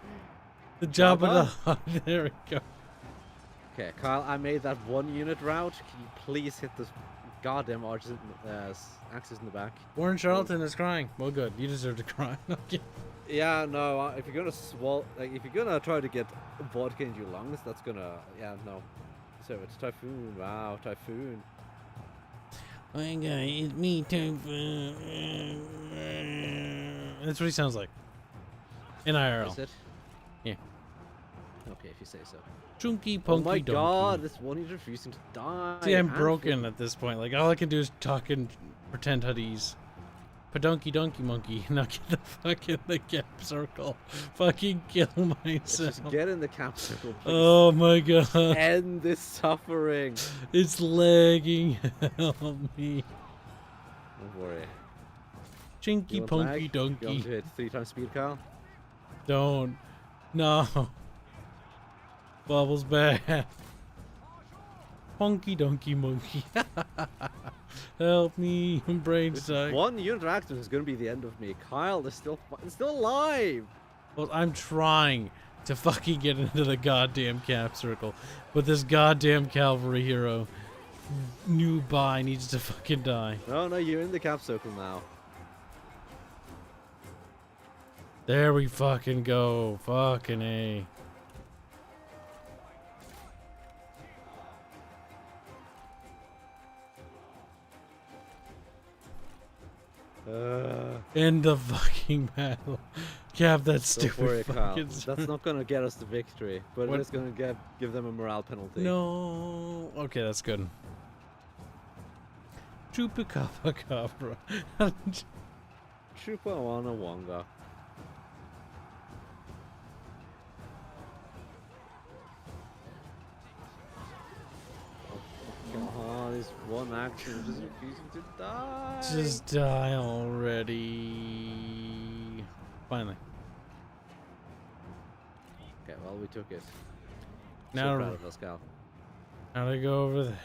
The Jabba the Hutt. There we go. Okay, Kyle, I made that one unit route. Can you please hit this goddamn axis in the back? Warren Charlton is crying. Well, good. You deserve to cry. Okay. Yeah, no. If you're gonna if you're gonna try to get vodka into your lungs, that's gonna, no. So it's Typhoon. Wow, Typhoon. Oh my god, it's me, Typhoon. That's what he sounds like. In IRL. Is it? Yeah. Okay, if you say so. Chunky Oh punky my donkey. god, this one is refusing to die. See, I'm and broken at this point. Like, all I can do is talk and pretend hoodies. Padunky donkey monkey. Now get the fuck in the cap circle. Fucking kill Let's myself. just get in the cap circle, please. Oh my god. End this suffering. It's lagging. Help me. Don't worry. Chinky You want punky lag? You donkey. want to hit 3 times speed, Kyle? Don't. No. Bubbles bad. Punky donkey monkey. Help me. I'm brain This stuck. one unit reactor is going to be the end of me. Kyle is still alive. Well, I'm trying to fucking get into the goddamn cap circle, but this goddamn cavalry hero, new buy, needs to fucking die. No, you're in the cap circle now. There we fucking go. Fucking A. End the fucking battle. Cap that Don't stupid worry, Kyle. fucking... That's not going to get us the victory, but What? it's going to give them a morale penalty. No. Okay, that's good. Chupacabra. Chupa wana wanga. Oh, this one action is just refusing to die. Just die already. Finally. Okay, well, we took it. Now- So proud of us, Cal. How do I go over there?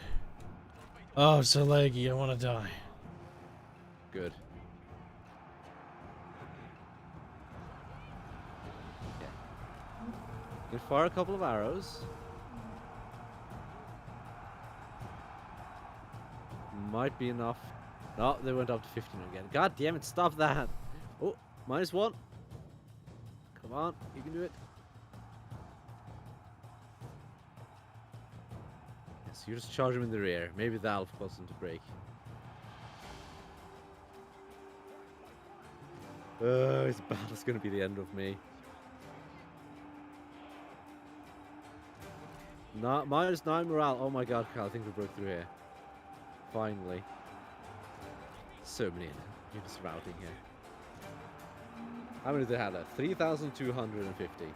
Oh, so laggy. I want to die. Good. Okay. You can fire a couple of arrows. Might be enough. No, they went up to 15 again. God damn it, stop that. Oh, -1. Come on, you can do it. Yes, you just charge him in the rear. Maybe that'll cause him to break. His battle's gonna be the end of me. Not -9 morale. Oh my god, Kyle, I think we broke through here. Finally. So many units routing here. How many did they have left? 3,250.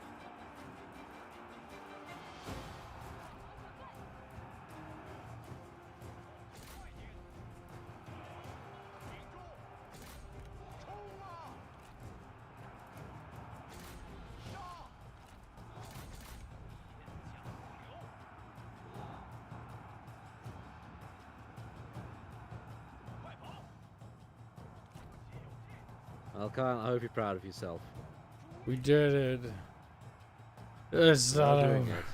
Well, Kyle, I hope you're proud of yourself. We did it. It's not You're doing over. it.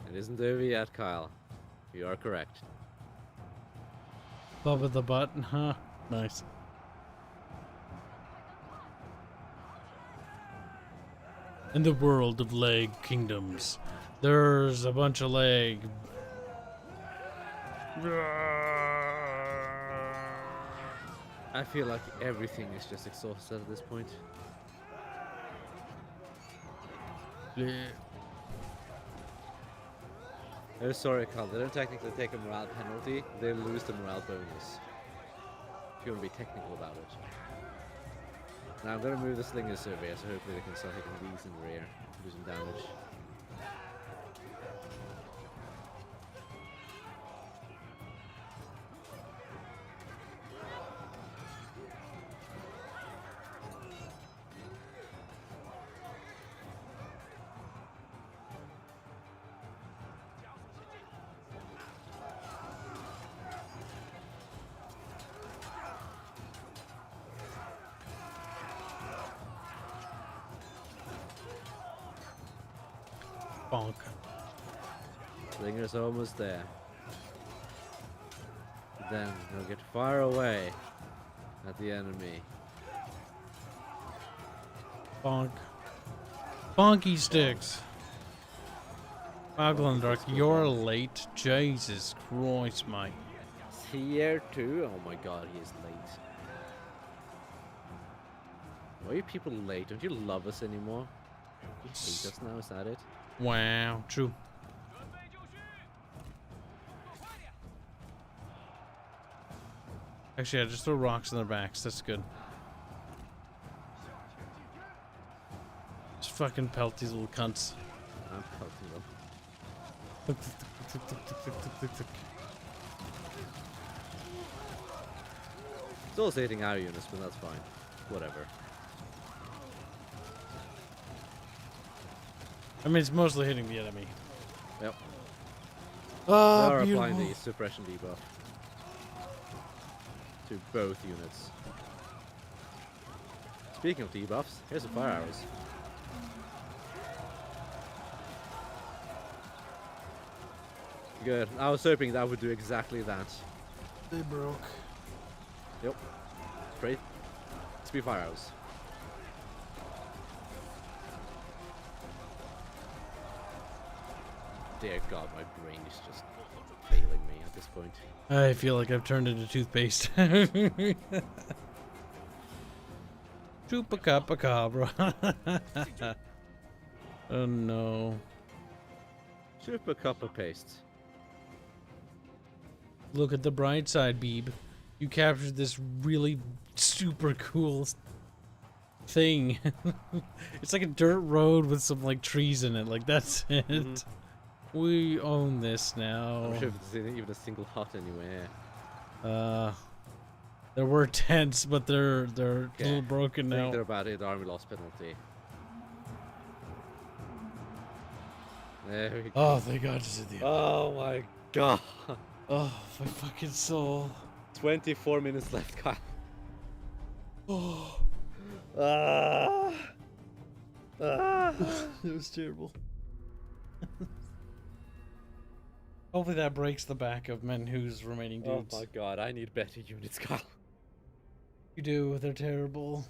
It isn't over yet, Kyle. You are correct. Bubba the button, huh? Nice. In the world of leg kingdoms, there's a bunch of leg. I feel like everything is just exhausted at this point. Oh, sorry, Carl. They don't technically take a morale penalty. They lose the morale bonus. If you want to be technical about it. Now I'm going to move the Slinger Surveyor, so hopefully they can start hitting these in the rear, do some damage. Bonk. Slinger's almost there. Then they'll get far away at the enemy. Bonk. Bonky sticks. Oglandark, you're late. Jesus Christ, mate. Is he here too? Oh my god, he is late. Why are you people late? Don't you love us anymore? You hate us now, is that it? Wow, true. 准备就绪，动作快点！ Actually, I just throw rocks in their backs. That's good. Just fucking pelt these little cunts. I'm pelting them. Tick, tick, tick, tick, tick, tick, tick, tick, tick. It's also hitting our units, but that's fine. Whatever. I mean, it's mostly hitting the enemy. Yep. Ah, They are beautiful. applying the suppression debuff to both units. Speaking of debuffs, here's the fire arrows. Good. I was hoping that would do exactly that. They broke. Yep. Great. Speed fire arrows. Dear God, my brain is just failing me at this point. I feel like I've turned into toothpaste. Chupacabra. Oh no. Super copper paste. Look at the bright side, Beeb. You captured this really super cool thing. It's like a dirt road with some like trees in it. Like that's it. Mhm. We own this now. I'm sure if there's even a single hut anywhere. There were tents, but they're a Okay. little broken I think now. they're about it. Army loss penalty. There we go. Oh, thank God, just did the. Oh my God. Oh, my fucking soul. 24 minutes left, Kyle. Oh, Ah. Ah. it was terrible. Hopefully that breaks the back of Menhu's remaining Oh dudes. my God, I need better units, Kyle. You do, they're terrible.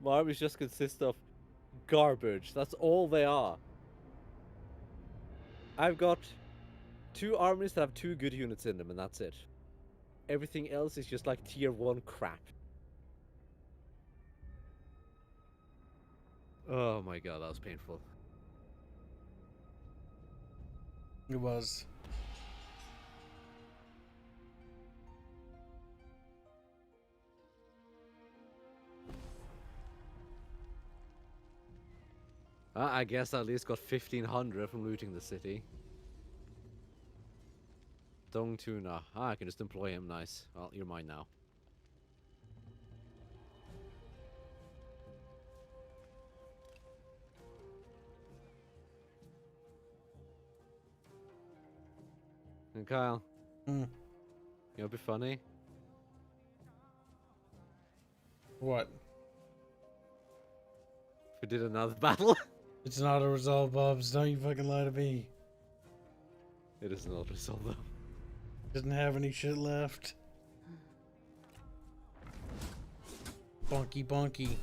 My armies just consist of garbage. That's all they are. I've got 2 armies that have 2 good units in them, and that's it. Everything else is just like tier 1 crap. Oh my god, that was painful. It was. I guess I at least got 1500 from looting the city. Dong Tuna. I can just employ him. Nice. Well, you're mine now. And Kyle, Mm. you know, be funny. What? If we did another battle. It's not a result, Bubs. Don't you fucking lie to me. It is not a result though. Doesn't have any shit left. Bonky bonky.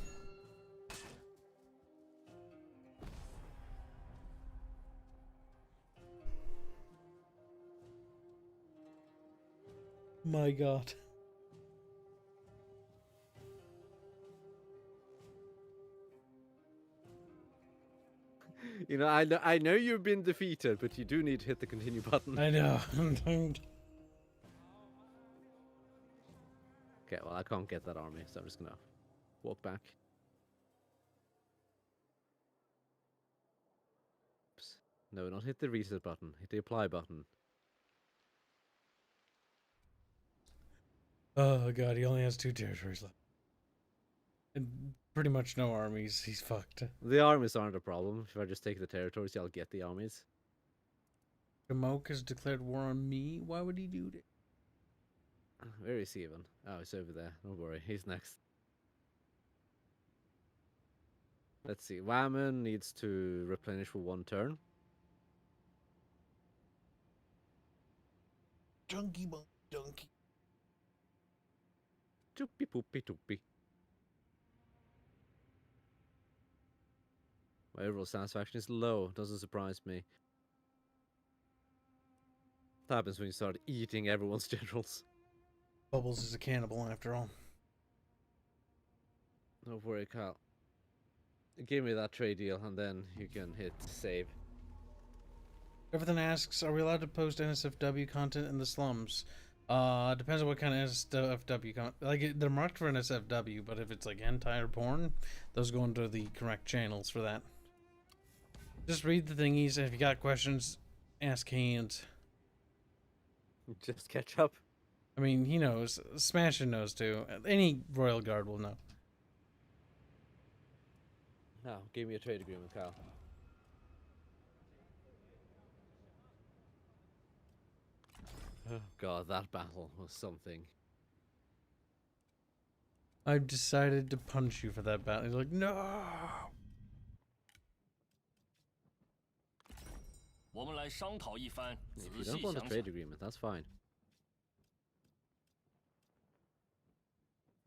My god. You know, I know you've been defeated, but you do need to hit the continue button. I know. Okay, well, I can't get that army, so I'm just gonna walk back. Oops. No, not hit the reset button. Hit the apply button. Oh god, he only has 2 territories left. And pretty much no armies. He's fucked. The armies aren't a problem. If I just take the territories, I'll get the armies. Gamok has declared war on me. Why would he do that? Where is he even? Oh, he's over there. Don't worry, he's next. Let's see. Whammon needs to replenish for 1 turn. Junky bunk donkey. Choopy poopy toopy. My overall satisfaction is low. Doesn't surprise me. What happens when you start eating everyone's generals? Bubbles is a cannibal after all. Don't worry, Kyle. Give me that trade deal and then you can hit save. Everything asks, are we allowed to post NSFW content in the slums? Depends on what kind of NSFW content. Like, they're marked for NSFW, but if it's like hentai or porn, those go into the correct channels for that. Just read the thingies, and if you got questions, ask Hands. Just catch up. I mean, he knows. Smashin' knows too. Any Royal Guard will know. Now, give me a trade agreement, Kyle. Oh god, that battle was something. I've decided to punch you for that battle. He's like, no! 我们来商讨一番， If 仔 you 细 don't want a 想 trade 想。 agreement, that's fine.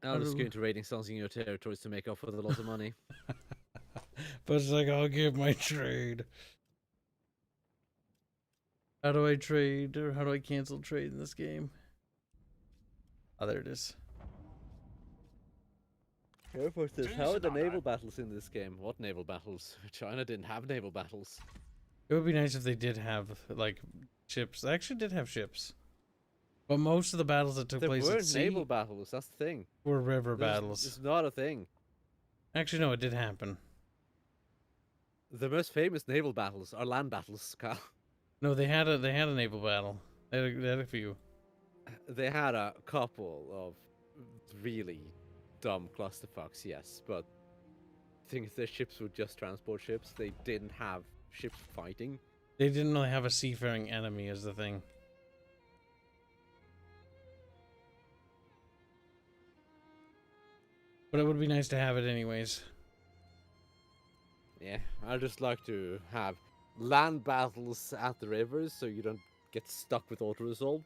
I'll just go into raiding songs in your territories to make up for the loss of money. But it's like, I'll give my trade. How do I trade, or how do I cancel trade in this game? Oh, there it is. Air Force says, Didn't how you are the know that? naval battles in this game? What naval battles? China didn't have naval battles. It would be nice if they did have, like, ships. They actually did have ships. But most of the battles that took There place were at sea naval battles, that's the thing. were river battles. It's not a thing. Actually, no, it did happen. The most famous naval battles are land battles, Kyle. No, they had a naval battle. They had a few. They had a couple of really dumb clusterfucks, yes, but the thing is their ships were just transport ships. They didn't have ships fighting. They didn't really have a seafaring enemy as the thing. But it would be nice to have it anyways. Yeah, I just like to have land battles at the rivers so you don't get stuck with auto-resolve.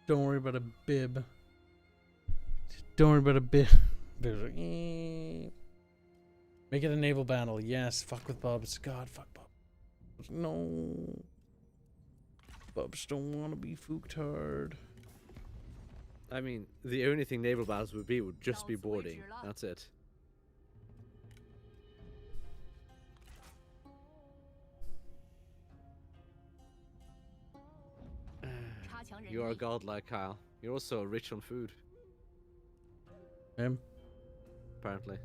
Don't worry about a bib. Don't worry about a bib. Bib's like, eh. Make it a naval battle. Yes, fuck with Bubs. God, fuck Bubs. No. Bubs don't want to be fooked hard. I mean, the only thing naval battles would just be boarding. That's it. 强人 You are 意。 godlike, Kyle. You're also rich on food, Him? apparently.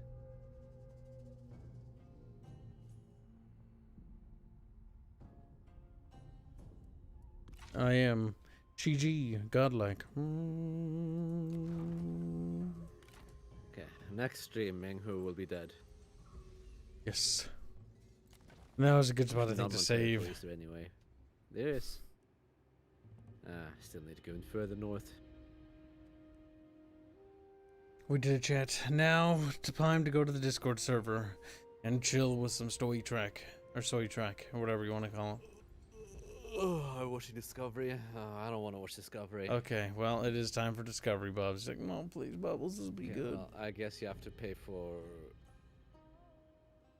I am GG, godlike. Okay, next stream, Menghu will be dead. Yes. That was a good spot, I think, Not to on save. territories, so anyway. There is. Still need to go in further north. We did a chat. Now, time to go to the Discord server and chill with some Story Track. Or Soy Track, or whatever you want to call it. Oh, I'm watching Discovery. I don't want to watch Discovery. Okay, well, it is time for Discovery, Bubs. Like, no, please, Bubbles, this will be Okay, good. well, I guess you have to pay for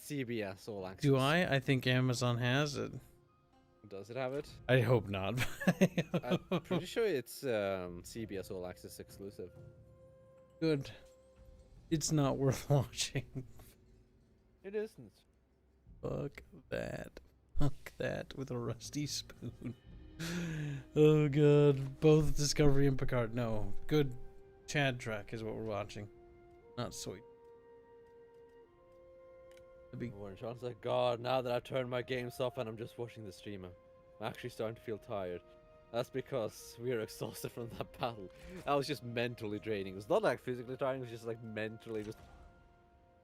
CBS All Access. Do I? I think Amazon has it. Does it have it? I hope not. I'm pretty sure it's CBS All Access exclusive. Good. It's not worth watching. It isn't. Fuck that. Fuck that with a rusty spoon. Oh god. Both Discovery and Picard. No. Good Chad track is what we're watching. Not Soy. The big Warren Sean's like, God, now that I've turned my games off and I'm just watching the streamer, I'm actually starting to feel tired. That's because we are exhausted from that battle. That was just mentally draining. It was not like physically tiring, it was just like mentally just...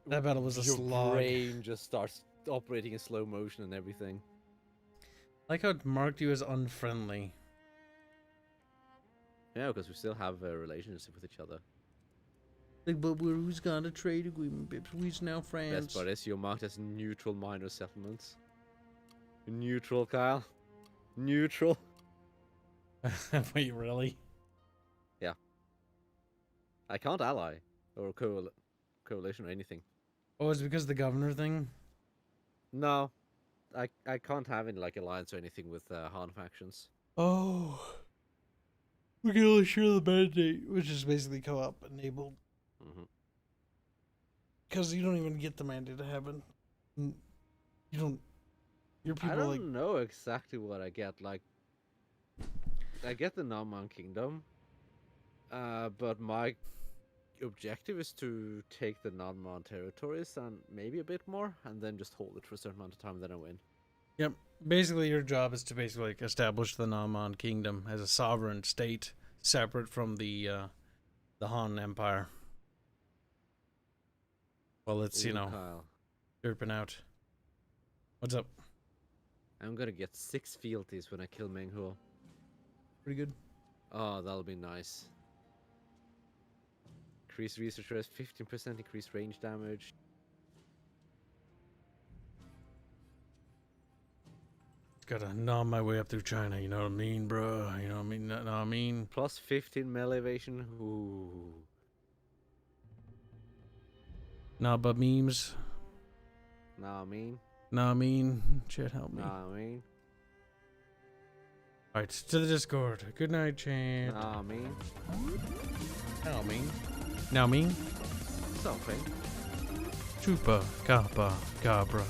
That battle was a your slog. brain just starts operating in slow motion and everything. I like how it marked you as unfriendly. Yeah, because we still have a relationship with each other. Like, but who's got a trade agreement, Bips? Who's now friends? Best part is you're marked as neutral minor settlements. Neutral, Kyle. Neutral. Wait, really? Yeah. I can't ally or coalition or anything. Oh, it's because of the governor thing? No, I can't have any like alliance or anything with Han factions. Oh. We can only share the mandate, which is basically co-op enabled. Mm-hmm. Because you don't even get the mandate to happen. You don't... Your people I don't like... know exactly what I get. Like, I get the Norman Kingdom, but my objective is to take the non-Mon territories and maybe a bit more, and then just hold it for a certain amount of time, then I win. Yep. Basically, your job is to basically like, establish the Namon Kingdom as a sovereign state, separate from the Han Empire. Well, it's, you Ooh, know, Kyle, derping out. What's up? I'm gonna get 6 fealties when I kill Menghuo. Pretty good. Oh, that'll be nice. Increase research rate, 15% increased range damage. Gotta nom my way up through China, you know what I mean, bro? You know what I mean? Know what I mean? Plus 15 melee evasion. Ooh. Nah, but memes. Nah, I mean. Nah, I mean. Chat, help me. Nah, I mean. Alright, to the Discord. Good night, chat. Nah, I mean. Now mean. Now mean. Something. Chupa, kappa, cabra.